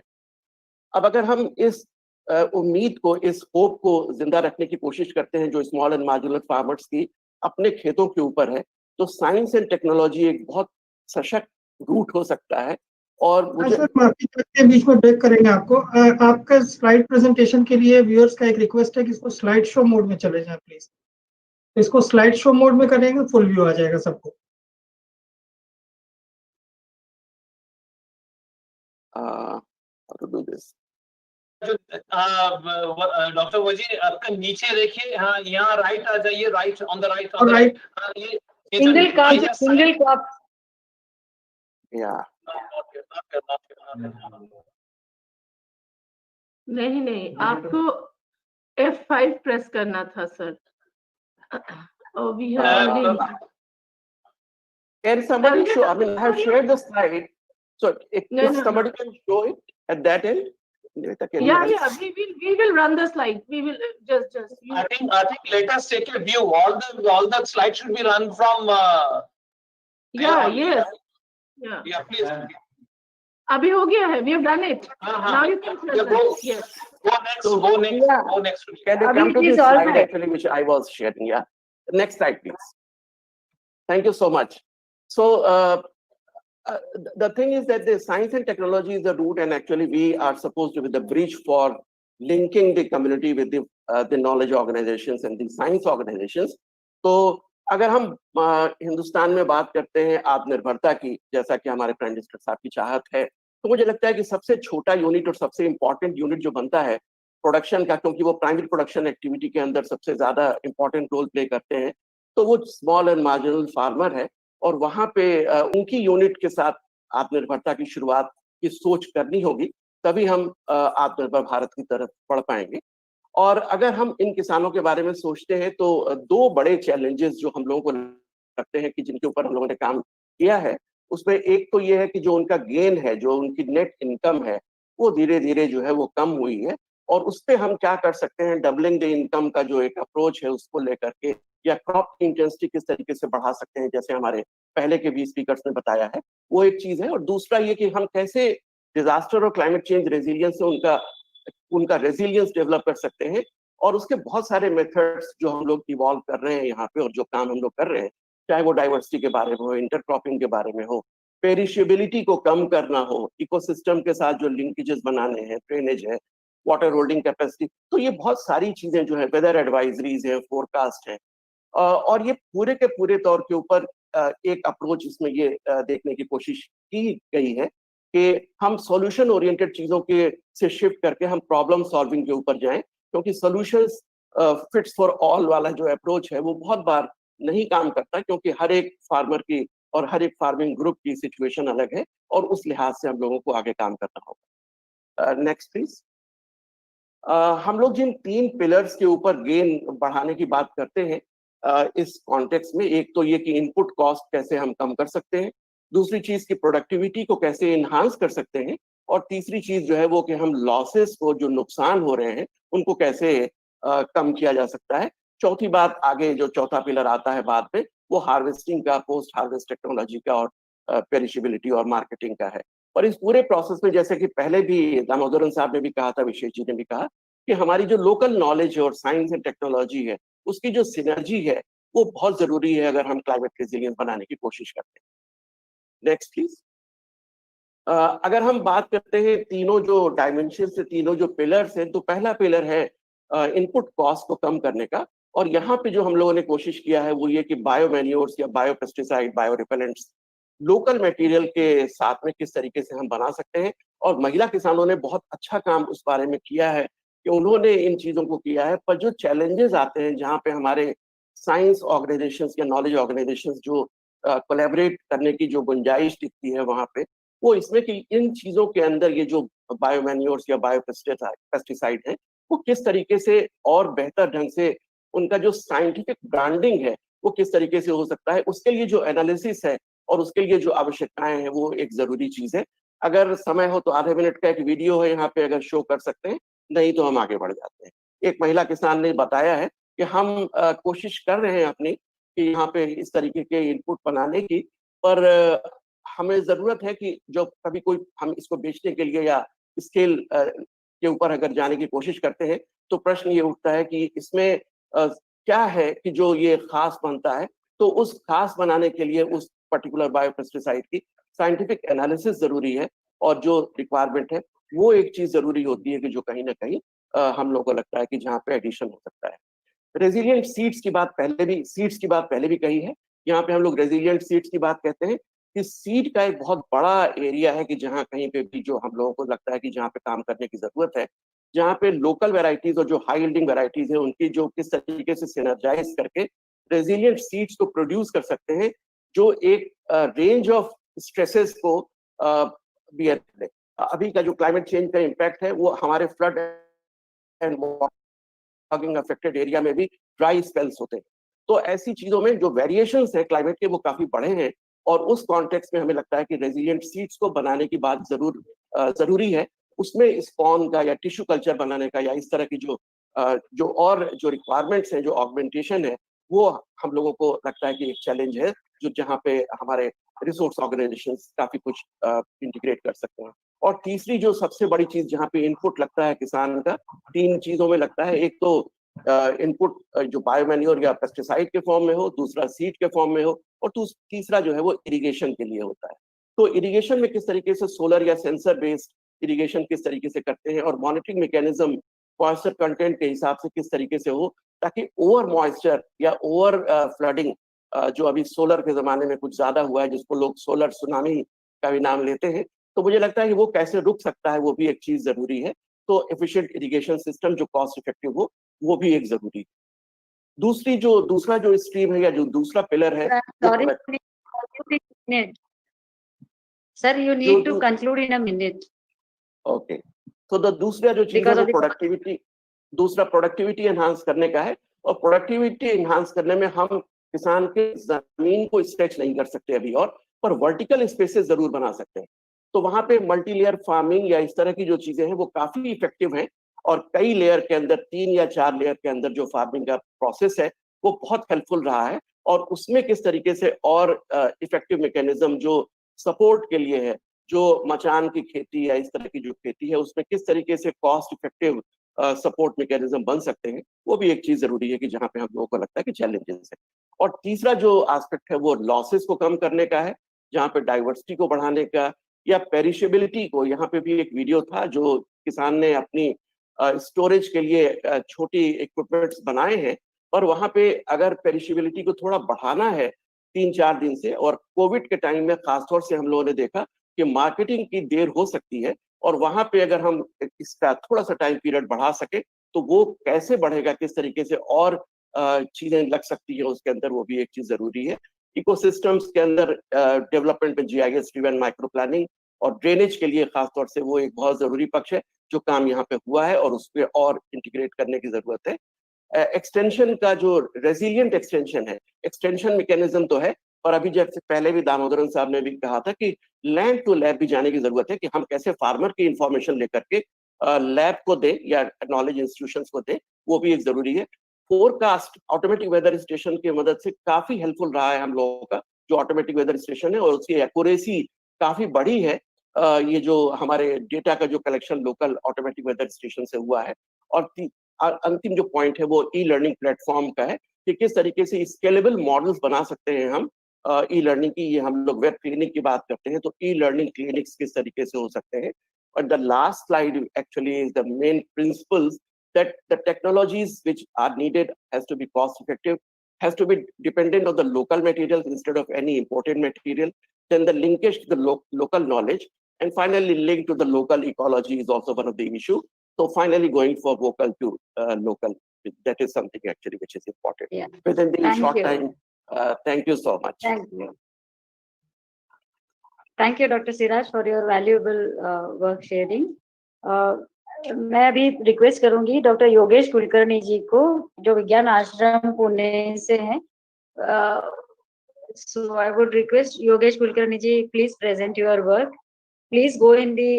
अब अगर हम इस उम्मीद को, इस होप को जिंदा रखने की कोशिश करते हैं जो स्मॉल एंड मार्जिनल फार्मर्स की अपने खेतों के ऊपर है, तो साइंस एंड टेक्नोलॉजी एक बहुत सशक्त रूट हो सकता है. और मुझे के बीच में ब्रेक करेंगे आपको. आपका स्लाइड प्रेजेंटेशन के लिए व्यूअर्स का एक रिक्वेस्ट है कि इसको स्लाइड शो मोड में चले जाएं प्लीज. इसको स्लाइड शो मोड में करेंगे, फुल व्यू आ जाएगा सबको. how to do this. Doctor वजी आपका नीचे देखिए, हाँ यहाँ राइट आ जाइए, राइट ऑन द राइट, ये सिंगल कप या नहीं आपको F5 प्रेस करना था sir. We have can somebody show, I mean I have shared the slide, so if somebody can show it at that end. Yeah, we will run the slide. We will just I think let us take a view. All the slides should be run from yes. Yeah, please. अभी हो गया है. We have done it. Now you can present. Yes. Go next. Can you come to this slide actually which I was sharing? Yeah. Next slide, please. Thank you so much. So the thing is that the science and technology is the root, and actually we are supposed to be the bridge for linking the community with the knowledge organizations and the science organizations. So अगर हम हिंदुस्तान में बात करते हैं आत्मनिर्भरता की, जैसा कि हमारे प्राइम मिनिस्टर साहब की चाहत है, तो मुझे लगता है कि सबसे छोटा यूनिट और सबसे इम्पोर्टेंट यूनिट जो बनता है प्रोडक्शन का, क्योंकि वो प्राइमरी प्रोडक्शन एक्टिविटी के अंदर सबसे ज्यादा इंपॉर्टेंट रोल प्ले करते हैं, तो वो स्मॉल एंड मार्जिनल फार्मर है। और वहां पे उनकी यूनिट के साथ आत्मनिर्भरता की शुरुआत की सोच करनी होगी, तभी हम आत्मनिर्भर भारत की तरफ बढ़ पाएंगे। और अगर हम इन किसानों के बारे में सोचते हैं तो दो बड़े चैलेंजेस जो हम लोगों को लगते हैं कि जिनके ऊपर हम लोगों ने काम किया है, उसमें एक तो ये है कि जो उनका गेन है, जो उनकी नेट इनकम है, वो धीरे धीरे जो है वो कम हुई है। और उस पे हम क्या कर सकते हैं, डबलिंग द इनकम का जो एक अप्रोच है उसको लेकर के, या क्रॉप इंटेंसिटी किस तरीके से बढ़ा सकते हैं, जैसे हमारे पहले के भी स्पीकर्स ने बताया है, वो एक चीज है। और दूसरा ये कि हम कैसे डिजास्टर और क्लाइमेट चेंज रेजिलियंस से उनका रेजिलियंस डेवलप कर सकते हैं। और उसके बहुत सारे मेथड्स जो हम लोग इवॉल्व कर रहे हैं यहाँ पे, और जो काम हम लोग कर रहे हैं, चाहे वो डाइवर्सिटी के बारे में हो, इंटरक्रॉपिंग के बारे में हो, पेरिशेबिलिटी को कम करना हो, इकोसिस्टम के साथ जो लिंकेजेस बनाने हैं, ड्रेनेज है, वाटर होल्डिंग कैपेसिटी, तो ये बहुत सारी चीजें जो है, वेदर एडवाइजरीज है, फोरकास्ट है। और ये पूरे के पूरे तौर के ऊपर एक अप्रोच इसमें ये देखने की कोशिश की गई है कि हम सॉल्यूशन ओरिएंटेड चीजों के से शिफ्ट करके हम प्रॉब्लम सॉल्विंग के ऊपर जाएं, क्योंकि सॉल्यूशंस फिट्स फॉर ऑल वाला जो अप्रोच है वो बहुत बार नहीं काम करता, क्योंकि हर एक फार्मर की और हर एक फार्मिंग ग्रुप की सिचुएशन अलग है, और उस लिहाज से हम लोगों को आगे काम करना होगा। Next please. हम लोग जिन 3 पिलर्स के ऊपर गेन बढ़ाने की बात करते हैं इस कॉन्टेक्स्ट में, एक तो ये कि इनपुट कॉस्ट कैसे हम कम कर सकते हैं, दूसरी चीज की प्रोडक्टिविटी को कैसे इनहांस कर सकते हैं, और तीसरी चीज जो है वो कि हम लॉसेस को, जो नुकसान हो रहे हैं, उनको कैसे कम किया जा सकता है। चौथी बात आगे जो चौथा पिलर आता है बाद में, वो हार्वेस्टिंग का, पोस्ट हार्वेस्ट टेक्नोलॉजी का, और पेरिशेबिलिटी और मार्केटिंग का है। और इस पूरे प्रोसेस में, जैसे कि पहले भी दामोदरन साहब ने भी कहा था, विशेष जी ने भी कहा, कि हमारी जो लोकल नॉलेज है और साइंस एंड टेक्नोलॉजी है, उसकी जो सिनर्जी है वो बहुत जरूरी है अगर हम क्लाइमेट रेजिलियंट बनाने की कोशिश करते हैं। Next please. अगर हम बात करते हैं तीनों जो डायमेंशन से, तीनों जो पिलर्स हैं, तो पहला पिलर है इनपुट कॉस्ट को कम करने का। और यहाँ पे जो हम लोगों ने कोशिश किया है वो ये कि बायो मैन्योर्स या bio pesticide, bio repellents local material के साथ में किस तरीके से हम बना सकते हैं। और महिला किसानों ने बहुत अच्छा काम उस बारे में किया है कि उन्होंने इन चीजों को किया है। पर जो चैलेंजेस आते हैं, जहाँ पे हमारे साइंस ऑर्गेनाइजेशंस या नॉलेज ऑर्गेनाइजेशंस जो कोलैबोरेट करने की जो गुंजाइश दिखती है वहाँ पे, वो इसमें कि इन चीजों के अंदर ये जो बायो मैन्योर्स या बायो पेस्टिसाइड है, वो किस तरीके से और बेहतर ढंग से उनका जो साइंटिफिक ब्रांडिंग है वो किस तरीके से हो सकता है, उसके लिए जो एनालिसिस है और उसके लिए जो आवश्यकताएं हैं वो एक जरूरी चीज है। अगर समय हो तो आधे मिनट का एक वीडियो है यहाँ पे, अगर शो कर सकते हैं, नहीं तो हम आगे बढ़ जाते हैं। एक महिला किसान ने बताया है कि हम कोशिश कर रहे हैं अपनी कि यहाँ पे इस तरीके के इनपुट बनाने की, पर हमें जरूरत है कि जो कभी कोई हम इसको बेचने के लिए या स्केल के ऊपर अगर जाने की कोशिश करते हैं, तो प्रश्न ये उठता है कि इसमें क्या है कि जो ये खास बनता है। तो उस खास बनाने के लिए उस पर्टिकुलर बायोपेस्टिसाइड की साइंटिफिक एनालिसिस जरूरी है, और जो रिक्वायरमेंट है वो एक चीज जरूरी होती है कि जो कहीं ना कहीं हम लोगों को लगता है कि जहाँ पे एडिशन हो सकता है। रेजिलियंट सीड्स की बात पहले भी कही है। यहाँ पे हम लोग रेजिलियंट सीड्स की बात कहते हैं कि सीड का एक बहुत बड़ा एरिया है कि जहाँ कहीं पे भी जो हम लोगों को लगता है कि जहाँ पे काम करने की जरूरत है, जहाँ पे लोकल वेराइटीज और जो हाई यील्डिंग वेराइटीज है उनकी जो किस तरीके से सिनर्जाइज करके रेजिलियंट सीड्स को प्रोड्यूस कर सकते हैं, जो एक रेंज ऑफ स्ट्रेसेस को बियर करे। अभी का जो क्लाइमेट चेंज का इम्पैक्ट है वो हमारे फ्लड एंड अफेक्टेड एरिया में भी ड्राई स्पेल्स होते हैं। तो ऐसी चीजों में जो वेरिएशंस है क्लाइमेट के वो काफी बड़े हैं, और उस कॉन्टेक्स्ट में हमें लगता है कि रेजिलियंट सीड्स को बनाने की बात जरूरी है। उसमें स्पॉन का या टिश्यू कल्चर बनाने का या इस तरह की जो रिक्वायरमेंट्स हैं, जो ऑगमेंटेशन है, वो हम लोगों को लगता है कि एक चैलेंज है, जो जहाँ पे हमारे रिसोर्स ऑर्गेनाइजेशंस काफी कुछ इंटीग्रेट कर सकते हैं। और तीसरी जो सबसे बड़ी चीज जहाँ पे इनपुट लगता है किसान का, 3 चीजों में लगता है। एक तो इनपुट जो बायोमैन्योर या पेस्टिसाइड के फॉर्म में हो, दूसरा सीड के फॉर्म में हो, और तीसरा जो है वो इरिगेशन के लिए होता है। तो इरिगेशन में किस तरीके से सोलर या सेंसर बेस्ड इरिगेशन किस तरीके से करते हैं, और मॉनिटरिंग मैकेनिज्म मॉइस्चर कंटेंट के हिसाब से किस तरीके से हो, ताकि ओवर मॉइस्चर या ओवर फ्लडिंग जो अभी सोलर के जमाने में कुछ ज्यादा हुआ है, जिसको लोग सोलर सुनामी का भी नाम लेते हैं, तो मुझे लगता है कि वो कैसे रुक सकता है, वो भी एक चीज जरूरी है। तो एफिशिएंट इरिगेशन सिस्टम जो कॉस्ट इफेक्टिव हो, वो भी एक जरूरी है। दूसरा जो स्ट्रीम है या जो दूसरा पिलर है, sir you need to conclude in a minute. Okay, तो दूसरा जो चीज है वो प्रोडक्टिविटी एनहांस करने का है। और प्रोडक्टिविटी एनहांस करने में हम किसान के जमीन को स्ट्रेच नहीं कर सकते अभी, और पर वर्टिकल स्पेसेस जरूर बना सकते हैं। तो वहां पे मल्टी लेयर फार्मिंग या इस तरह की जो चीजें हैं वो काफी इफेक्टिव हैं, और कई लेयर के अंदर, 3 या 4 लेयर के अंदर जो फार्मिंग का प्रोसेस है वो बहुत हेल्पफुल रहा है। और उसमें किस तरीके से और इफेक्टिव मैकेनिज्म जो सपोर्ट के लिए है, जो मचान की खेती या इस तरह की जो खेती है, उसमें किस तरीके से कॉस्ट इफेक्टिव सपोर्ट मैकेनिज्म बन सकते हैं, वो भी एक चीज जरूरी है कि जहां पे हम लोगों को लगता है कि चैलेंजेस है। और तीसरा जो एस्पेक्ट है वो लॉसेस को कम करने का है, जहाँ पे डाइवर्सिटी को बढ़ाने का, या पेरिशेबिलिटी को। यहाँ पे भी एक वीडियो था जो किसान ने अपनी स्टोरेज के लिए छोटी इक्विपमेंट्स बनाए हैं, और वहां पे अगर पेरिशेबिलिटी को थोड़ा बढ़ाना है 3-4 दिन से, और कोविड के टाइम में खासतौर से हम लोगों ने देखा कि मार्केटिंग की देर हो सकती है, और वहां पे अगर हम इसका थोड़ा सा टाइम पीरियड बढ़ा सके तो वो कैसे बढ़ेगा, किस तरीके से और चीजें लग सकती है उसके अंदर, वो भी एक चीज जरूरी है। इकोसिस्टम्स के अंदर डेवलपमेंट में GIS ड्रिवन माइक्रो प्लानिंग और ड्रेनेज के लिए खासतौर से वो एक बहुत जरूरी पक्ष है, जो काम यहाँ पे हुआ है और उस पर और इंटीग्रेट करने की जरूरत है। एक्सटेंशन का जो रेजिलियंट एक्सटेंशन है, एक्सटेंशन मैकेनिज्म तो है, और अभी जैसे पहले भी दामोदरन साहब ने भी कहा था कि लैंड टू लैब भी जाने की जरूरत है, कि हम कैसे फार्मर की इंफॉर्मेशन लेकर के लैब को दे या नॉलेज इंस्टीट्यूशंस को दे, वो भी एक जरूरी है। फोरकास्ट ऑटोमेटिक वेदर स्टेशन की मदद से काफी हेल्पफुल रहा है हम लोगों का, जो ऑटोमेटिक वेदर स्टेशन है, और उसकी एक्यूरेसी काफी बड़ी है। ये जो हमारे डेटा का जो collection local automatic weather station से हुआ है। और अंतिम जो पॉइंट है वो ई-लर्निंग प्लेटफॉर्म का है, कि किस तरीके से स्केलेबल मॉडल्स बना सकते हैं हम ई-लर्निंग की। ये हम लोग वेब क्लिनिक की बात करते हैं, तो ई-लर्निंग क्लिनिक्स किस तरीके से हो सकते हैं। और the last slide actually is the main principles that the technologies which are needed has to be cost effective, has to be dependent on the local materials instead of any imported material, then the linkage to the local knowledge, and finally linked to the local ecology is also one of the issue. So finally going for vocal to local, that is something actually which is important within the short time. Thank you so much. Thank you Dr. Siraj for your valuable work sharing. मैं अभी request करूंगी doctor Yogesh Kulkarni जी को, जो विज्ञान आश्रम पुणे से हैं। So I would request Yogesh Kulkarni ji, please present your work. Please go in the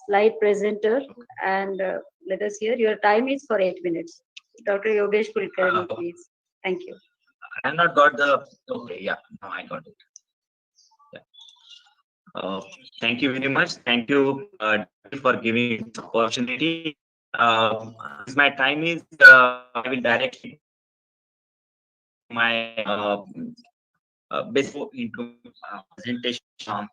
slide presenter and let us hear. Your time is for 8 minutes. Dr. Yogesh Kulkarni, please. Thank you. I have not got the, okay, yeah, now I got it. Thank you very much. Thank you for giving me this opportunity. My time is, I will directly my basic into presentation.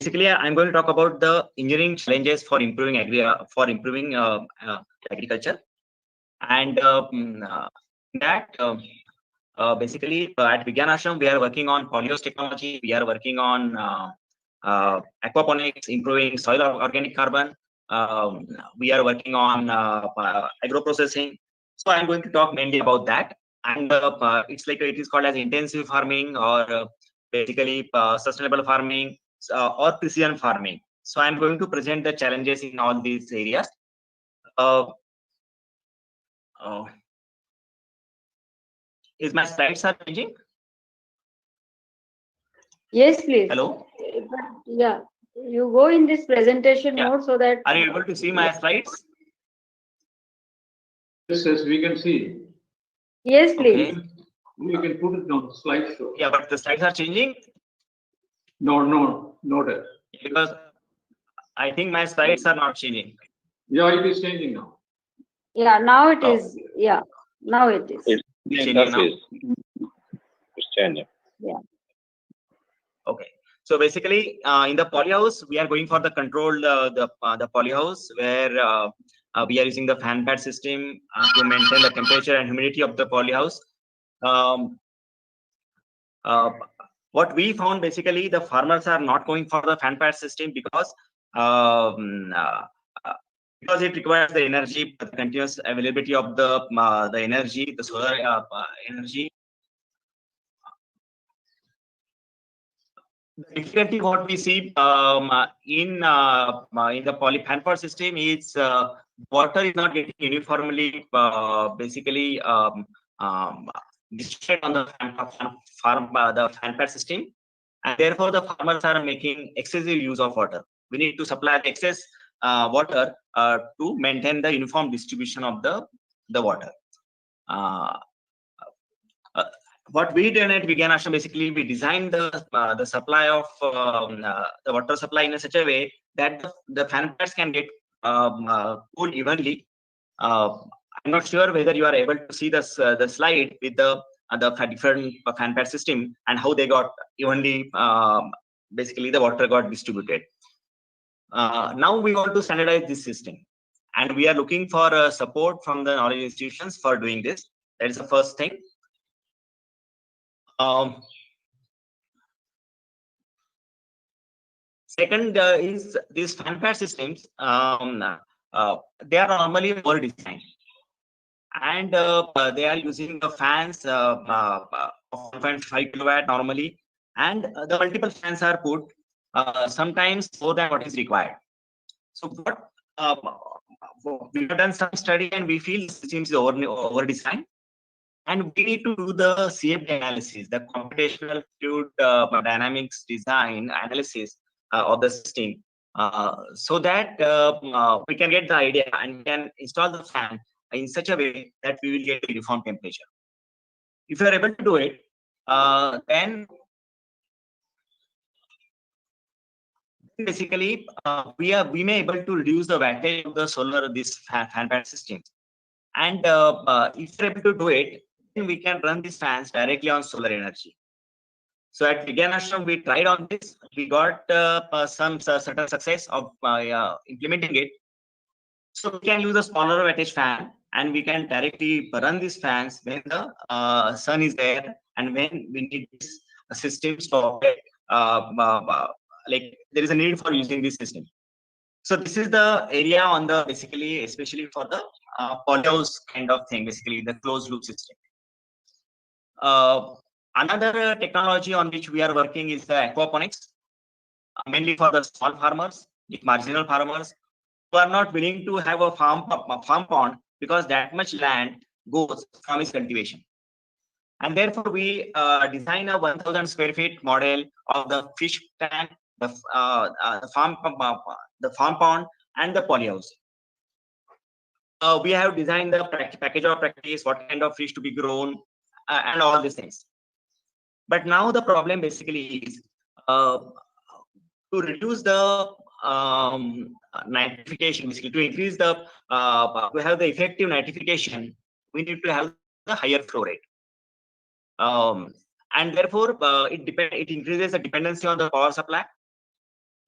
Basically, I'm going to talk about the engineering challenges for improving agriculture, and that. Basically, at Vigyan Ashram, we are working on polyos technology. We are working on aquaponics, improving soil organic carbon. We are working on agro processing. So I'm going to talk mainly about that. And it's like it is called as intensive farming, or basically sustainable farming, or precision farming. So I'm going to present the challenges in all these areas. Is my slides are changing? Yes, please. Hello? Yeah, you go in this presentation mode so that... Are you able to see my slides? Yes, we can see. Yes, please. Okay. You can put it on slideshow. Yeah, but the slides are changing? No, not that. Because I think my slides are not changing. Yeah, it is changing now. Yeah, now it is. Yeah, now it is. It's changing now. It's changing. Yeah. Okay. So basically, in the polyhouse, we are going for the controlled the polyhouse, where we are using the fan pad system to maintain the temperature and humidity of the polyhouse. what we found basically, the farmers are not going for the fan pad system because it requires the energy, the continuous availability of the energy, the solar energy. The difficulty what we see in the poly fan pad system is water is not getting uniformly basically distributed on the fan pad system, and therefore the farmers are making excessive use of water. We need to supply the excess water to maintain the uniform distribution of the water. What we did at Vigyan Ashram, basically we designed the supply of the water supply in such a way that the fan pads can get cooled evenly. I'm not sure whether you are able to see the slide with the different fan pad system and how they got evenly, basically the water got distributed. Now we want to standardize this system, and we are looking for support from the knowledge institutions for doing this. That is the first thing. Second is these fan pad systems. They are normally over designed, and they are using the fans of 1.5 kilowatt normally, and the multiple fans are put sometimes more than what is required. So what we have done some study, and we feel the system is over designed. And we need to do the CFD analysis, the computational fluid dynamics design analysis of the system, so that we can get the idea and we can install the fan in such a way that we will get a uniform temperature. If you are able to do it, then basically we may able to reduce the wattage of the solar fan pad system. And if you're able to do it, then we can run these fans directly on solar energy. So at Vigyan Ashram, we tried on this. We got some certain success of implementing it. So we can use a smaller wattage fan, and we can directly run these fans when the sun is there and when we need these systems to operate. Like there is a need for using this system. So this is the area on the basically, especially for the polyhouse kind of thing, basically the closed loop system. Another technology on which we are working is the aquaponics, mainly for the small farmers, the marginal farmers who are not willing to have a farm pond because that much land goes from his cultivation. And therefore, we design a 1,000 square feet model of the fish tank, the farm pond, and the polyhouse. We have designed the package of practice, what kind of fish to be grown, and all these things. But now the problem basically is to reduce the nitrification, basically to increase the to have the effective nitrification, we need to have the higher flow rate. And therefore, it increases the dependency on the power supply.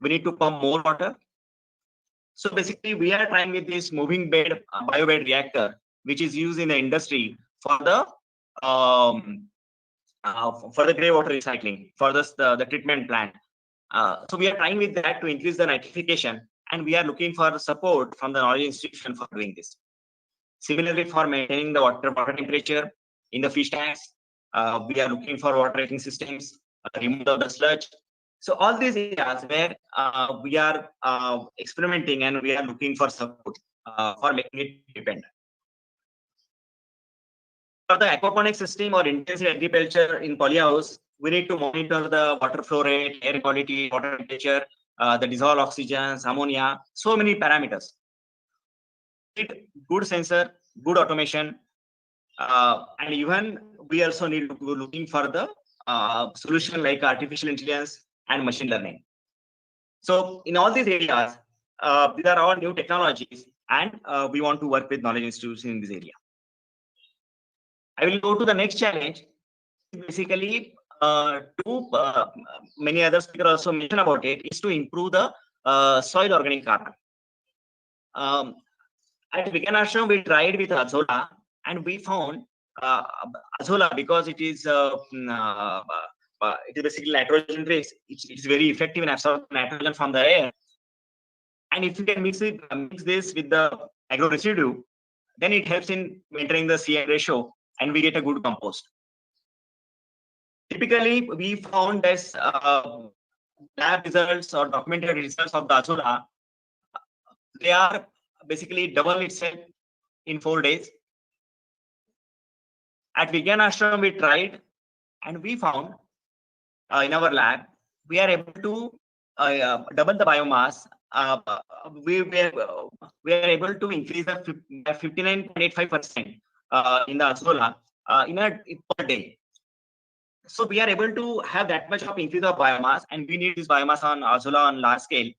We need to pump more water. So basically, we are trying with this moving bed biobed reactor, which is used in the industry for the gray water recycling, for the treatment plant. So we are trying with that to increase the nitrification, and we are looking for support from the knowledge institution for doing this. Similarly, for maintaining the water temperature in the fish tanks, we are looking for water rating systems, removal of the sludge. So all these areas where we are experimenting, and we are looking for support for making it dependent. For the aquaponics system or intensive agriculture in polyhouse, we need to monitor the water flow rate, air quality, water temperature, the dissolved oxygens, ammonia, so many parameters. Good sensor, good automation, and even we also need to go looking for the solution like artificial intelligence and machine learning. So in all these areas, these are all new technologies, and we want to work with knowledge institutions in this area. I will go to the next challenge. Basically, many other speakers also mentioned about it, is to improve the soil organic carbon. At Vigyan Ashram, we tried with Azola, and we found Azola, because it is it is basically nitrogen base. It's very effective in absorbing nitrogen from the air. And if you can mix this with the agro residue, then it helps in maintaining the CN ratio, and we get a good compost. Typically, we found this lab results or documented results of the Azula. They are basically double itself in 4 days. At Vigyan Ashram, we tried, and we found in our lab, we are able to double the biomass. We are able to increase the 59.85% in the Azula per day. So we are able to have that much of increase of biomass, and we need this biomass on Azula on large scale.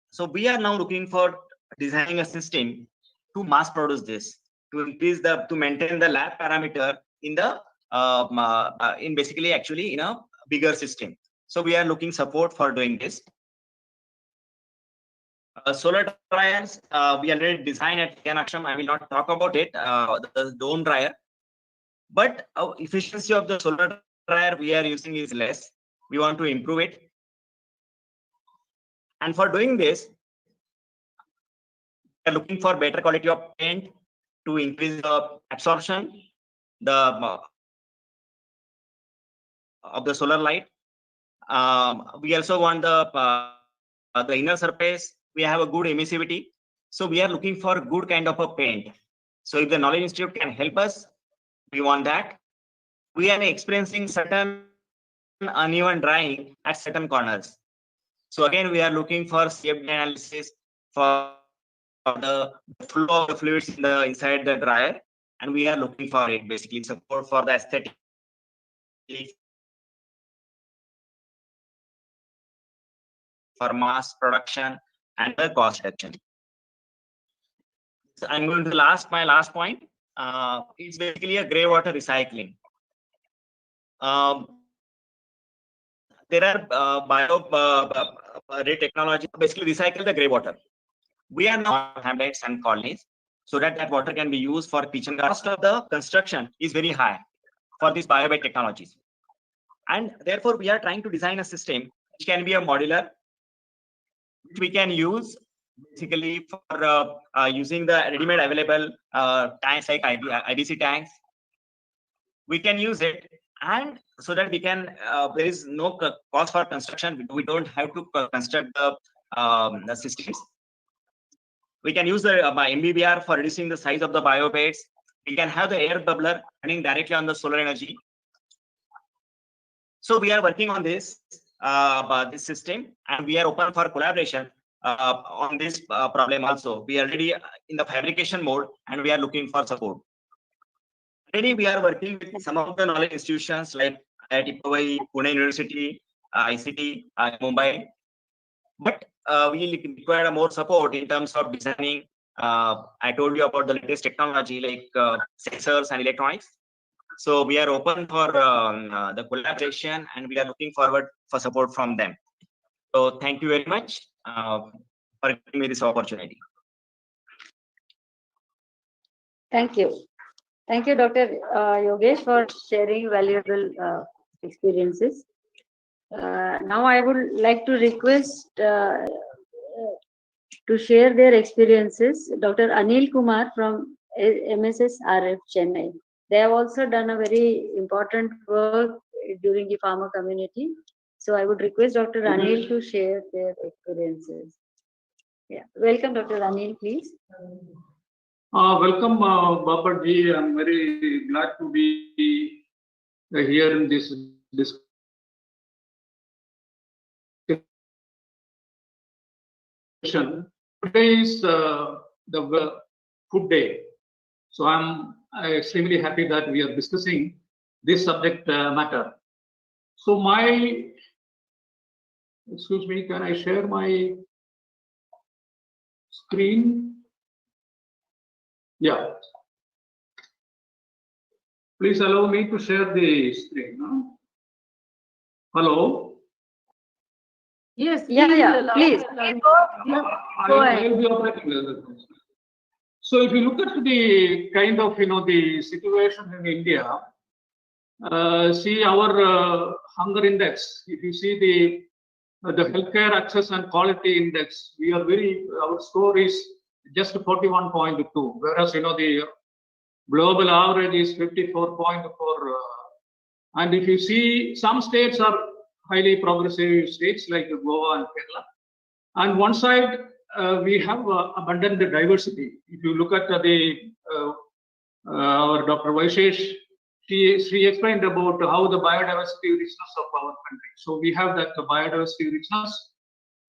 So we are now looking for designing a system to mass produce this, to maintain the lab parameter in the basically actually in a bigger system. So we are looking support for doing this. Solar dryers, we already designed at Vigyan Ashram. I will not talk about it, the dome dryer, but efficiency of the solar dryer we are using is less. We want to improve it. And for doing this, we are looking for better quality of paint to increase the absorption of the solar light. We also want the inner surface. We have a good emissivity. So we are looking for good kind of a paint. So if the Knowledge Institute can help us, we want that. We are experiencing certain uneven drying at certain corners. So again, we are looking for CFD analysis for the flow of the fluids inside the dryer, and we are looking for it basically support for the aesthetic, for mass production and the cost reduction. So I'm going to my last point. It's basically a grey water recycling. There are bio technology basically recycle the grey water. We are now hamlets and colonies so that water can be used for kitchen. Cost of the construction is very high for these bio technologies, and therefore we are trying to design a system which can be a modular, which we can use basically for using the ready-made available tanks like IBC tanks. We can use it, and so that we can there is no cost for construction. We don't have to construct the systems. We can use the MBBR for reducing the size of the biobeds. We can have the air bubbler running directly on the solar energy. So we are working on this system, and we are open for collaboration on this problem also. We are already in the fabrication mode, and we are looking for support. Already we are working with some of the knowledge institutions like IIT Powai, Pune University, ICT, Mumbai. But we require more support in terms of designing. I told you about the latest technology like sensors and electronics. So we are open for the collaboration, and we are looking forward for support from them. So thank you very much for giving me this opportunity. Thank you. Thank you, Dr. Yogesh, for sharing valuable experiences. Now I would like to request to share their experiences Dr. Anil Kumar from MSSRF Chennai. They have also done a very important work during the farmer community. So I would request Dr. Anil to share their experiences. Yeah, welcome, Dr. Anil, please. Welcome, Bharat ji. I'm very glad to be here in this discussion. Today is the food day, so I'm extremely happy that we are discussing this subject matter. So excuse me, can I share my screen? Yeah. Please allow me to share the screen. No? Hello? Yes, please. Go ahead. So if you look at the kind of the situation in India, see our hunger index. If you see the healthcare access and quality index, we are our score is just 41.2, whereas the global average is 54.4. And if you see, some states are highly progressive states like Goa and Kerala. And one side, we have abundant diversity. If you look at our Dr. Vaishesh, she explained about how the biodiversity richness of our country. So we have that biodiversity richness,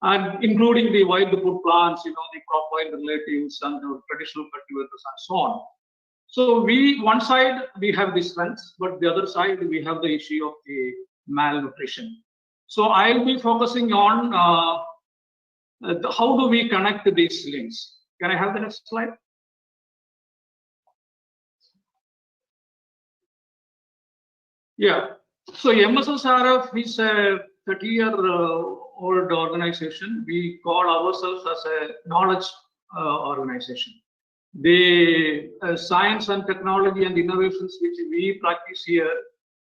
and including the wild food plants, the crop wild relatives and the traditional cultivators and so on. So one side we have the strengths, but the other side we have the issue of the malnutrition. So I'll be focusing on how do we connect these links. Can I have the next slide? Yeah. So MSSRF is a 30-year-old organization. We call ourselves as a knowledge organization. The science and technology and innovations which we practice here,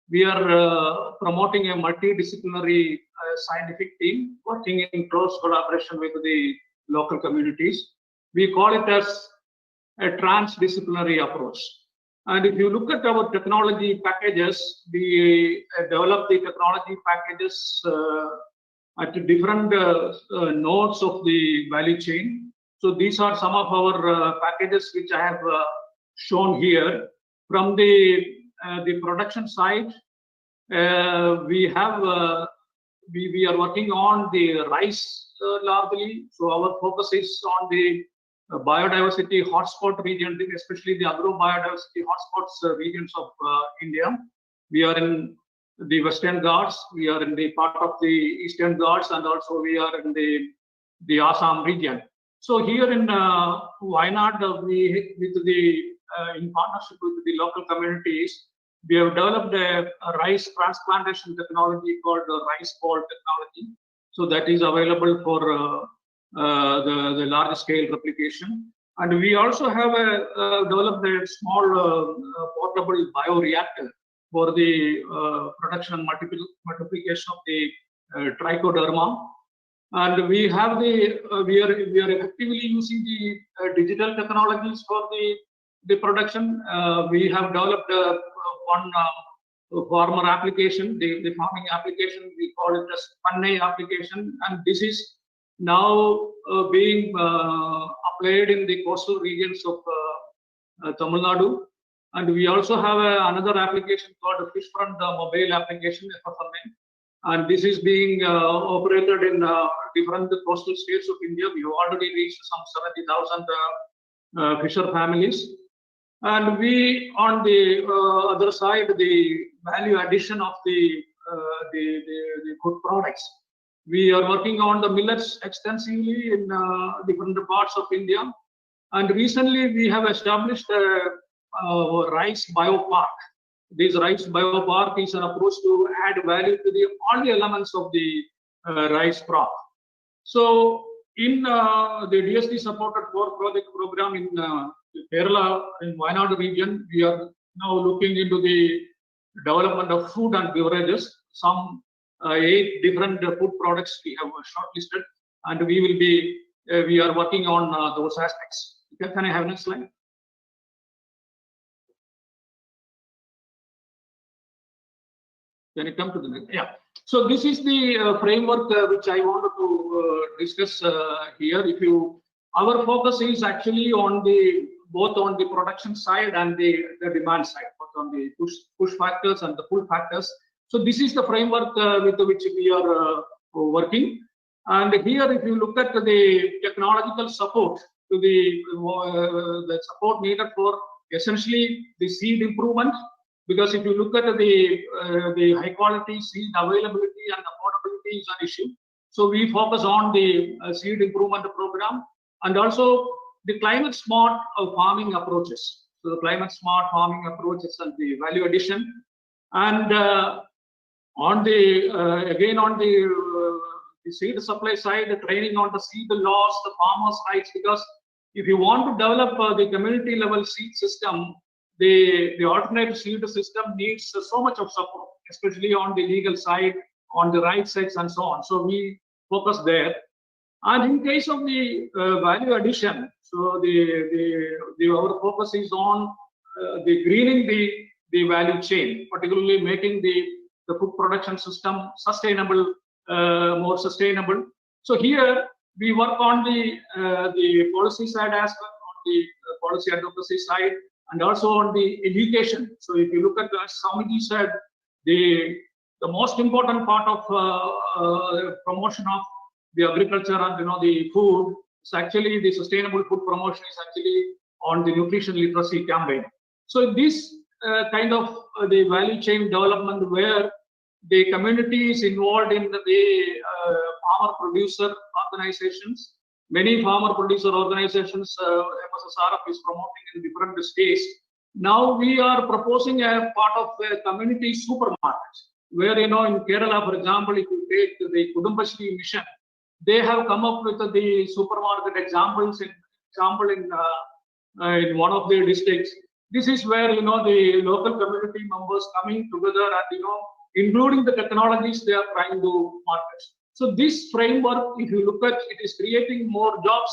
we are promoting a multidisciplinary scientific team working in close collaboration with the local communities. We call it as a transdisciplinary approach. And if you look at our technology packages, we develop the technology packages at different nodes of the value chain. So these are some of our packages which I have shown here. From the production side, we are working on the rice largely. So our focus is on the biodiversity hotspot region, especially the agro-biodiversity hotspots regions of India. We are in the Western Ghats, we are in the part of the Eastern Ghats, and also we are in the Assam region. So here in Wayanad, in partnership with the local communities, we have developed a rice transplantation technology called rice ball technology. So that is available for the large scale replication. And we also have developed a small portable bioreactor for the production and multiplication of the trichoderma. And we have we are effectively using the digital technologies for the production. We have developed one farmer application, the farming application. We call it as Panne application, and this is now being applied in the coastal regions of Tamil Nadu. And we also have another application called the Fishfront Mobile Application, FFMA. And this is being operated in different coastal states of India. We have already reached some 70,000 fisher families. And we, on the other side, the value addition of the food products. We are working on the millets extensively in different parts of India. And recently we have established a rice biopark. This rice biopark is an approach to add value to all the elements of the rice crop. So in the DST supported work project program in Kerala, in Wayanad region, we are now looking into the development of food and beverages. Some 8 different food products we have shortlisted, and we are working on those aspects. Can I have next slide? Can you come to the next? Yeah. So this is the framework which I wanted to discuss here. Our focus is actually on both on the production side and the demand side, both on the push factors and the pull factors. So this is the framework with which we are working. And here, if you look at the technological support to the support needed for essentially the seed improvement, because if you look at the high quality seed availability and affordability is an issue. So we focus on the seed improvement program and also the climate smart farming approaches. So the climate smart farming approaches and the value addition. And on the seed supply side, the training on the seed laws, the farmers' rights, because if you want to develop the community level seed system, the alternate seed system needs so much of support, especially on the legal side, on the right sides, and so on. So we focus there. And in case of the value addition, so our focus is on the greening the value chain, particularly making the food production system sustainable, more sustainable. So here we work on the policy side as well, on the policy advocacy side, and also on the education. So if you look at, as Swamiji said, the most important part of promotion of the agriculture and the food is actually the sustainable food promotion is actually on the nutrition literacy campaign. So this kind of the value chain development where the community is involved in the farmer producer organizations. Many farmer producer organizations MSSRF is promoting in different states. Now we are proposing a part of a community supermarkets where, in Kerala, for example, if you take the Kudumbashri mission, they have come up with the supermarket examples in one of their districts. This is where, the local community members coming together and, including the technologies they are trying to market. So this framework, if you look at, it is creating more jobs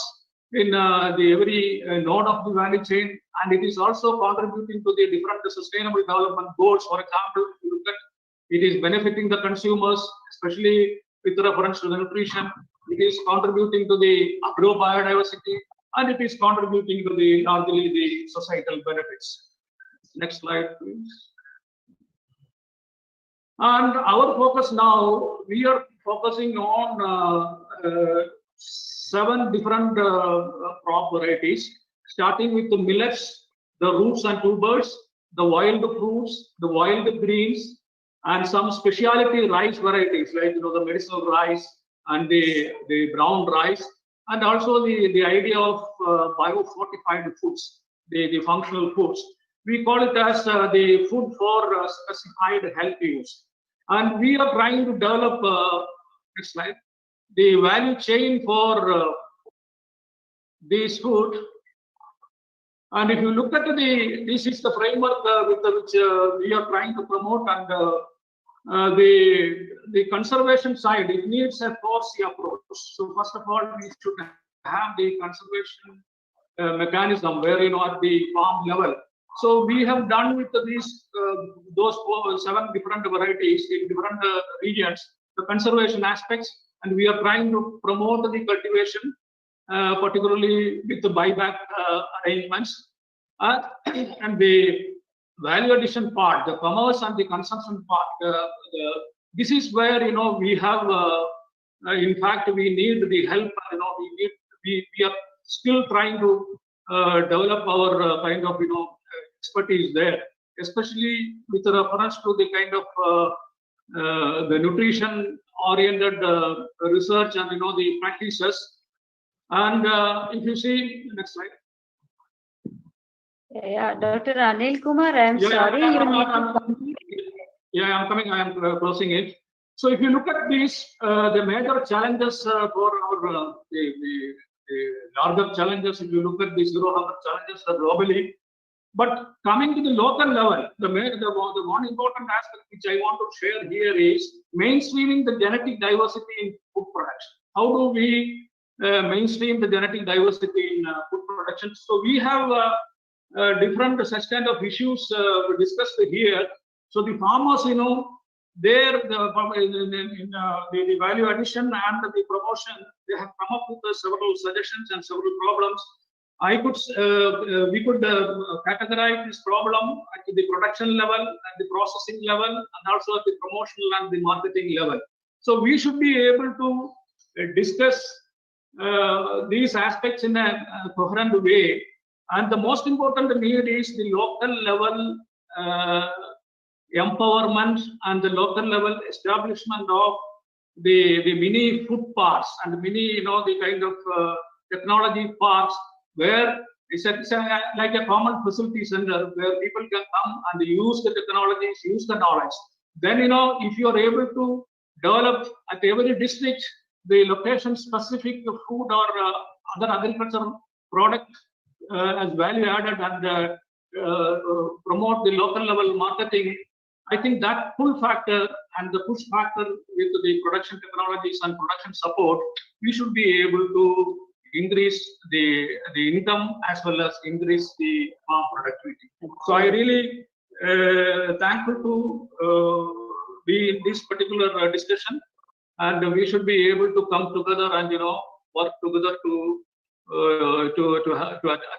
in the every node of the value chain, and it is also contributing to the different sustainable development goals. For example, if you look at, it is benefiting the consumers, especially with reference to the nutrition. It is contributing to the agro biodiversity, and it is contributing to the largely the societal benefits. Next slide, please. And our focus now, we are focusing on 7 different crop varieties, starting with the millets, the roots and tubers, the wild fruits, the wild greens, and some specialty rice varieties like the medicinal rice and the brown rice, and also the idea of biofortified foods, the functional foods. We call it as the food for specified health use. And we are trying to develop, next slide, the value chain for this food. And if you look at this is the framework with which we are trying to promote, and the conservation side, it needs a 4C approach. So first of all, we should have the conservation mechanism where, at the farm level. So we have done with those 7 different varieties in different regions, the conservation aspects, and we are trying to promote the cultivation, particularly with the buyback arrangements, and the value addition part, the commerce and the consumption part. This is where we have, in fact, we need the help. We are still trying to develop our kind of expertise there, especially with reference to the kind of the nutrition oriented research and the practices. And if you see next slide. Yeah, Dr. Anil Kumar, I'm sorry. I'm coming. I am closing it. So if you look at these, the major challenges for our the larger challenges, if you look at the zero hunger challenges globally, but coming to the local level, the one important aspect which I want to share here is mainstreaming the genetic diversity in food production. How do we mainstream the genetic diversity in food production? So we have different such kind of issues discussed here. So the farmers, the value addition and the promotion, they have come up with several suggestions and several problems. We could categorize this problem at the production level, at the processing level, and also at the promotional and the marketing level. So we should be able to discuss these aspects in a coherent way. And the most important need is the local level empowerment and the local level establishment of the mini food parks and the mini, the kind of technology parks where it's like a common facility center where people can come and use the technologies, use the knowledge. Then, if you are able to develop at every district the location specific food or other agricultural product as value added and promote the local level marketing, I think that pull factor and the push factor with the production technologies and production support, we should be able to increase the income as well as increase the farm productivity. So I really thankful to be in this particular discussion, and we should be able to come together and work together to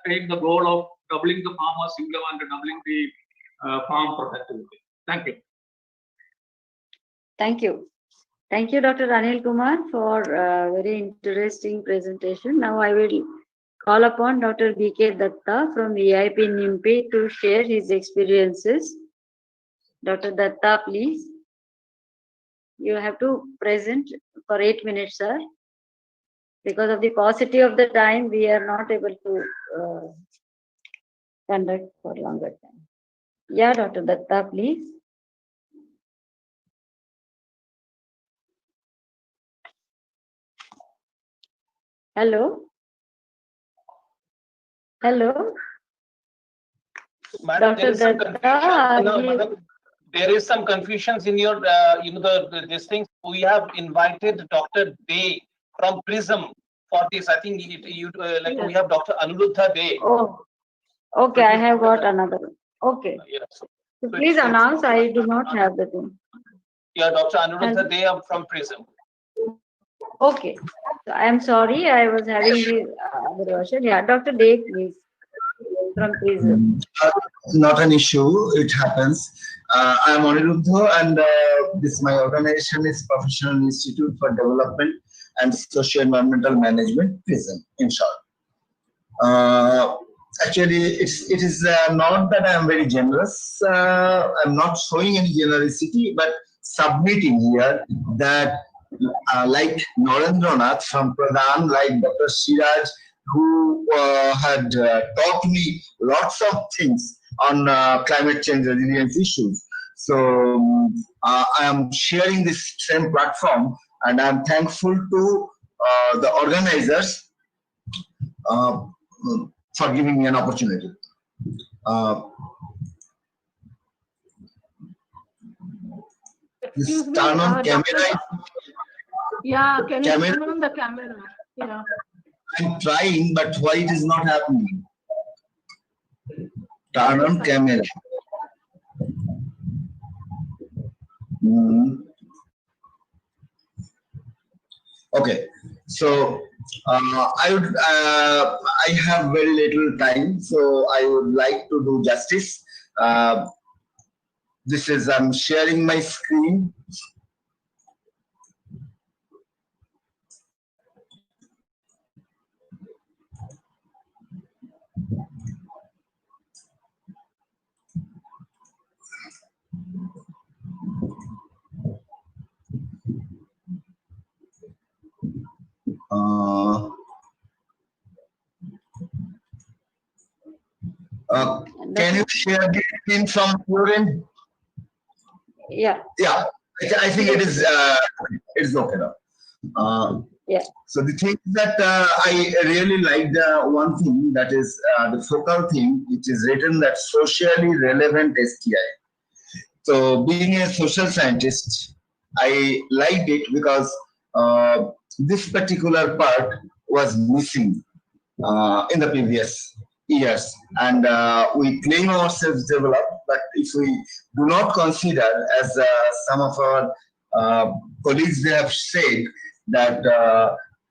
attain the goal of doubling the farmers' income and doubling the farm productivity. Thank you. Thank you. Thank you, Dr. Anil Kumar, for a very interesting presentation. Now I will call upon Dr. B.K. Datta from EIP NIMPI to share his experiences. Dr. Datta, please. You have to present for 8 minutes, sir. Because of the paucity of the time, we are not able to conduct for longer time. Yeah, Dr. Datta, please. Hello. Hello. Madam, Dr. Datta, there is some confusions in your, these things. We have invited Dr. Day from Prism for this. I think we have Dr. Anuruddha Day. Oh, okay. I have got another. Okay. Yes. So please announce. I do not have the thing. Yeah, Dr. Anuruddha Day from Prism. Okay. So I am sorry. I was having the other version. Yeah, Dr. Day, please. From Prism. Not an issue. It happens. I am Aniruddha, and my organization is Professional Institute for Development and Socio-Environmental Management, PRISM, in short. Actually, it is not that I am very generous. I am not showing any generosity, but submitting here that like Narendranath from Pradhan, like Dr. Siraj, who had taught me lots of things on climate change resilience issues. So I am sharing this same platform, and I am thankful to the organizers for giving me an opportunity. This turn on camera. Yeah, can you turn on the camera? Yeah. I'm trying, but why it is not happening? Turn on camera. Okay, so I have very little time, so I would like to do justice. This is, I'm sharing my screen. Can you share the screen from your end? Yeah. Yeah, I think it is okay now. Yeah. So the thing that I really like, the one thing that is the focal thing, which is written that socially relevant STI. So being a social scientist, I liked it because this particular part was missing in the previous years, and we claim ourselves developed, but if we do not consider, as some of our colleagues they have said, that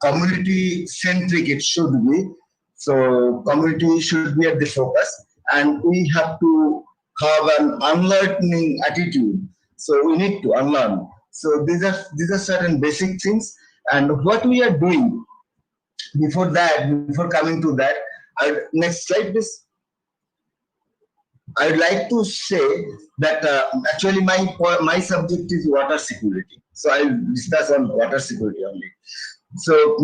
community centric it should be. So community should be at the focus, and we have to have an unlearning attitude. So we need to unlearn. So these are certain basic things, and what we are doing before that, before coming to that, next slide please. I would like to say that actually my subject is water security. So I will discuss on water security only. So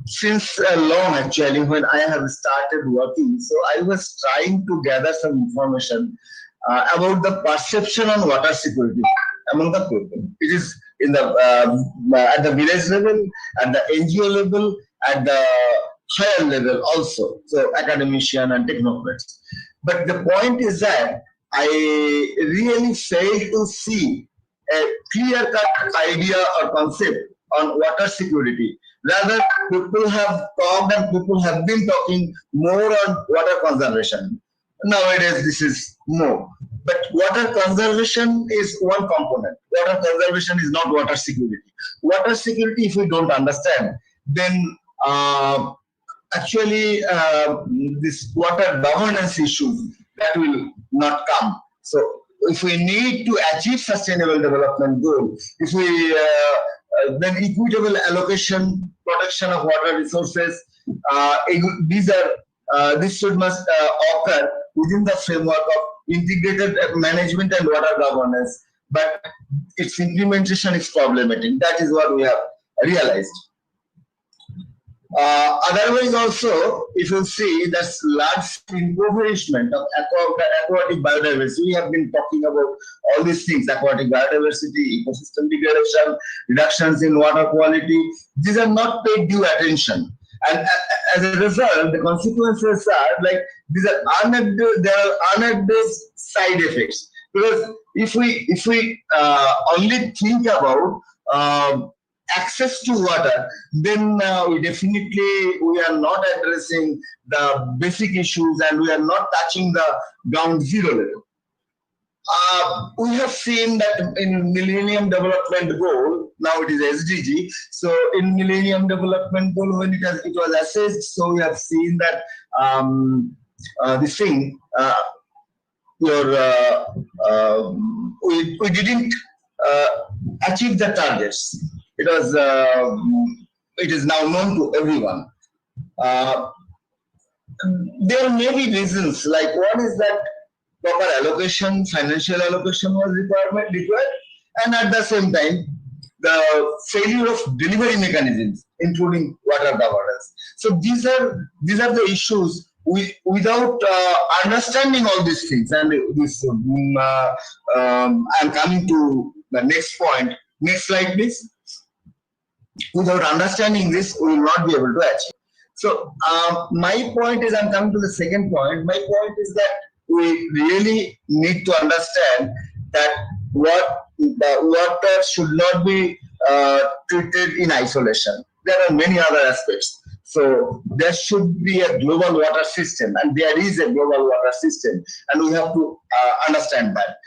since long actually, when I have started working, so I was trying to gather some information about the perception on water security among the people. It is in the at the village level, at the NGO level, at the higher level also. So academician and technocrats. But the point is that I really fail to see a clear-cut idea or concept on water security. Rather, people have talked and people have been talking more on water conservation. Nowadays, this is more. But water conservation is one component. Water conservation is not water security. Water security, if we don't understand, then actually this water governance issues that will not come. So if we need to achieve sustainable development goals, if we then equitable allocation, protection of water resources, this must occur within the framework of integrated management and water governance, but its implementation is problematic. That is what we have realized. Otherwise also, if you see, that's large impoverishment of aquatic biodiversity. We have been talking about all these things: aquatic biodiversity, ecosystem degradation, reductions in water quality. These are not paid due attention, and as a result, the consequences are like these are unaddressed side effects. Because if we only think about access to water, then we are not addressing the basic issues and we are not touching the ground zero level. We have seen that in Millennium Development Goal, now it is SDG. So in Millennium Development Goal, when it was assessed, so we have seen that this thing, we didn't achieve the targets. It is now known to everyone. There may be reasons, like one is that proper allocation, financial allocation was required, and at the same time, the failure of delivery mechanisms, including water governance. So these are the issues. Without understanding all these things, and this, I'm coming to the next point. Next slide, please. Without understanding this, we will not be able to achieve. So my point is, I'm coming to the second point. My point is that we really need to understand that water should not be treated in isolation. There are many other aspects. So there should be a global water system, and there is a global water system, and we have to understand that.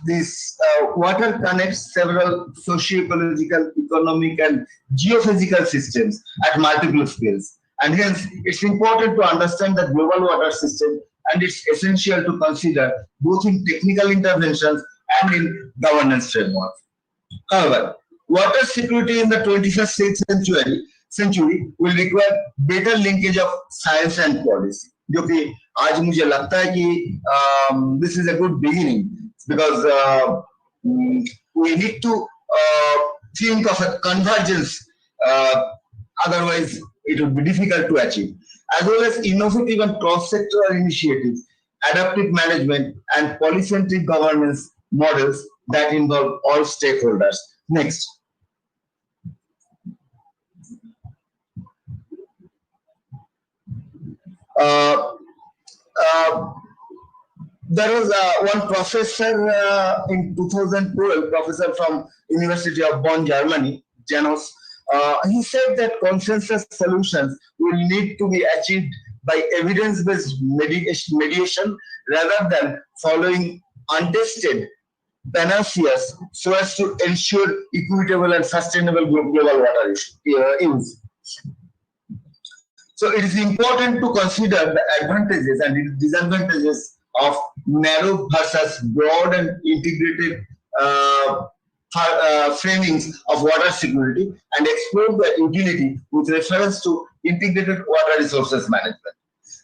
This water connects several socio-ecological, economic, and geophysical systems at multiple scales. And hence, it's important to understand the global water system, and it's essential to consider both in technical interventions and in governance frameworks. However, water security in the 21st century will require better linkage of science and policy. जो कि आज मुझे लगता है कि this is a good beginning, because we need to think of a convergence. Otherwise, it would be difficult to achieve, as well as innovative and cross-sectoral initiatives, adaptive management, and polycentric governance models that involve all stakeholders. Next. There was one professor in 2012, professor from University of Bonn, Germany, Janos. He said that consensus solutions will need to be achieved by evidence-based mediation rather than following untested panaceas, so as to ensure equitable and sustainable global water use. So it is important to consider the advantages and disadvantages of narrow versus broad and integrated framings of water security, and explore the utility with reference to integrated water resources management.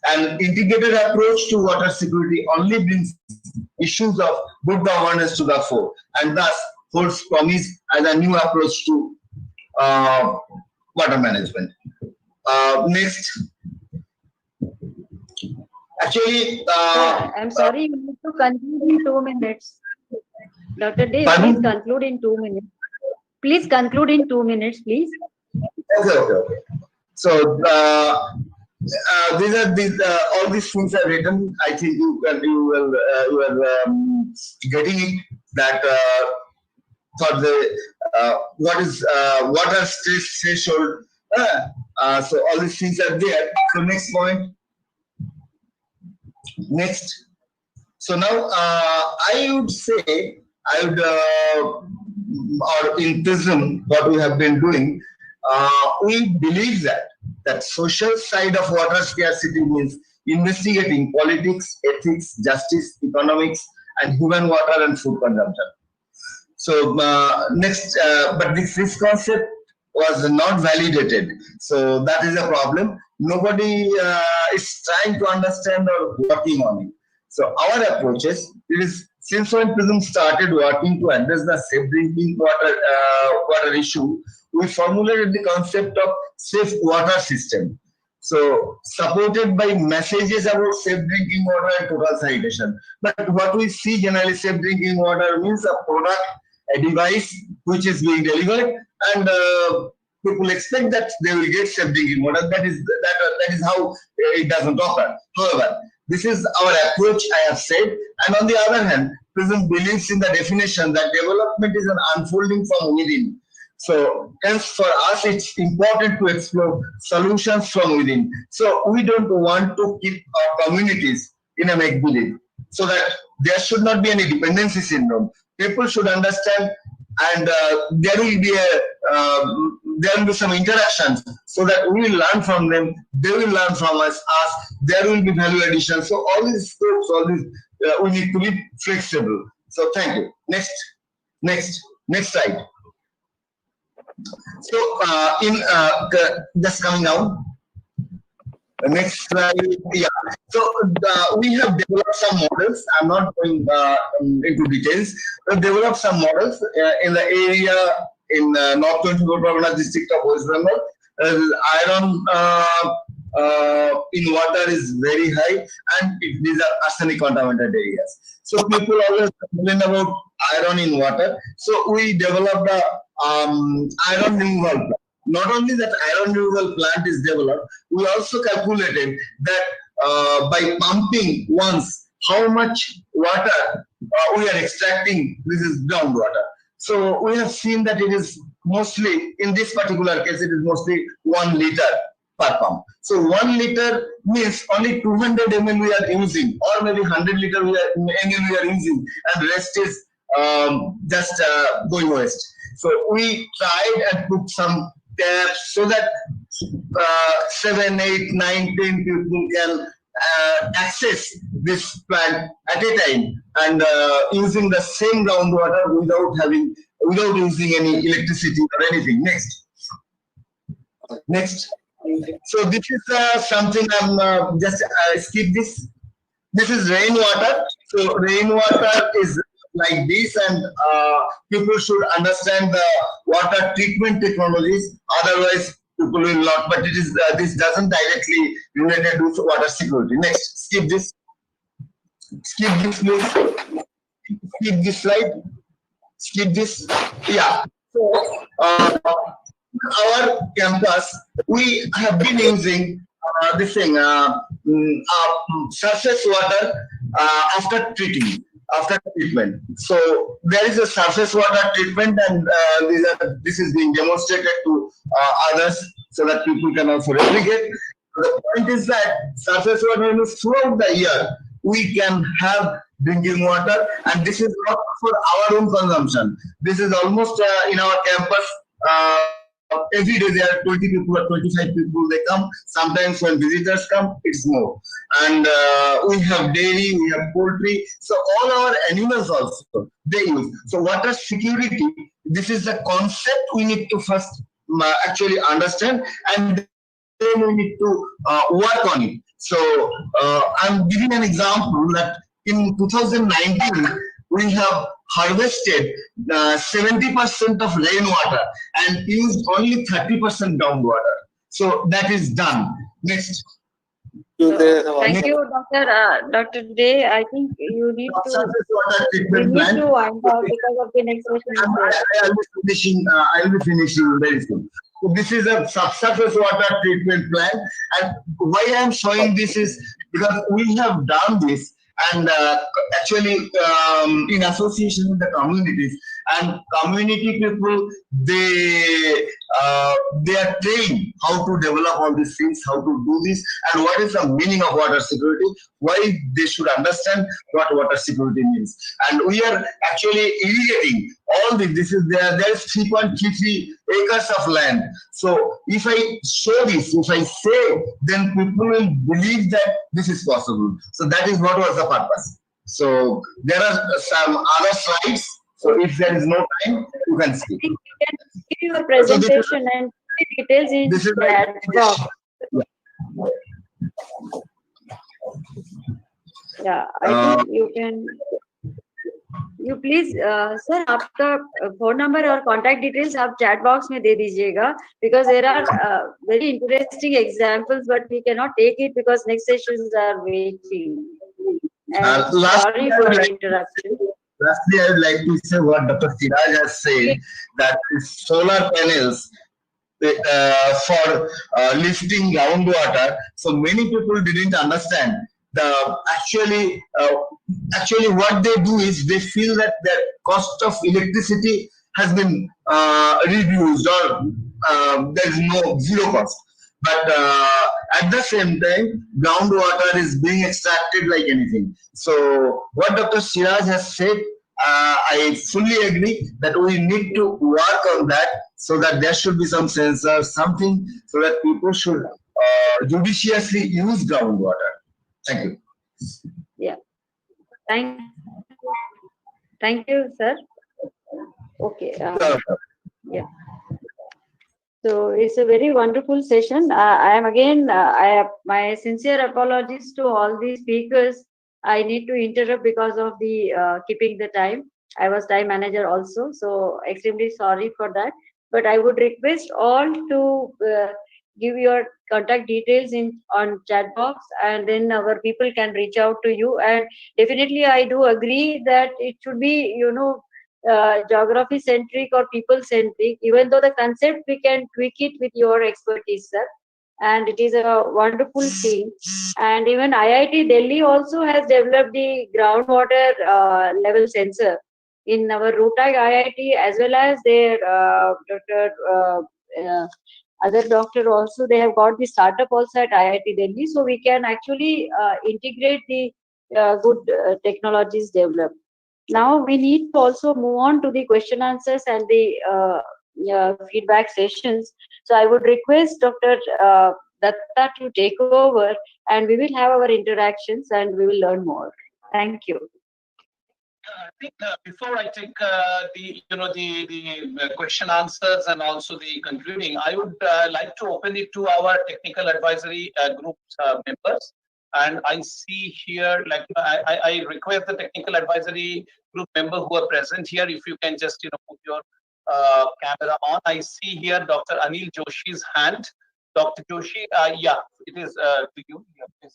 An integrated approach to water security only brings issues of good governance to the fore, and thus holds promise as a new approach to water management. Next. Actually, I'm sorry, you need to conclude in 2 minutes. Dr. Dev, please conclude in 2 minutes. Please conclude in 2 minutes, please. Okay. So these are these all these things are written. I think you are getting it that for the what is water stress threshold. So all these things are there. So next point. Next. So now I would say or in PRISM, what we have been doing, we believe that social side of water scarcity means investigating politics, ethics, justice, economics, and human water and food consumption. So next, but this concept was not validated. So that is a problem. Nobody is trying to understand or working on it. So our approaches, it is since when PRISM started working to address the safe drinking water issue, we formulated the concept of safe water system. So supported by messages about safe drinking water and total sanitation. But what we see generally, safe drinking water means a product, a device which is being delivered, and people expect that they will get safe drinking water. That is how it doesn't occur. However, this is our approach, I have said. And on the other hand, PRISM believes in the definition that development is an unfolding from within. So hence for us, it's important to explore solutions from within. So we don't want to keep our communities in a make-believe, so that there should not be any dependency syndrome. People should understand, and there will be some interactions, so that we will learn from them, they will learn from us, there will be value addition. So all these scopes, we need to be flexible. So thank you. Next slide. So just coming down. The next slide. Yeah. So we have developed some models. I'm not going into details. We've developed some models in the area in North 24 Pargana district of West Bengal. Iron in water is very high, and these are arsenic contaminated areas. So people always complain about iron in water. So we developed a iron removal plant. Not only that iron removal plant is developed, we also calculated that by pumping once, how much water we are extracting. This is groundwater. So we have seen that it is mostly, in this particular case, it is mostly 1 liter per pump. So 1 liter means only 200 ml we are using, or maybe 100 liter ml we are using, and rest is just going waste. So we tried and put some taps so that 7, 8, 9, 10 people can access this plant at a time, and using the same groundwater without using any electricity or anything. Next. So this is something I'm just skip this. This is rainwater. So rainwater is like this, and people should understand the water treatment technologies. Otherwise, people will not. But it is this doesn't directly related with water security. Next, skip this. Skip this, please. Skip this slide. Skip this. Yeah. So our campus, we have been using this thing, surface water after treatment. So there is a surface water treatment, and this is being demonstrated to others so that people can also replicate. The point is that surface water is throughout the year we can have drinking water, and this is not for our own consumption. This is almost in our campus. Every day there are 20 people or 25 people, they come. Sometimes when visitors come, it's more. And we have dairy, we have poultry. So all our animals also, they use. So water security, this is the concept we need to first actually understand, and then we need to work on it. So I'm giving an example that in 2019, we have harvested 70% of rainwater and used only 30% groundwater. So that is done. Next. Thank you, Dr. Day. I think you need to wind up because of the next session. I'll be finishing very soon. this is a subsurface water treatment plant. And why I am showing this is because we have done this, and actually in association with the communities, and community people, they are trained how to develop all these things, how to do this, and what is the meaning of water security, why they should understand what water security means. And we are actually irrigating all this. This is there is 3.33 acres of land. So if I show this, if I say, then people will believe that this is possible. So that is what was the purpose. So there are some other slides. So if there is no time, you can skip. You can give your presentation and details in chat box. Yeah, I think you can. You please, sir, आपका phone number और contact details आप chat box में दे दीजिएगा, because there are very interesting examples, but we cannot take it because next sessions are waiting. And sorry for the interruption. Lastly, I would like to say what Dr. Siraj has said, that solar panels for lifting groundwater. So many people didn't understand. Actually what they do is they feel that their cost of electricity has been reduced, or there is no zero cost. But at the same time, groundwater is being extracted like anything. So what Dr. Siraj has said, I fully agree that we need to work on that, so that there should be some sensor, something, so that people should judiciously use groundwater. Thank you. Yeah. Thank you, sir. Okay. Yeah. So it's a very wonderful session. I am again, I have my sincere apologies to all the speakers. I need to interrupt because of the keeping the time. I was time manager also, so extremely sorry for that. But I would request all to give your contact details on chat box, and then our people can reach out to you. And definitely, I do agree that it should be, geography centric or people centric. Even though the concept we can tweak it with your expertise, sir. And it is a wonderful thing. And even IIT Delhi also has developed the groundwater level sensor in our Rootag IIT, as well as their other doctor also. They have got the startup also at IIT Delhi, so we can actually integrate the good technologies developed. Now we need to also move on to the question answers and the feedback sessions. So I would request Dr. Datta to take over, and we will have our interactions and we will learn more. Thank you. I think before I take the question answers and also the concluding, I would like to open it to our technical advisory group members. And I see here, like I request the technical advisory group member who are present here, if you can just put your camera on. I see here Dr. Anil Joshi's hand. Dr. Joshi, yeah, it is to you. Yeah, please.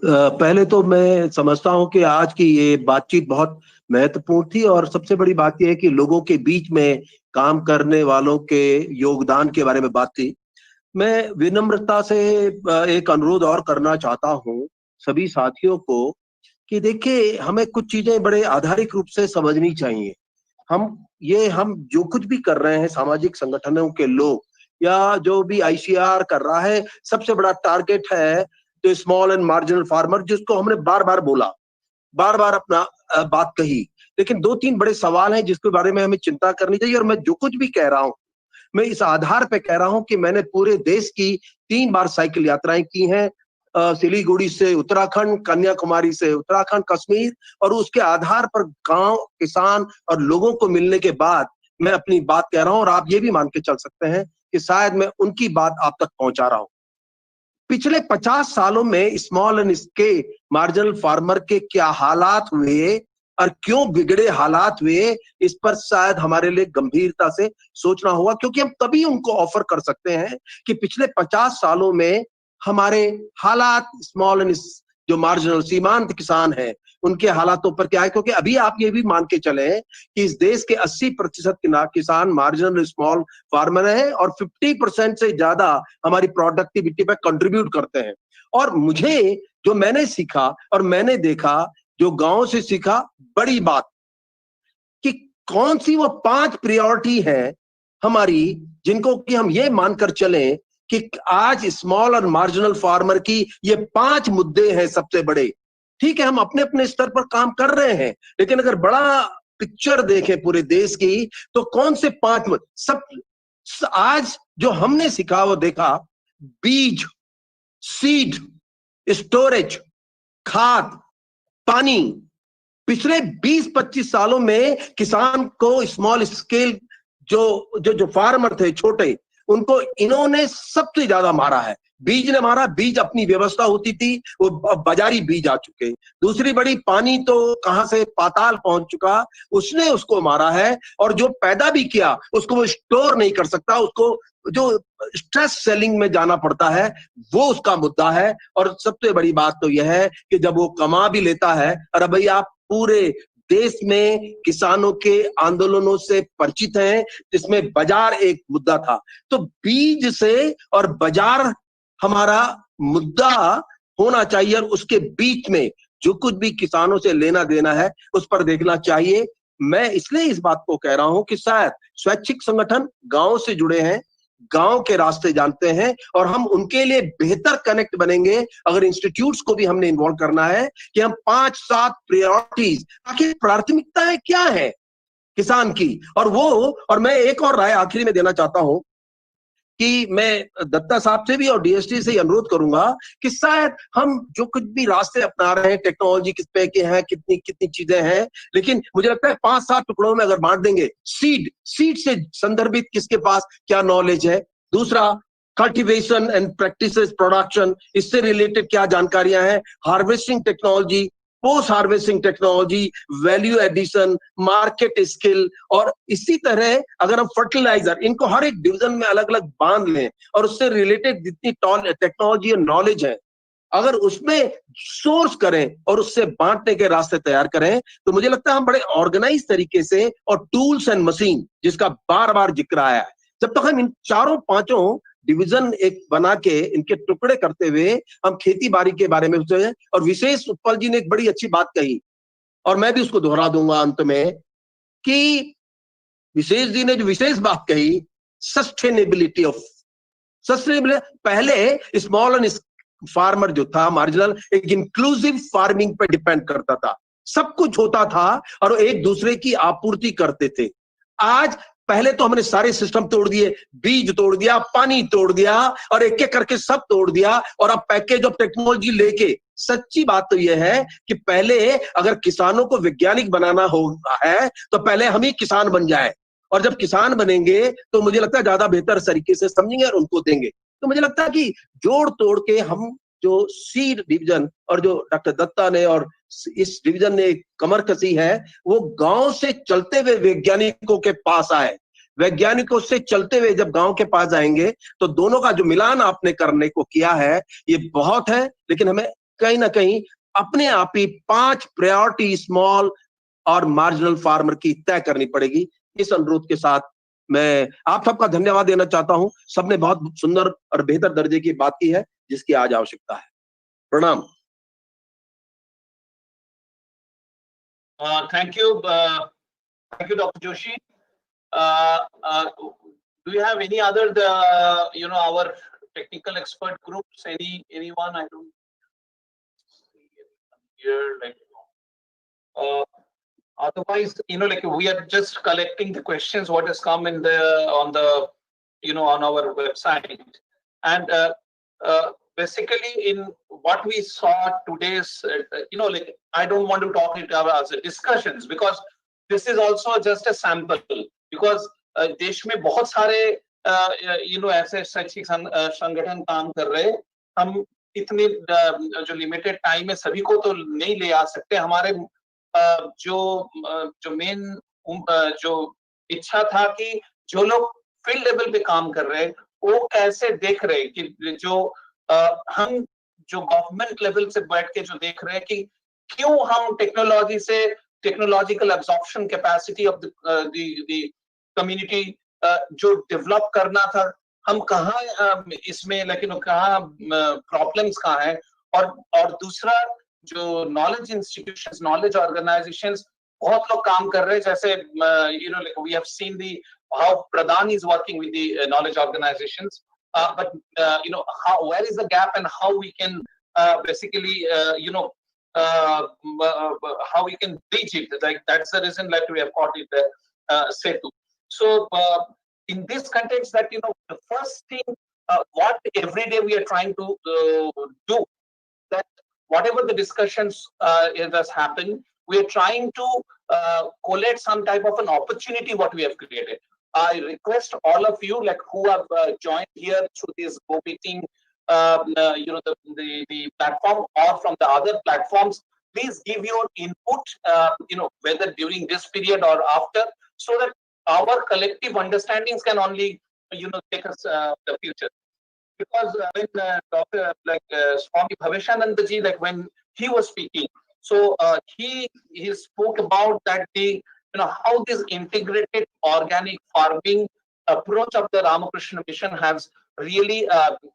पहले तो मैं समझता हूं कि आज की ये बातचीत बहुत महत्वपूर्ण थी, और सबसे बड़ी बात यह है कि लोगों के बीच में काम करने वालों के योगदान के बारे में बात थी। मैं विनम्रता से एक अनुरोध और करना चाहता हूं सभी साथियों को कि देखिए, हमें कुछ चीजें बड़े आधारिक रूप से समझनी चाहिए। हम जो कुछ भी कर रहे हैं, सामाजिक संगठनों के लोग या जो भी ICR कर रहा है, सबसे बड़ा टारगेट है तो स्मॉल एंड मार्जिनल फार्मर, जिसको हमने बार बार बोला, बार बार अपना बात कही। लेकिन 2-3 बड़े सवाल हैं जिसके बारे में हमें चिंता करनी चाहिए। और मैं जो कुछ भी कह रहा हूं, मैं इस आधार पे कह रहा हूं कि मैंने पूरे देश की 3 बार साइकिल यात्राएं की हैं, सिलीगुड़ी से उत्तराखंड, कन्याकुमारी से उत्तराखंड, कश्मीर, और उसके आधार पर गांव, किसान और लोगों को मिलने के बाद मैं अपनी बात कह रहा हूं। और आप ये भी मान के चल सकते हैं कि शायद मैं उनकी बात आप तक पहुंचा रहा हूं। पिछले 50 सालों में small and scale marginal farmer के क्या हालात हुए और क्यों बिगड़े हालात हुए, इस पर शायद हमारे लिए गंभीरता से सोचना होगा, क्योंकि हम तभी उनको ऑफर कर सकते हैं कि पिछले 50 सालों में हमारे हालात स्मॉल एंड जो मार्जिनल सीमांत किसान है उनके हालातों पर क्या है, क्योंकि अभी आप ये भी मान के चले कि इस देश के 80% किसान मार्जिनल स्मॉल फार्मर है और 50% से ज्यादा हमारी प्रोडक्टिविटी पर कंट्रीब्यूट करते हैं। और मुझे जो मैंने सीखा और मैंने देखा, जो गांव से सीखा, बड़ी बात कि कौन सी वो 5 प्रायोरिटी है हमारी, जिनको कि हम ये मानकर चलें कि आज स्मॉल और मार्जिनल फार्मर की ये 5 मुद्दे हैं सबसे बड़े। ठीक है, हम अपने अपने स्तर पर काम कर रहे हैं, लेकिन अगर बड़ा पिक्चर देखें पूरे देश की, तो कौन से 5 सब आज जो हमने सीखा वो देखा, बीज, सीड, स्टोरेज, खाद, पानी। पिछले 20-25 सालों में किसान को स्मॉल स्केल जो फार्मर थे छोटे, उनको इन्होंने सबसे ज्यादा मारा है। बीज ने मारा, बीज अपनी व्यवस्था होती थी, वो बाजारी बीज आ चुके। दूसरी बड़ी, पानी तो कहां से पाताल पहुंच चुका, उसने उसको मारा है। और जो पैदा भी किया उसको वो स्टोर नहीं कर सकता, उसको जो स्ट्रेस सेलिंग में जाना पड़ता है, वो उसका मुद्दा है। और सबसे बड़ी बात तो यह है कि जब वो कमा भी लेता है, अरे भाई आप पूरे देश में किसानों के आंदोलनों से परिचित हैं, जिसमें बाजार एक मुद्दा था। तो बीज से और बाजार हमारा मुद्दा होना चाहिए, और उसके बीच में जो कुछ भी किसानों से लेना देना है उस पर देखना चाहिए। मैं इसलिए इस बात को कह रहा हूं कि शायद स्वैच्छिक संगठन गांव से जुड़े हैं, गांव के रास्ते जानते हैं, और हम उनके लिए बेहतर कनेक्ट बनेंगे अगर इंस्टीट्यूट्स को भी हमने इन्वॉल्व करना है कि हम 5-7 प्रायोरिटीज, आखिर प्राथमिकताएं क्या है किसान की। और मैं एक और राय आखिरी में देना चाहता हूं कि मैं दत्ता साहब से भी और डीएसटी से अनुरोध करूंगा कि शायद हम जो कुछ भी रास्ते अपना रहे हैं, टेक्नोलॉजी किस पे के हैं, कितनी कितनी चीजें हैं, लेकिन मुझे लगता है 5-7 टुकड़ों में अगर बांट देंगे, सीड से संदर्भित किसके पास क्या नॉलेज है, दूसरा कल्टीवेशन एंड प्रैक्टिसेस प्रोडक्शन, इससे रिलेटेड क्या जानकारियां हैं, harvesting technology, post harvesting technology, value addition, market skill, और इसी तरह अगर हम फर्टिलाइजर, इनको हर एक डिवीजन में अलग अलग बांध लें और उससे रिलेटेड जितनी टेक्नोलॉजी और नॉलेज है अगर उसमें सोर्स करें और उससे बांटने के रास्ते तैयार करें, तो मुझे लगता है हम बड़े ऑर्गेनाइज तरीके से, और टूल्स एंड मशीन जिसका बार बार जिक्र आया है, जब तक हम इन 4-5 डिवीजन एक बना के इनके टुकड़े करते हुए हम खेती बाड़ी के बारे में सोचें। और विशेष उत्पल जी ने एक बड़ी अच्छी बात कही और मैं भी उसको दोहरा दूंगा अंत में, कि विशेष जी ने जो विशेष बात कही, सस्टेनेबिलिटी ऑफ पहले स्मॉल एंड फार्मर जो था मार्जिनल, एक इंक्लूसिव फार्मिंग पे डिपेंड करता था, सब कुछ होता था और एक दूसरे की आपूर्ति करते थे। आज पहले तो हमने सारे सिस्टम तोड़ दिए, बीज तोड़ दिया, पानी तोड़ दिया, और एक एक करके सब तोड़ दिया, और अब पैकेज ऑफ टेक्नोलॉजी लेके। सच्ची बात तो यह है कि पहले अगर किसानों को वैज्ञानिक बनाना हो है तो पहले हम ही किसान बन जाए, और जब किसान बनेंगे तो मुझे लगता है ज्यादा बेहतर तरीके से समझेंगे और उनको देंगे। तो मुझे लगता है कि जोड़ तोड़ के हम जो सीड डिवीजन और जो डॉक्टर दत्ता ने और इस डिवीजन ने कमर कसी है, वो गांव से चलते हुए वैज्ञानिकों के पास आए। वैज्ञानिकों से चलते हुए जब गांव के पास जाएंगे तो दोनों का जो मिलान आपने करने को किया है ये बहुत है, लेकिन हमें कहीं ना कहीं अपने आप ही 5 प्रायोरिटी स्मॉल और मार्जिनल फार्मर की तय करनी पड़ेगी। इस अनुरोध के साथ मैं आप सबका धन्यवाद देना चाहता हूं। सबने बहुत सुंदर और बेहतर दर्जे की बात की है जिसकी आज आवश्यकता है। प्रणाम। Thank you, Dr. Joshi. Do you have any other, our technical expert groups? Anyone? I don't hear otherwise, like we are just collecting the questions what has come in on our website, and basically in what we saw today's, I don't want to talk it as a discussions, because this is also just a sample, because देश में बहुत सारे ऐसे शैक्षिक संगठन काम कर रहे हैं। हम इतने जो लिमिटेड टाइम में सभी को तो नहीं ले आ सकते। हमारे जो मेन जो इच्छा था कि जो लोग फील्ड लेवल पे काम कर रहे हैं वो कैसे देख रहे हैं कि जो हम जो गवर्नमेंट लेवल से बैठ के जो देख रहे हैं कि क्यों हम टेक्नोलॉजी से technological absorption capacity of the community जो डेवलप करना था, हम कहाँ इसमें लेकिन कहाँ प्रॉब्लम्स कहाँ है, और दूसरा जो नॉलेज इंस्टीट्यूशंस, नॉलेज ऑर्गेनाइजेशंस बहुत लोग काम कर रहे हैं, जैसे like we have seen how Pradhan is working with the knowledge organizations, but where is the gap and how we can basically how we can bridge it. Like that's the reason like we have called it Setu. So in this context, that the first thing what every day we are trying to do, that whatever the discussions has happened, we are trying to collate some type of an opportunity what we have created. I request all of you like who have joined here through this Go meeting, the platform or from the other platforms, please give your input, whether during this period or after, so that our collective understandings can only take us the future. Because when Dr. Swami Bhaveshananda ji, like when he was speaking, so he spoke about that how this integrated organic farming approach of the Ramakrishna Mission has really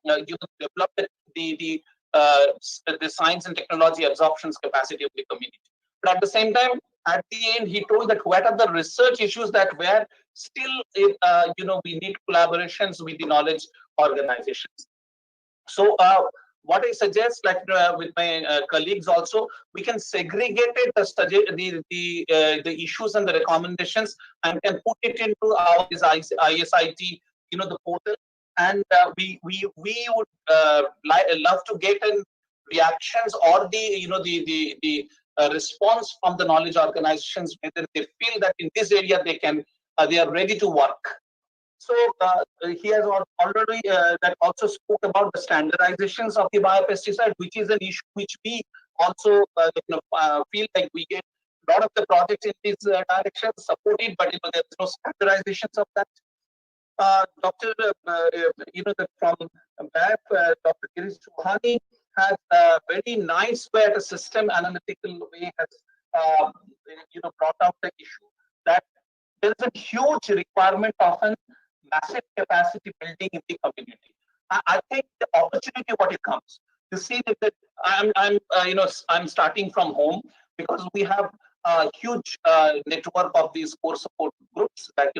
developed the science and technology absorptions capacity of the community. But at the same time, at the end, he told that what are the research issues that were still, we need collaborations with the knowledge organizations. So what I suggest, like with my colleagues also, we can segregate it, the issues and the recommendations, and can put it into our ISIT, the portal, and we would love to get reactions or the response from the knowledge organizations, whether they feel that in this area they are ready to work. So he has already that also spoke about the standardizations of the biopesticide, which is an issue which we also feel like we get a lot of the projects in this direction supported, but there's no standardizations of that. Dr. From BAP, Dr. Girish Chauhani has a very nice way, at a system analytical way, has brought out the issue that there is a huge requirement of a massive capacity building in the community. I think the opportunity what it comes, you see that I'm starting from home, because we have a huge network of these core support groups that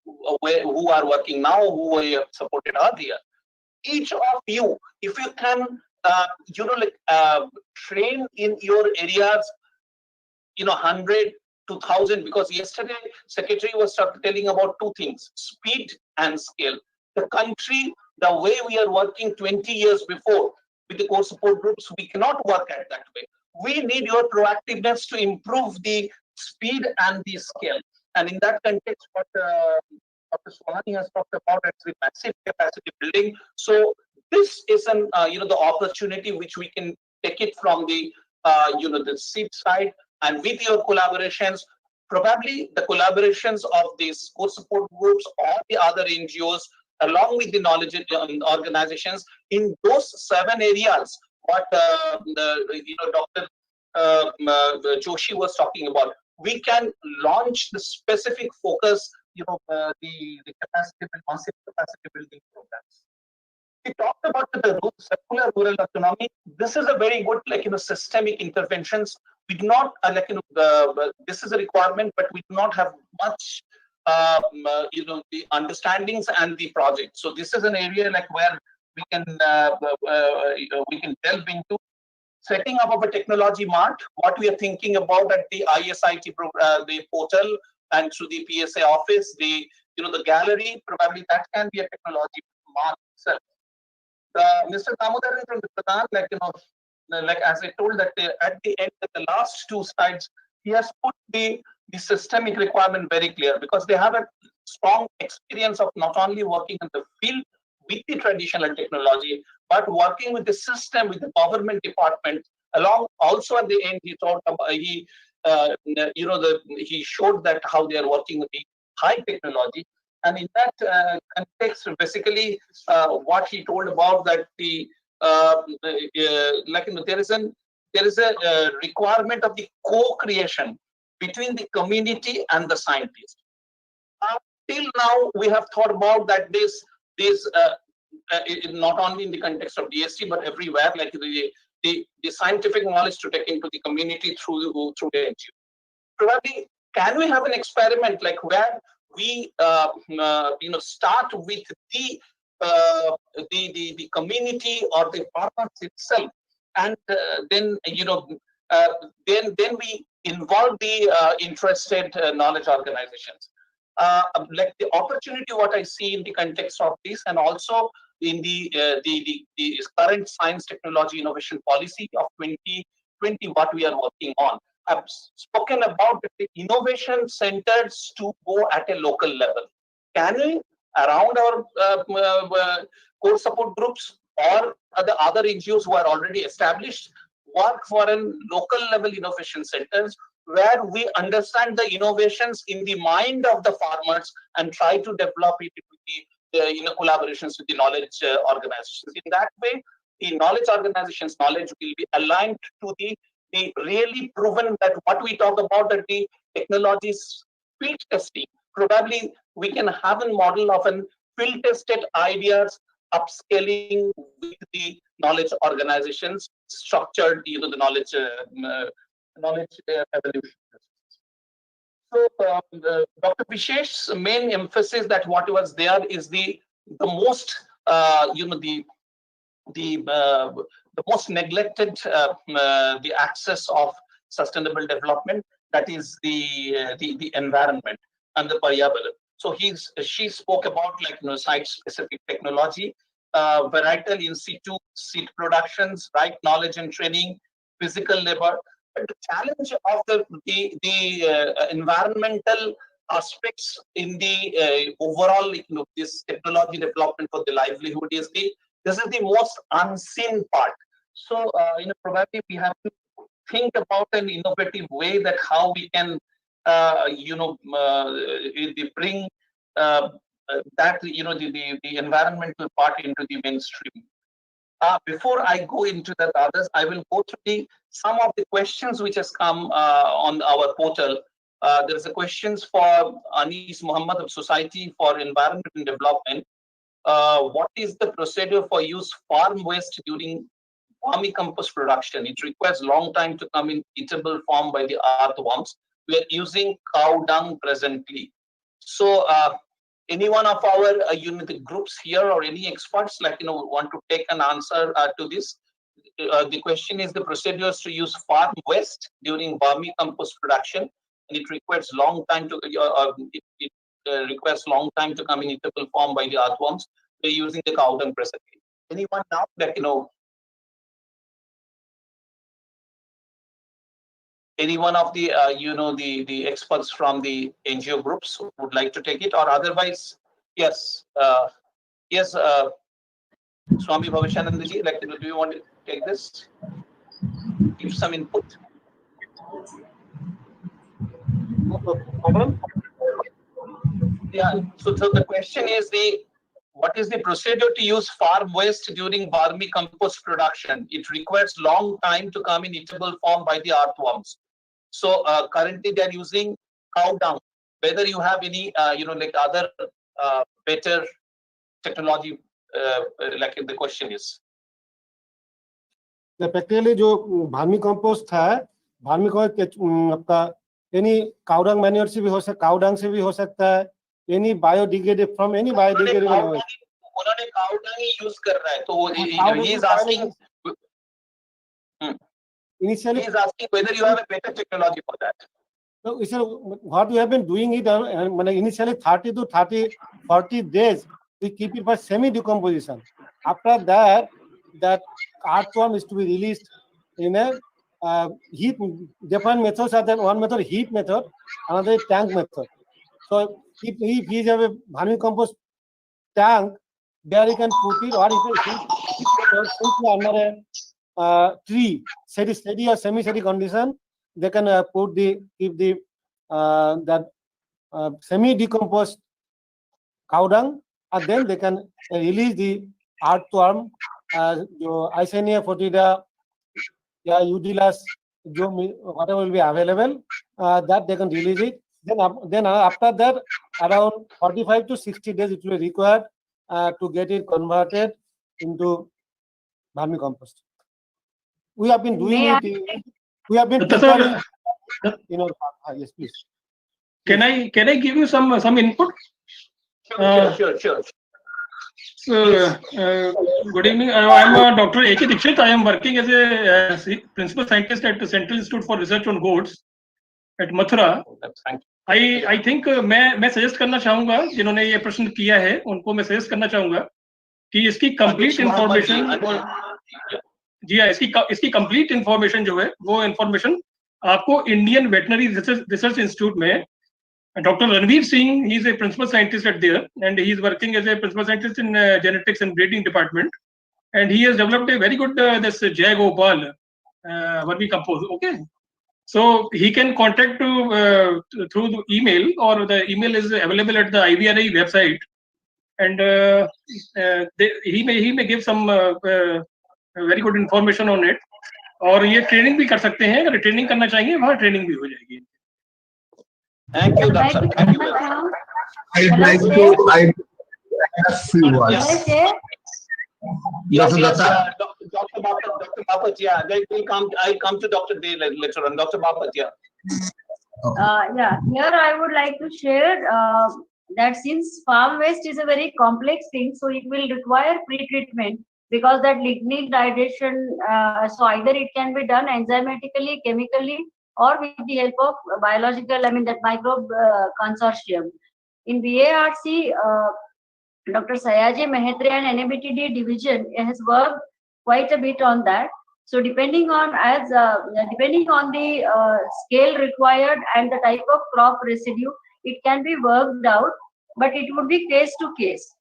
who are working now, who were supported earlier. Each of you, if you can train in your areas 100 to 1,000, because yesterday secretary was telling about two things: speed and scale. The country, the way we are working 20 years before with the core support groups, we cannot work at that way. We need your proactiveness to improve the speed and the scale. And in that context, what Dr. Swami has talked about, actually massive capacity building. So this is an the opportunity which we can take it from the the seed side, and with your collaborations, probably the collaborations of these core support groups or the other NGOs, along with the knowledge organizations in those 7 areas, what Dr. Joshi was talking about, we can launch the specific focus, the capacity, massive capacity building programs. We talked about the circular rural economy. This is a very good, systemic interventions. We do not this is a requirement, but we do not have much, the understandings and the project. So this is an area where we can delve into. Setting up of a technology mart, what we are thinking about at the ISIT the portal, and through the PSA office, the gallery, probably that can be a technology mart itself. Mr. Damodar from Pradhan, as I told, that at the end, the last 2 slides, he has put the systemic requirement very clear, because they have a strong experience of not only working in the field with the traditional technology, but working with the system, with the government department. Along also at the end, he talked about he showed that how they are working with the high technology. And in that context, basically, what he told about that the there is a requirement of the co-creation between the community and the scientist. Till now, we have thought about that this not only in the context of DSC but everywhere, like the scientific knowledge to take into the community through the NGO. Probably, can we have an experiment like where we start with the community or the farmers itself, and then we involve the interested knowledge organizations. Like the opportunity, what I see in the context of this, and also in the current science, technology, innovation policy of 2020, what we are working on. I've spoken about the innovation centers to go at a local level. Can we, around our core support groups or the other NGOs who are already established, work for a local level innovation centers where we understand the innovations in the mind of the farmers and try to develop it in collaborations with the knowledge organizations. In that way, the knowledge organizations' knowledge will be aligned to the really proven that what we talk about, that the technologies field testing. Probably we can have a model of an field tested ideas upscaling with the knowledge organizations, structured, the knowledge evolution. So Dr. Vishesh's main emphasis that what was there is the most the most neglected the access of sustainable development, that is the environment and the paryabaran. So she spoke about site specific technology, varietal in situ seed productions, right knowledge and training, physical labor. But the challenge of the environmental aspects in the overall this technology development for the livelihood is this is the most unseen part. So probably we have to think about an innovative way that how we can bring that the environmental part into the mainstream. Before I go into that others, I will go through some of the questions which has come on our portal. There is a questions for Anis Muhammad of Society for Environment and Development. What is the procedure for use farm waste during vermicompost production? It requires long time to come in eatable form by the earthworms. We are using cow dung presently. So any one of our unit groups here or any experts want to take an answer to this? The question is the procedures to use farm waste during vermicompost production, and it requires long time to requires long time to come in eatable form by the earthworms. We're using the cow dung presently. Anyone now that any one of the the experts from the NGO groups would like to take it, or otherwise, yes, yes, Swami Bhavishanandaji, do you want to take this? Give some input. Yeah. So the question is what is the procedure to use farm waste during vermicompost production? It requires long time to come in eatable form by the earthworms. So currently they are using cow dung. Whether you have any other better technology, the question is. Practically जो vermicompost था, vermicompost आपका any cow dung manure से भी हो सकता, cow dung से भी हो सकता है, any biodegradable from any biodegradable. उन्होंने cow dung ही use कर रहा है, तो he is asking. Initially, he is asking whether you have a better technology for that. So, what we have been doing it initially 30 to 40 days, we keep it for semi-decomposition. After that, that earthworm is to be released in a heat. Different methods are there. One method heat method, another tank method. So, if he have a vermicompost tank, there you can put it, or if you simply under a tree, steady or semi-steady condition, they can keep the that semi-decomposed cow dung, and then they can release the earthworm जो आइसेनिया फोर्टिडा या यूडिलस जो whatever will be available, that they can release it. Then after that, around 45 to 60 days it will be required to get it converted into vermicompost. We have been doing it. We have been preparing. Yes, please. Can I give you some input? Sure. Good evening. I'm Dr. A.K. Dixit. I am working as a principal scientist at the Central Institute for Research on Goats at Mathura. I think मैं suggest करना चाहूँगा जिन्होंने ये प्रश्न किया है उनको मैं suggest करना चाहूँगा कि इसकी complete information जी हाँ इसकी complete information जो है वो information आपको Indian Veterinary Research Institute में Dr. Ranveer Singh, he is a principal scientist at there, and he is working as a principal scientist in genetics and breeding department, and he has developed a very good this Jai Gopal vermicompost. Okay, so he can contact to through the email, or the email is available at the IVRI website, and he may give some very good information on it. और ये training भी कर सकते हैं, अगर training करना चाहेंगे वहाँ ट्रेनिंग भी हो जाएगी. Thank you, doctor. Thank you. I'd like to add a few words. Yes, Dr. Bharat, yeah. I'll come to Dr. Day later on. Dr. Bharat, yeah. Yeah, here I would like to share that since farm waste is a very complex thing, so it will require pre-treatment because that lignin degradation, so either it can be done enzymatically, chemically, or with the help of biological, that microbe consortium. In BARC, Dr. Sayaji Mehtre and NABTD division has worked quite a bit on that. So depending on the scale required and the type of crop residue, it can be worked out, but it would be case to case.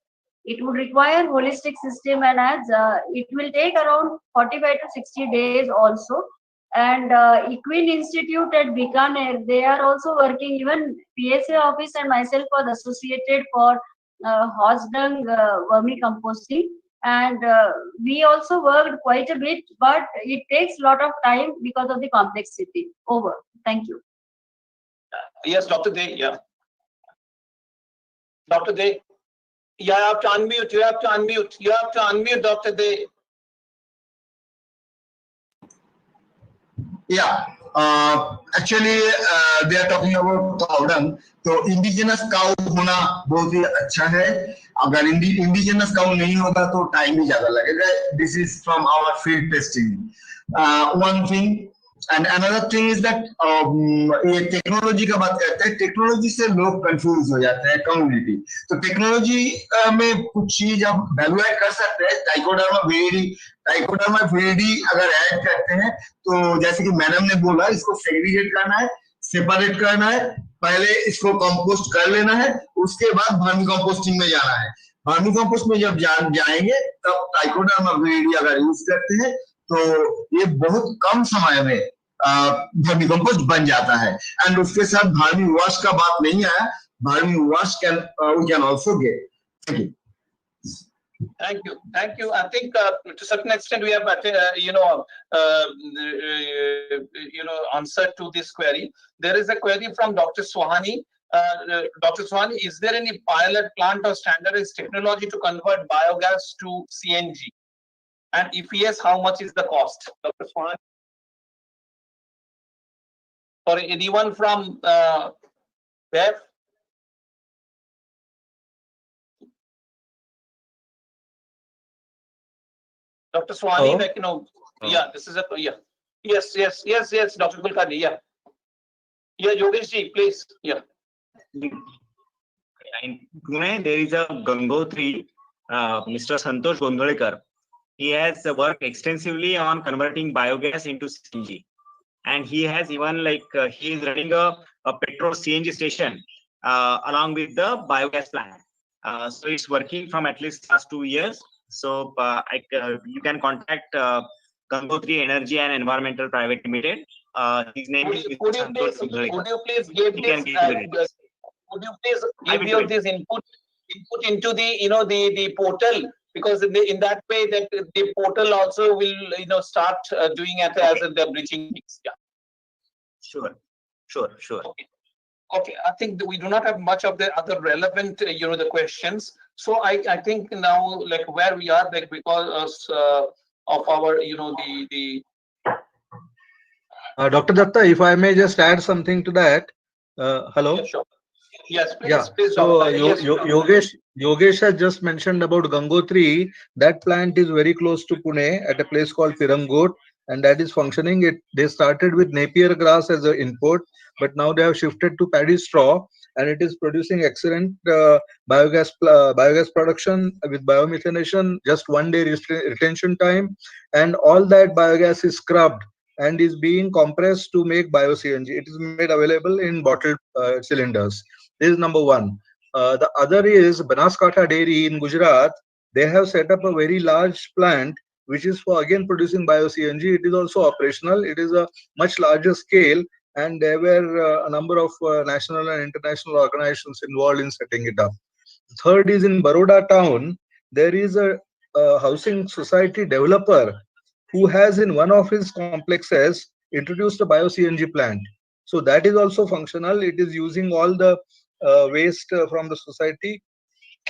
It would require holistic system, and it will take around 45 to 60 days also. And Equine Institute at Bikaner, they are also working, even PSA office and myself are associated for horse dung vermicomposting, and we also worked quite a bit, but it takes a lot of time because of the complexity. Over. Thank you. Yes, Dr. Day, yeah. Dr. Day, you have to unmute, you have to unmute, Dr. Day. Yeah, actually they are talking about cow dung. तो indigenous cow होना बहुत ही अच्छा है. अगर indigenous cow नहीं होगा तो time भी ज्यादा लगेगा. This is from our field testing. One thing, and another thing is that ये टेक्नोलॉजी का बात करते हैं. टेक्नोलॉजी से लोग कंफ्यूज हो जाते हैं, कम्युनिटी. तो टेक्नोलॉजी में कुछ चीज आप वैल्यू ऐड कर सकते हैं. टाइकोडर्मा विरिडी अगर ऐड करते हैं तो जैसे कि मैडम ने बोला, इसको सेग्रीगेट करना है, सेपरेट करना है, पहले इसको कंपोस्ट कर लेना है, उसके बाद वर्मी कंपोस्टिंग में जाना है. वर्मी कंपोस्ट में जब जाएंगे तब ट्राइकोडर्मा विरिडी अगर यूज करते हैं तो ये बहुत कम समय में वर्मी कंपोस्ट बन जाता है. एंड उसके साथ वर्मी वॉश का बात नहीं आया. Vermi wash we can also get. Thank you. Thank you. I think to a certain extent we have, answered to this query. There is a query from Dr. Swahani. Dr. Swahani, is there any pilot plant or standardized technology to convert biogas to CNG? And if yes, how much is the cost? Dr. Swahani? Sorry, anyone from Bev? Dr. Swani, yeah, this is yeah. Yes, Dr. Kulkarni, yeah. Yeah, Yogesh ji, please, yeah. In Pune, there is a Gangotri, Mr. Santosh Gondolekar. He has worked extensively on converting biogas into CNG. And he has even he is running a petrol CNG station along with the biogas plant. So it's working from at least last 2 years. So you can contact Gangotri Energy and Environmental Private Limited. His name is Santosh Gondolekar. Could you please give this, this input into the the portal because in that way that the portal also will start doing it as the bridging mix. Yeah. Sure. Okay. I think that we do not have much of the other relevant the questions. So I think now like where we are, like because of our the Dr. Datta, if I may just add something to that. Hello. Yeah, sure. Yes, please. Yeah. Please, So doctor. Yes, Yogesh has just mentioned about Gangotri. That plant is very close to Pune at a place called Firangot, and that is functioning. They started with Napier grass as an input, but now they have shifted to paddy straw, and it is producing excellent biogas production with biomethanation, just 1 day retention time, and all that biogas is scrubbed and is being compressed to make bio-CNG. It is made available in bottled cylinders. This is number one. The other is Banaskantha Dairy in Gujarat. They have set up a very large plant which is for again producing bio-CNG. It is also operational. It is a much larger scale, and there were a number of national and international organizations involved in setting it up. Third is in Baroda town. There is a housing society developer who has in one of his complexes introduced a bio-CNG plant. So that is also functional. It is using all the waste from the society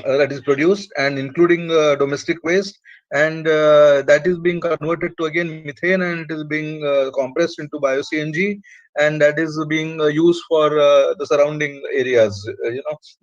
that is produced and including domestic waste, and that is being converted to again methane, and it is being compressed into bio-CNG, and that is being used for the surrounding areas,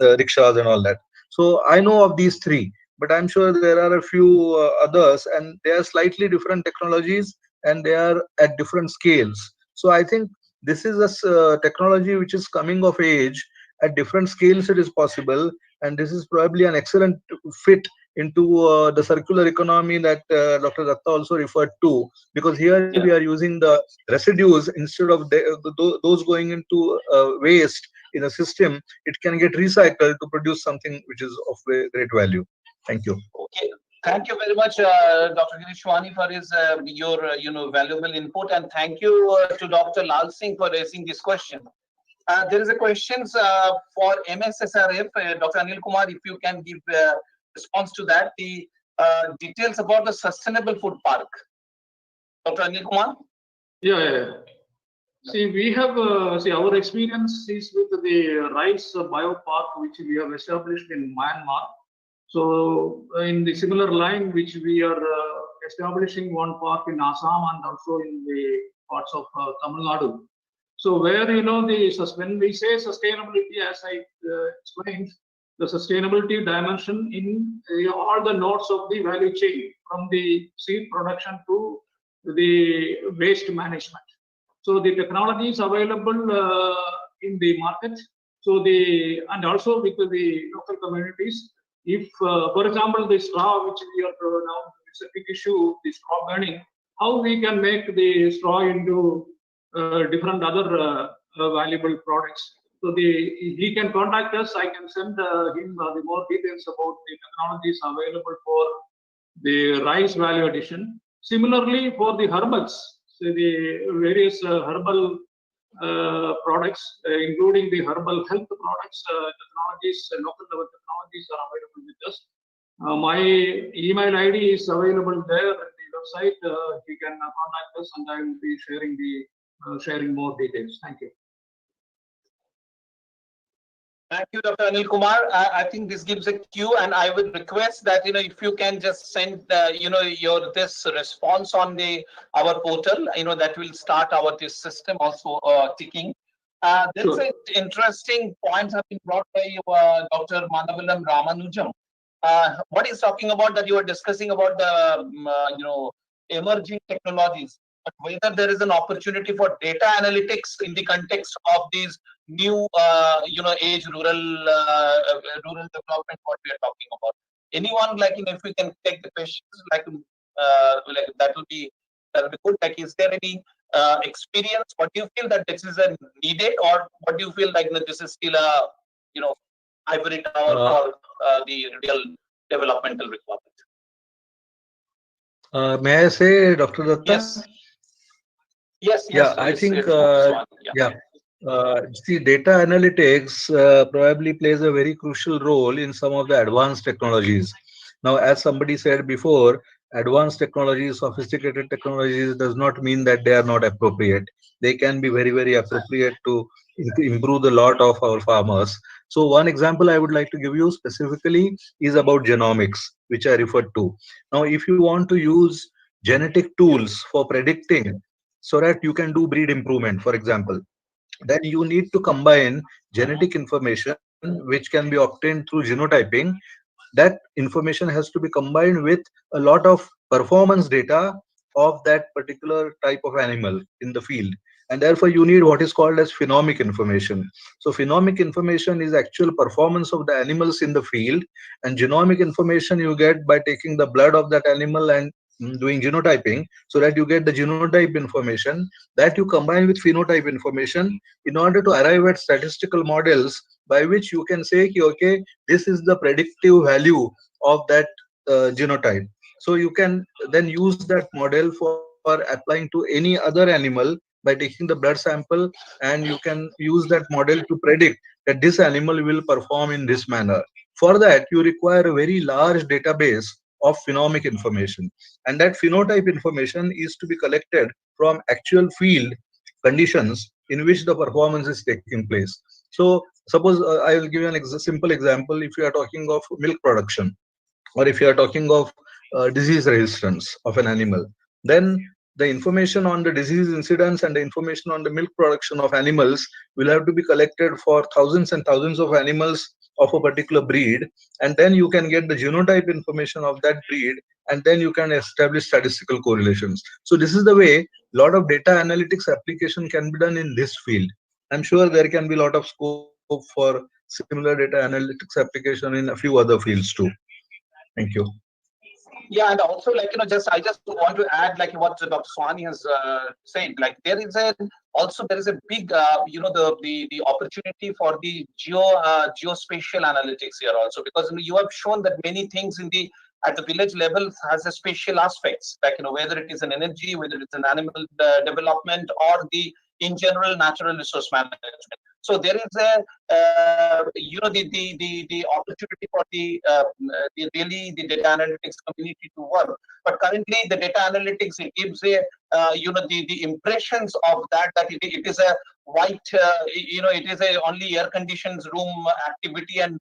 the rickshaws and all that. So I know of these three, but I'm sure there are a few others, and they are slightly different technologies and they are at different scales. So I think this is a technology which is coming of age. At different scales it is possible, and this is probably an excellent fit into the circular economy that Dr. Datta also referred to, because here we are using the residues instead of those going into waste in a system. It can get recycled to produce something which is of great value. Thank you. Okay. Thank you very much, Dr. Girishwani, for your valuable input, and thank you to Dr. Lal Singh for raising this question. There is a question for MSSRF. Dr. Anil Kumar, if you can give response to that, the details about the sustainable food park. Dr. Anil Kumar? Yeah. See, we have, our experience is with the rice biopark, which we have established in Myanmar. So, in the similar line, which we are establishing one park in Assam and also in the parts of Tamil Nadu. So where, when we say sustainability, as I explained, the sustainability dimension in all the nodes of the value chain, from the seed production to the waste management. So the technology is available in the market. So and also with the local communities. If, for example, the straw, which we are now, it's a big issue, the straw burning, how we can make the straw into different other valuable products. So he can contact us. I can send him the more details about the technologies available for the rice value addition. Similarly, for the herbals, so the various herbal products, including the herbal health products, technologies, local level technologies are available with us. My email ID is available there at the website. He can contact us, and I will be sharing more details. Thank you. Thank you, Dr. Anil Kumar. I think this gives a cue, and I would request that if you can just send this response on our portal, that will start this system also ticking. There's an interesting point have been brought by Dr. Manavalam Ramanujam. What he's talking about, that you are discussing about the emerging technologies, but whether there is an opportunity for data analytics in the context of these new age rural development, what we are talking about. Anyone, if we can take the questions, that will be good. Is there any experience? What do you feel that this is needed, or what do you feel like this is still a ivory tower for the real developmental requirement? May I say, Dr. Datta? Yes. Yeah, I think, see, data analytics probably plays a very crucial role in some of the advanced technologies. Now, as somebody said before, advanced technologies, sophisticated technologies does not mean that they are not appropriate. They can be very, very appropriate to improve the lot of our farmers. So one example I would like to give you specifically is about genomics, which I referred to. Now, if you want to use genetic tools for predicting so that you can do breed improvement, for example, then you need to combine genetic information which can be obtained through genotyping. That information has to be combined with a lot of performance data of that particular type of animal in the field, and therefore you need what is called as phenomic information. So phenomic information is actual performance of the animals in the field, and genomic information you get by taking the blood of that animal and doing genotyping, so that you get the genotype information that you combine with phenotype information in order to arrive at statistical models by which you can say, okay, this is the predictive value of that genotype. So you can then use that model for applying to any other animal by taking the blood sample, and you can use that model to predict that this animal will perform in this manner. For that, you require a very large database of phenomic information, and that phenotype information is to be collected from actual field conditions in which the performance is taking place. So suppose I will give you an simple example. If you are talking of milk production, or if you are talking of disease resistance of an animal, then the information on the disease incidence and the information on the milk production of animals will have to be collected for thousands and thousands of animals of a particular breed, and then you can get the genotype information of that breed, and then you can establish statistical correlations. So this is the way a lot of data analytics application can be done in this field. I'm sure there can be a lot of scope for similar data analytics application in a few other fields too. Thank you. Yeah, and also, like, just I just want to add, like what Dr. Swani has said, like there is a big, the opportunity for the geospatial analytics here also, because you have shown that many things at the village level has a spatial aspects, like whether it is an energy, whether it's an animal development, or in general natural resource management. So there is a the opportunity for the data analytics community to work. But currently the data analytics, it gives a the impressions of that it is a white it is a only air conditioned room activity, and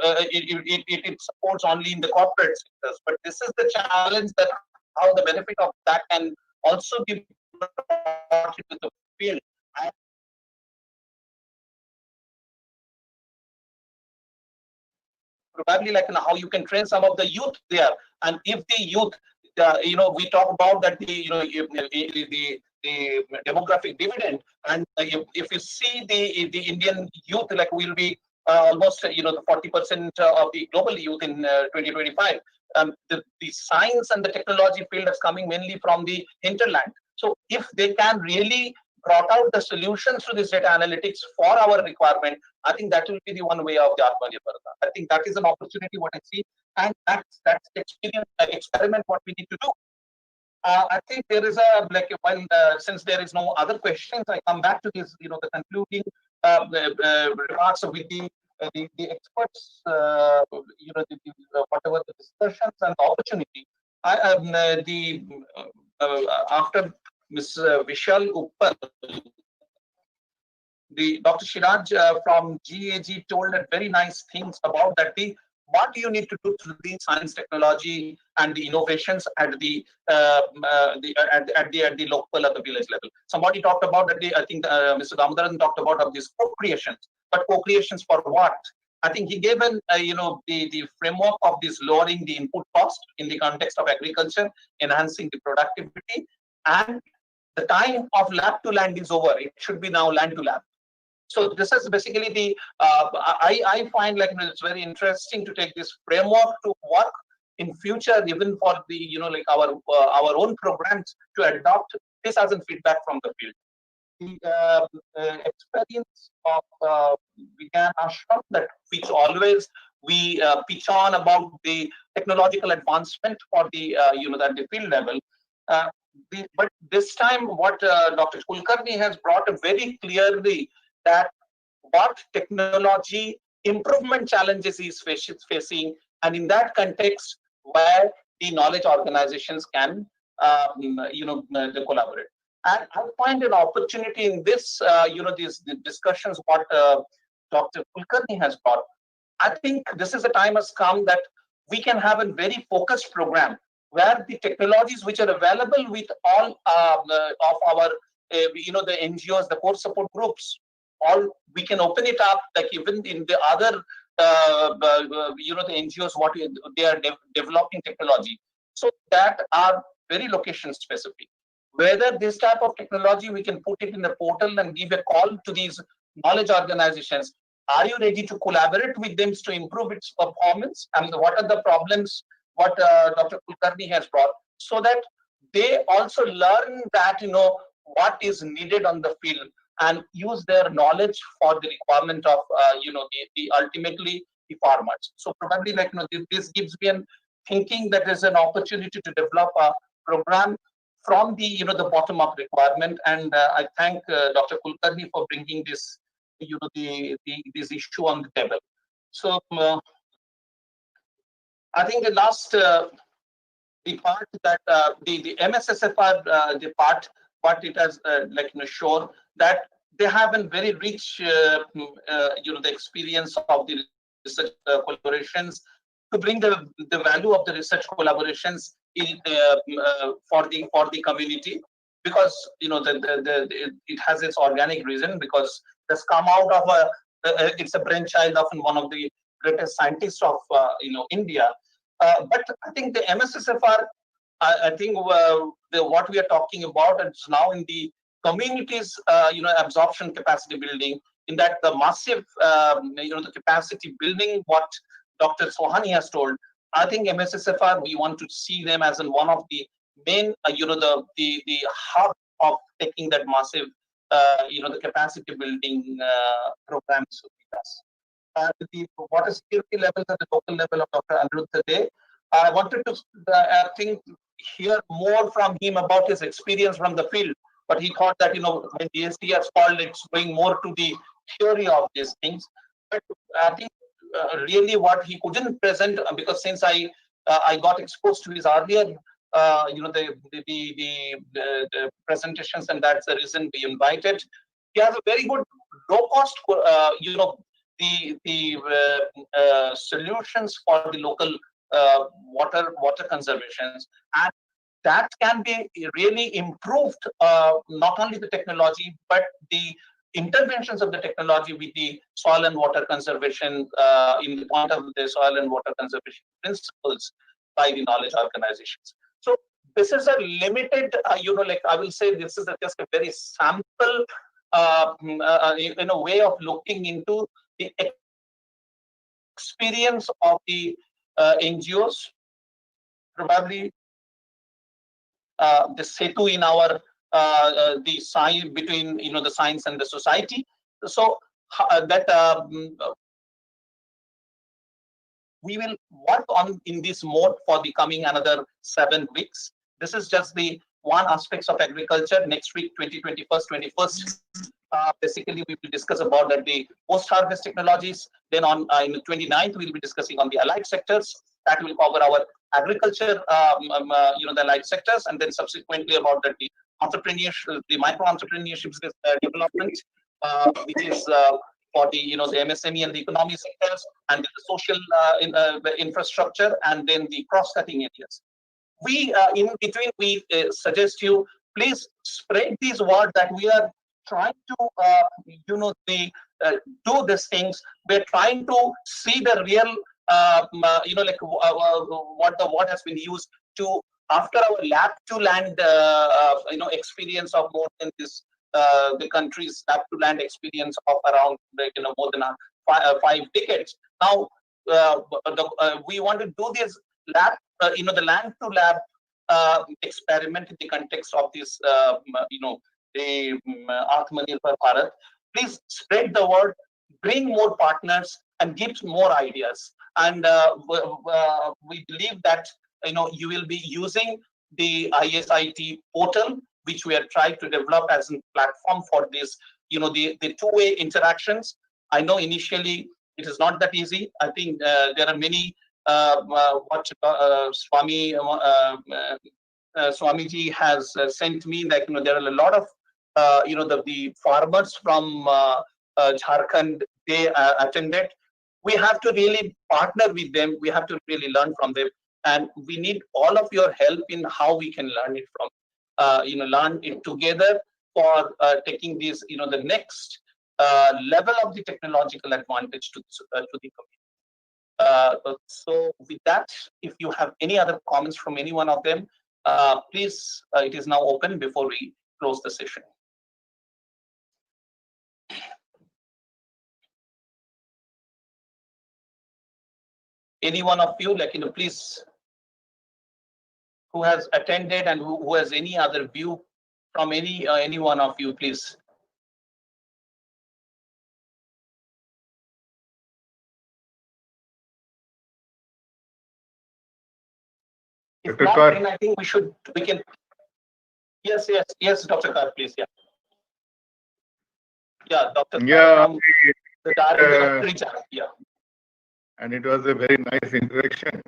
it supports only in the corporate sectors. But this is the challenge, that how the benefit of that can also be brought into the field. Probably like how you can train some of the youth there, and if the youth, we talk about that the demographic dividend, and if you see the Indian youth, like will be almost the 40% of the global youth in 2025. The science and the technology field is coming mainly from the hinterland. So if they can really brought out the solutions to this data analytics for our requirement, I think that will be the one way of the Atmanirbhar. I think that is an opportunity what I see, and that's the experiment what we need to do. I think there is a since there is no other questions, I come back to this, the concluding remarks with the experts, whatever the discussions and the opportunity. After Ms. Vishal Uppal, the Dr. Shiraj from GAG told very nice things about that. What do you need to do through the science, technology, and the innovations at the local, at the village level. Somebody talked about that. I think Mr. Damodaran talked about these co-creations, but co-creations for what? I think he gave the framework of this lowering the input cost in the context of agriculture, enhancing the productivity, and the time of lab to land is over. It should be now land to lab. So this is basically the I find like it's very interesting to take this framework to work in future, even for the our own programs, to adopt this as a feedback from the field. The experience of Vigyan Ashram, that which always we pitch on about the technological advancement for the at the field level. But this time, what Dr. Kulkarni has brought very clearly, that what technology improvement challenges he is facing, and in that context, where the knowledge organizations can, they collaborate. And I find an opportunity in this, these discussions what Dr. Kulkarni has brought. I think this is the time has come that we can have a very focused program where the technologies which are available with all of our, the NGOs, the core support groups, all we can open it up, like even in the other, the NGOs, what they are developing technology, so that are very location specific. Whether this type of technology, we can put it in the portal and give a call to these knowledge organizations. Are you ready to collaborate with them to improve its performance? And what are the problems, what Dr. Kulkarni has brought, so that they also learn that, what is needed on the field and use their knowledge for the requirement of, the ultimately the farmers. So probably like, this gives me a thinking that there's an opportunity to develop a program from the, the bottom up requirement. And I thank Dr. Kulkarni for bringing this, this issue on the table. So I think the last, the part that the MSSFR, the part, what it has shown that they have a very rich, the experience of the research collaborations to bring the value of the research collaborations in for the community, because it has its organic reason, because it's come out of it's a brainchild of one of the greatest scientists of India. But I think the MSSFR, I think what we are talking about, it's now in the communities, absorption capacity building, in that the massive, the capacity building, what Dr. Sohani has told. I think MSSFR, we want to see them as in one of the main, the hub of taking that massive, the capacity building programs with us. The water security levels at the local level of Dr. Anirudh today. I wanted to, I think, hear more from him about his experience from the field. But he thought that, when DST has called, it's going more to the theory of these things. But I think really what he couldn't present, because since I got exposed to his earlier, the presentations, and that's the reason we invited. He has a very good low cost, the solutions for the local water conservations, and that can be really improved, not only the technology, but the interventions of the technology with the soil and water conservation, in the point of the soil and water conservation principles by the knowledge organizations. So this is a limited, I will say this is just a very sample, in a way of looking into the experience of the NGOs, probably the SETU in our the science between the science and the society. So that we will work on in this mode for the coming another 7 weeks. This is just the one aspects of agriculture. Next week, 21st, basically we will discuss about that the post-harvest technologies. Then on in the 29th, we'll be discussing on the allied sectors. That will cover our agriculture, the allied sectors, and then subsequently about that the entrepreneurship, the micro entrepreneurship development, which is for the the MSME and the economy sectors, and the social infrastructure, and then the cross-cutting areas. We in between, we suggest you please spread these words that we are trying to do these things. We're trying to see the real what has been used to after our lab to land experience of more than this the country's lab to land experience of around more than 5 decades. Now we want to do this lab the land to lab experiment in the context of this the Atmanirbhar Bharat. Please spread the word, bring more partners, and give more ideas. And we believe that you will be using the ISIT portal, which we are trying to develop as a platform for this, the two-way interactions. I know initially it is not that easy. I think there are many what Swamiji has sent me, that there are a lot of the farmers from Jharkhand. They attended. We have to really partner with them. We have to really learn from them, and we need all of your help in how we can learn it from, learn it together for taking this, the next level of the technological advantage to the community. So with that, if you have any other comments from any one of them, please, it is now open before we close the session. Any one of you, please, who has attended and who has any other view from any one of you, please. If not, then I think we can. Yes, Dr. Kar, please, yeah. Yeah, Dr. Yeah, from the director, yeah. And it was a very nice interaction.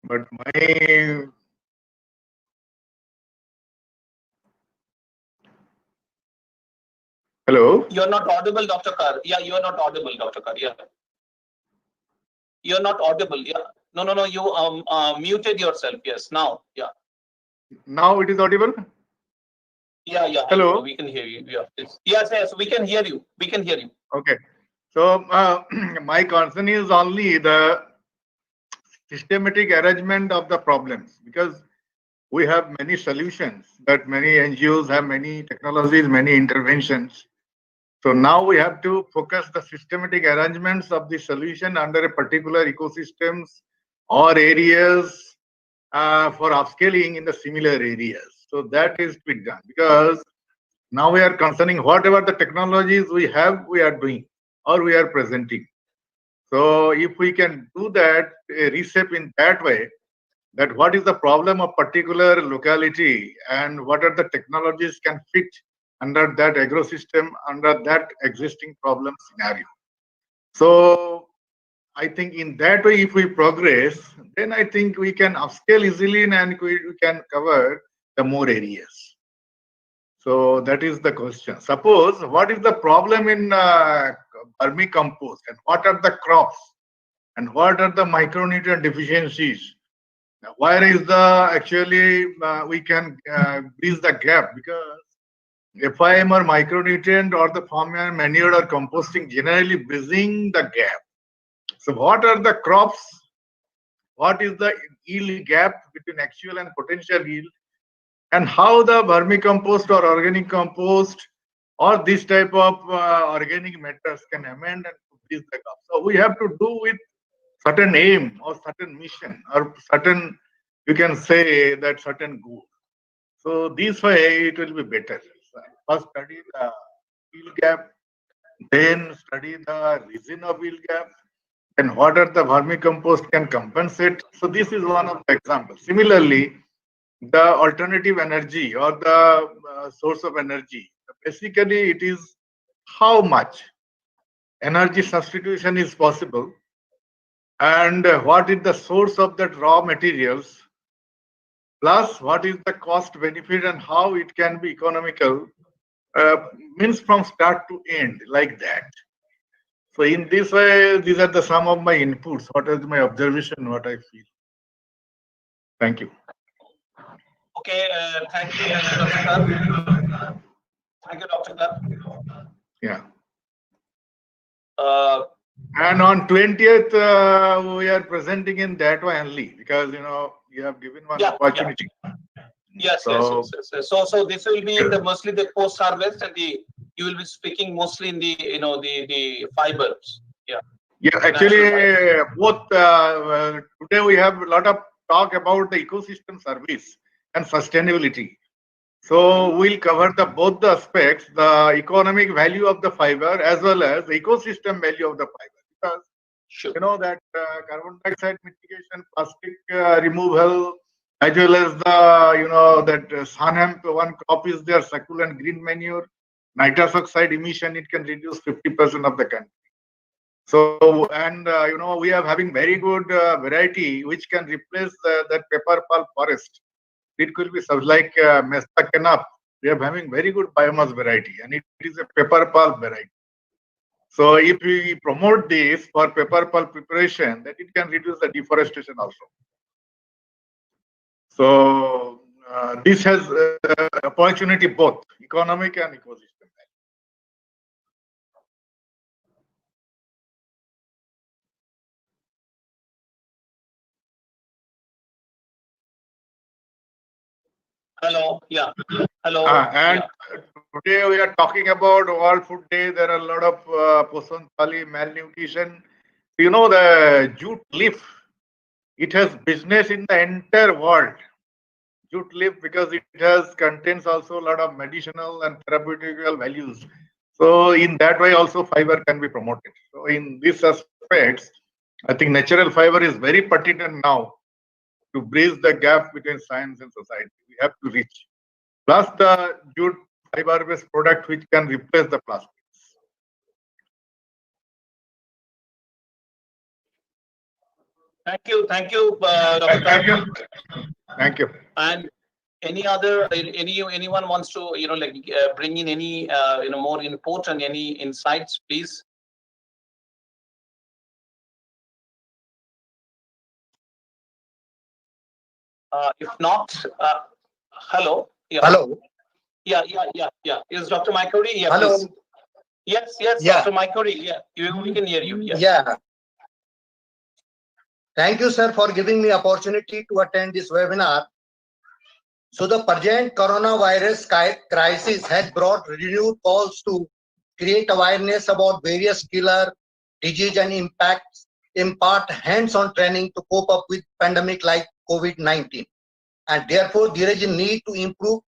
But my hello. You're not audible, Dr. Kar. Yeah, you're not audible, Dr. Kar. Yeah. You're not audible. Yeah. No. You muted yourself. Yes. Now. Yeah. Now it is audible. Yeah. Hello. We can hear you. Yeah. Yes. We can hear you. Okay. So my concern is only the systematic arrangement of the problems, because we have many solutions, but many NGOs have many technologies, many interventions. So now we have to focus the systematic arrangements of the solution under a particular ecosystems or areas for upscaling in the similar areas. So that is to be done, because now we are concerning whatever the technologies we have, we are doing or we are presenting. So if we can do that, reshape in that way, that what is the problem of particular locality and what are the technologies can fit under that ecosystem, under that existing problem scenario. So I think in that way, if we progress, then I think we can upscale easily and we can cover the more areas. So that is the question. Suppose what is the problem in vermicompost, and what are the crops, and what are the micronutrient deficiencies? Where is the actually we can bridge the gap, because FIM or micronutrient or the farm manure or composting generally bridging the gap. So what are the crops? What is the yield gap between actual and potential yield? And how the vermicompost or organic compost or this type of organic matters can amend and bridge the gap. So we have to do with certain aim or certain mission or certain, you can say that certain goal. So this way it will be better. First study the yield gap, then study the reason of yield gap, and what are the vermicompost can compensate. So this is one of the examples. Similarly, the alternative energy or the source of energy, basically it is how much energy substitution is possible, and what is the source of that raw materials, plus what is the cost benefit and how it can be economical, means from start to end, like that. So in this way, these are the some of my inputs. What is my observation, what I feel. Thank you. Okay, thank you, Dr. Kar. Thank you, Dr. Kar. Yeah. And on 20th, we are presenting in that way only, because you have given one opportunity. Yes. So this will be in mostly the post harvest, and you will be speaking mostly in the fibers. Yeah, actually, both today we have a lot of talk about the ecosystem service and sustainability. So we'll cover both the aspects, the economic value of the fiber as well as the ecosystem value of the fiber. Because you know that carbon dioxide mitigation, plastic removal, as well as the that sun hemp, one crop is there, succulent green manure, nitrous oxide emission, it can reduce 50% of the country. So, and we are having very good variety which can replace that paper pulp forest. It could be something like Mesta Kenap. We are having very good biomass variety, and it is a paper pulp variety. So, if we promote this for paper pulp preparation, then it can reduce the deforestation also. So, this has opportunity both economic and ecosystem. Hello. Yeah. Hello. And today we are talking about World Food Day. There are a lot of Posan Thali, malnutrition. You know, the jute leaf, it has business in the entire world. Jute leaf, because it has contains also a lot of medicinal and therapeutical values. So in that way also fiber can be promoted. So in these aspects, I think natural fiber is very pertinent now to bridge the gap between science and society. We have to reach. Plus the jute fiber-based product which can replace the plastic. Thank you, Dr. Thank you. And anyone wants to bring in any more input and any insights, please. If not, hello. Yeah. Hello. Yeah. Is Dr. Maikuri? Yeah. Hello. Please. Yes. Yeah. Dr. Maikuri. Yeah. We can hear you. Yeah. Thank you, sir, for giving me opportunity to attend this webinar. So the present coronavirus crisis has brought renewed calls to create awareness about various killer disease and impacts, impart hands-on training to cope up with pandemic like COVID-19. And therefore, there is a need to improve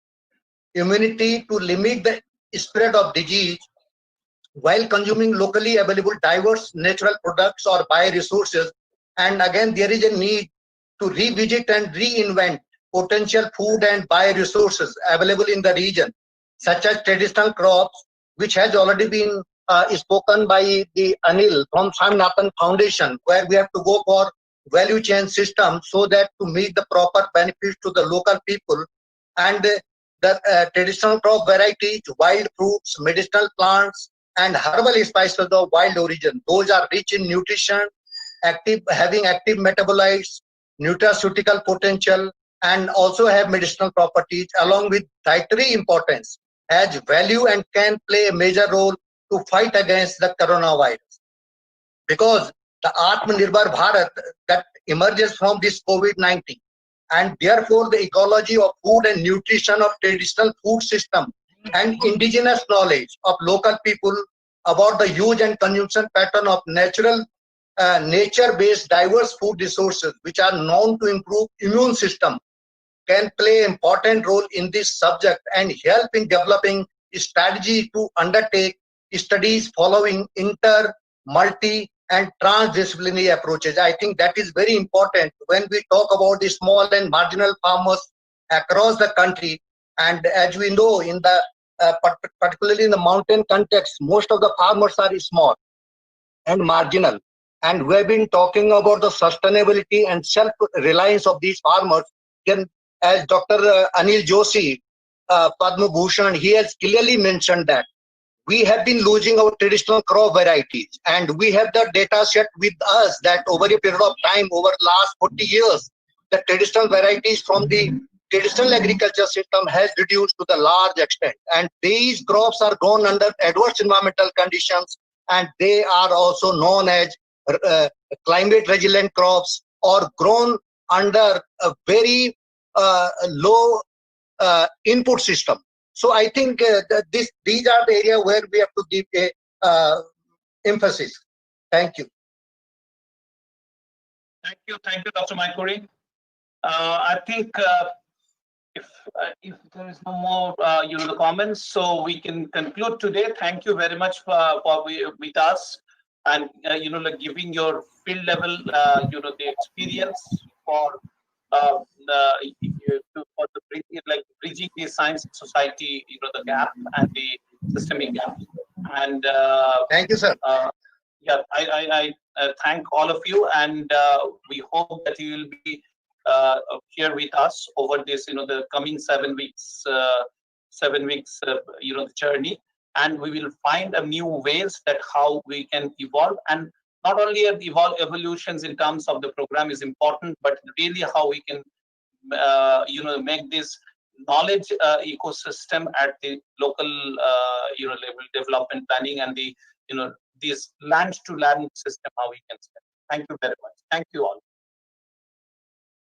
immunity to limit the spread of disease while consuming locally available diverse natural products or bioresources. And again, there is a need to revisit and reinvent potential food and bioresources available in the region, such as traditional crops, which has already been spoken by the Anil from Swaminathan Foundation, where we have to go for value chain system so that to meet the proper benefits to the local people. And the traditional crop varieties, wild fruits, medicinal plants, and herbal spices of wild origin. Those are rich in nutrition, having active metabolites, nutraceutical potential, and also have medicinal properties along with dietary importance, has value and can play a major role to fight against the coronavirus. Because the Atmanirbhar Bharat that emerges from this COVID-19, and therefore the ecology of food and nutrition of traditional food system and indigenous knowledge of local people about the use and consumption pattern of natural nature-based diverse food resources which are known to improve immune system can play an important role in this subject and help in developing a strategy to undertake studies following inter, multi, and transdisciplinary approaches. I think that is very important when we talk about the small and marginal farmers across the country. And as we know, in the particularly in the mountain context, most of the farmers are small and marginal. And we've been talking about the sustainability and self-reliance of these farmers. Then, as Dr. Anil Joshi, Padma Bhushan, he has clearly mentioned that we have been losing our traditional crop varieties, and we have the data set with us that over a period of time, over last 40 years, the traditional varieties from the traditional agriculture system has reduced to the large extent, and these crops are grown under adverse environmental conditions, and they are also known as climate resilient crops or grown under a very low input system. So I think that these are the area where we have to give a emphasis. Thank you. Thank you, Dr. Maikuri. I think if there is no more the comments, so we can conclude today. Thank you very much for with us and giving your field level the experience for bridging the science society the gap and the systemic gap. And thank you, sir. yeah, I thank all of you, and we hope that you will be here with us over this, the coming 7 weeks, the journey, and we will find a new ways that how we can evolve, and not only evolutions in terms of the program is important, but really how we can, make this knowledge ecosystem at the local, level development planning and the, this land to land system, how we can spend. Thank you very much. Thank you all.